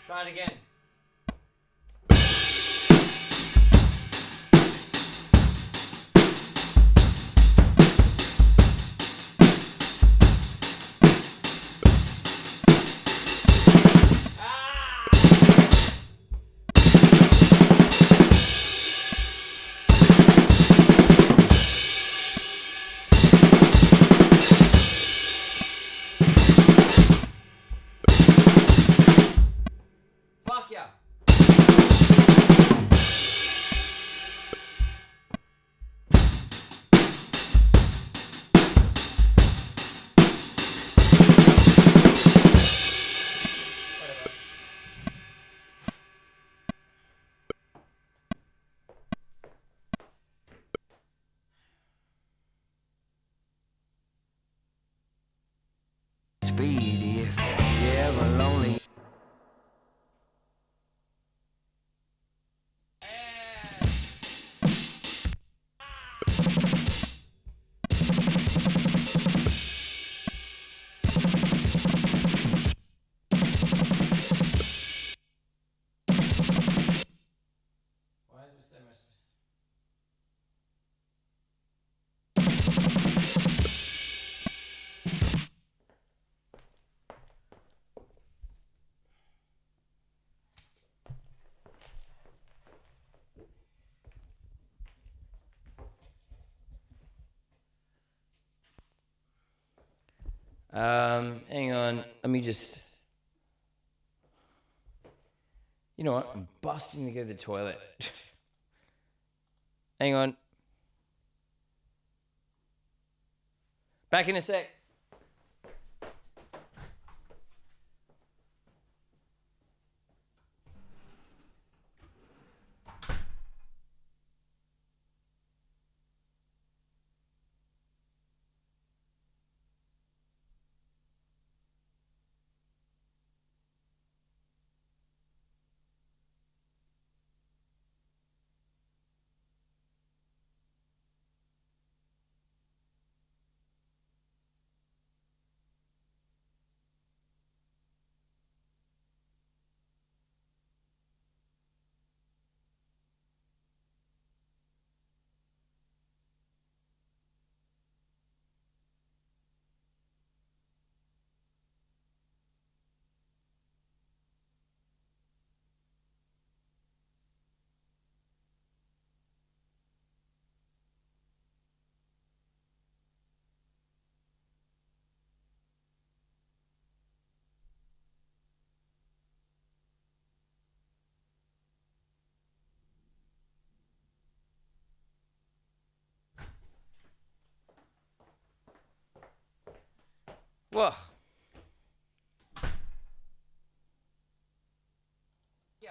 Try it again. Fuck yeah. Speedy if you're ever lonely. Why is this so much? Hang on. Let me just. You know what? I'm busting to go to the toilet. Hang on. Back in a sec. Whoa. Yeah.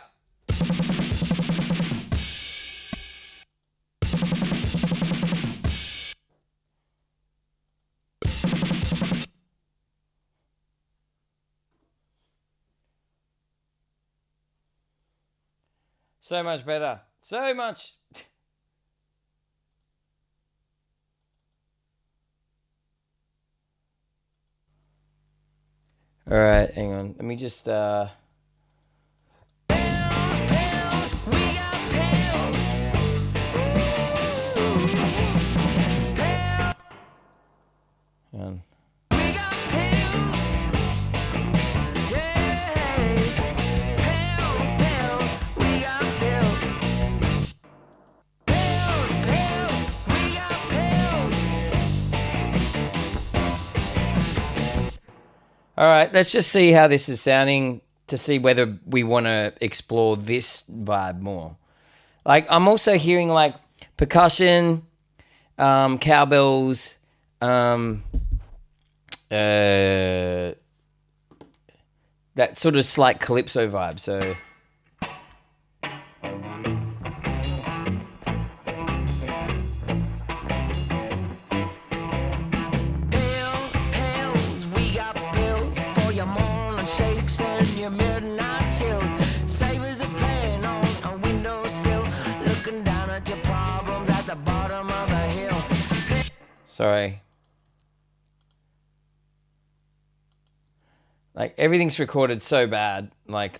So much better. So much. All right, hang on. Let me just hang on. All right, let's just see how this is sounding to see whether we want to explore this vibe more. Like, I'm also hearing like percussion, cowbells, that sort of slight calypso vibe. So. Pills, pills, we got pills for your Sorry. Like, everything's recorded so bad. Like,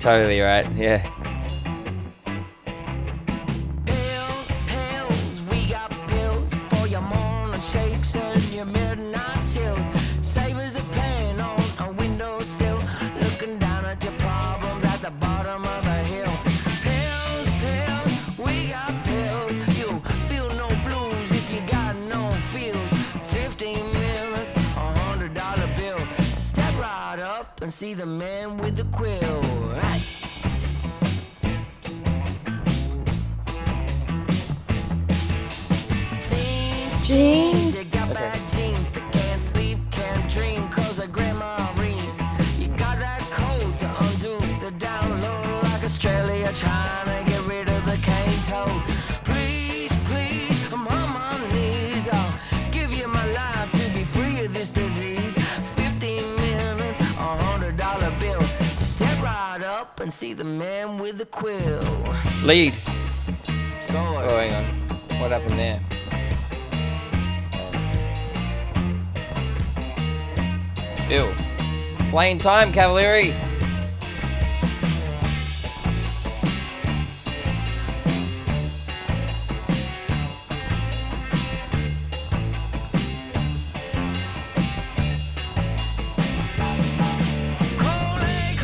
totally right. Yeah. Pills, pills, we got pills for your morning shakes and your midnight chills. Save us a plan on a windowsill, looking down at your problems at the bottom of a hill. Pills, pills, we got pills. You feel no blues if you got no feels. 15 minutes, $100 bill. Step right up and see the man with the quill. Right. Jeans, you got bad jeans that can't sleep, can't dream, cause of Grandma Reen. You got that code to undo the down low, like Australia trying to get rid of the cane toad. Please, please, I'm on my knees. I'll give you my life to be free of this disease. 15 minutes, $100 bill. Step right up and see the man with the quill. Lead. Sword. Oh, hang on. What happened there? Bill. Playing time, Cavalieri. Kool-Aid,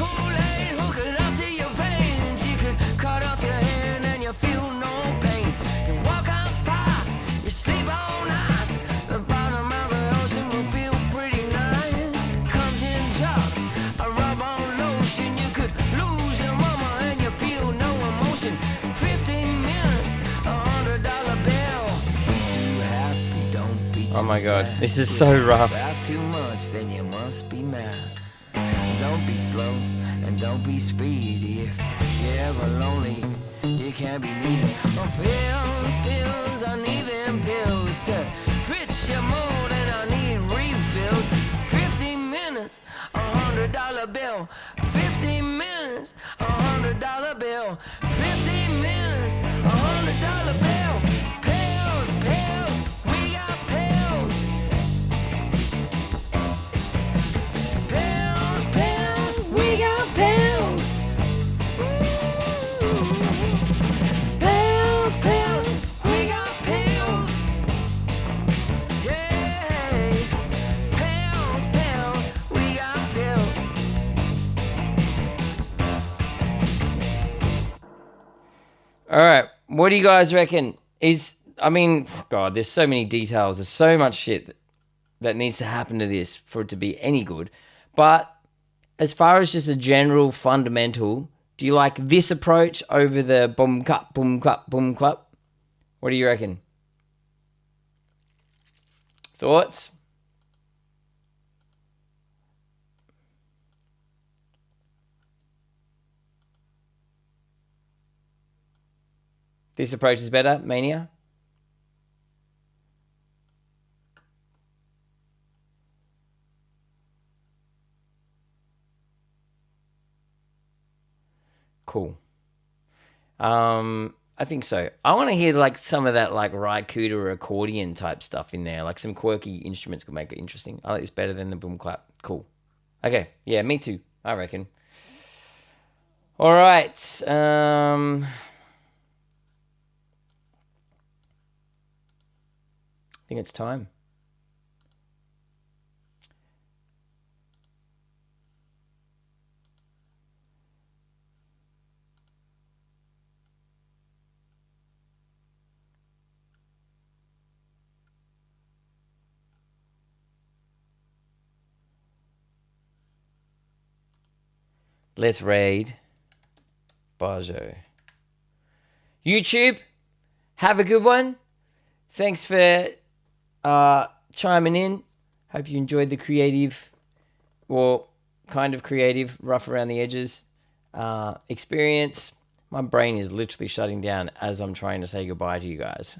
hook it up to your veins. You could cut off your hand and you feel no pain. You walk on fire, you sleep on ice. The bottom of the ocean will feel pretty nice. Comes in drops, a rub-on lotion. You could lose your mama and you feel no emotion. 15 minutes, $100 bill. Be too happy, don't be too Oh my God, sad. this is so rough. Laugh too much, then you must be mad. Don't be slow and don't be speedy. If you're ever lonely, you can't be needy. Oh, pills, pills, I need them pills to fit your mood, and I need refills. 15 minutes, $100 bill. 15 minutes, $100 bill. 15 minutes, $100 bill. Pills, pills, we got pills. Pills, pills, we got pills. Pills, pills, we got pills. Yeah. Pills, pills, we got pills. All right. What do you guys reckon? God, there's so many details. There's so much shit that needs to happen to this for it to be any good. But as far as just a general fundamental, do you like this approach over the boom clap, boom clap, boom clap? What do you reckon? Thoughts? This approach is better, Mania? Cool. I think so. I want to hear like some of that like Raikuda or accordion type stuff in there. Like some quirky instruments could make it interesting. I like this better than the boom clap. Cool. Okay. Yeah, me too. I reckon. All right. I think it's time. Let's raid Bajo. YouTube, have a good one. Thanks for chiming in. Hope you enjoyed the creative, well, kind of creative, rough around the edges experience. My brain is literally shutting down as I'm trying to say goodbye to you guys.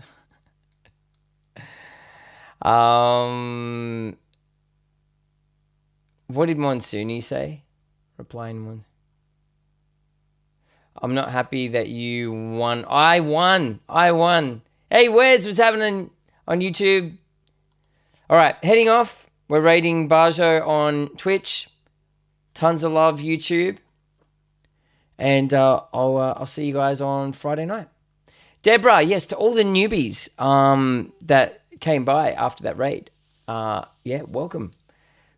What did Monsuni say? Replying one. I'm not happy that you won. I won. Hey, Wes, what's happening on YouTube? All right, heading off. We're rating Bajo on Twitch. Tons of love, YouTube. And I'll see you guys on Friday night. Deborah, yes, to all the newbies that came by after that raid. Welcome.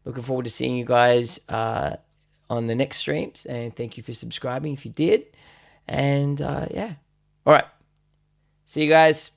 Looking forward to seeing you guys on the next streams. And thank you for subscribing if you did. And all right. See you guys.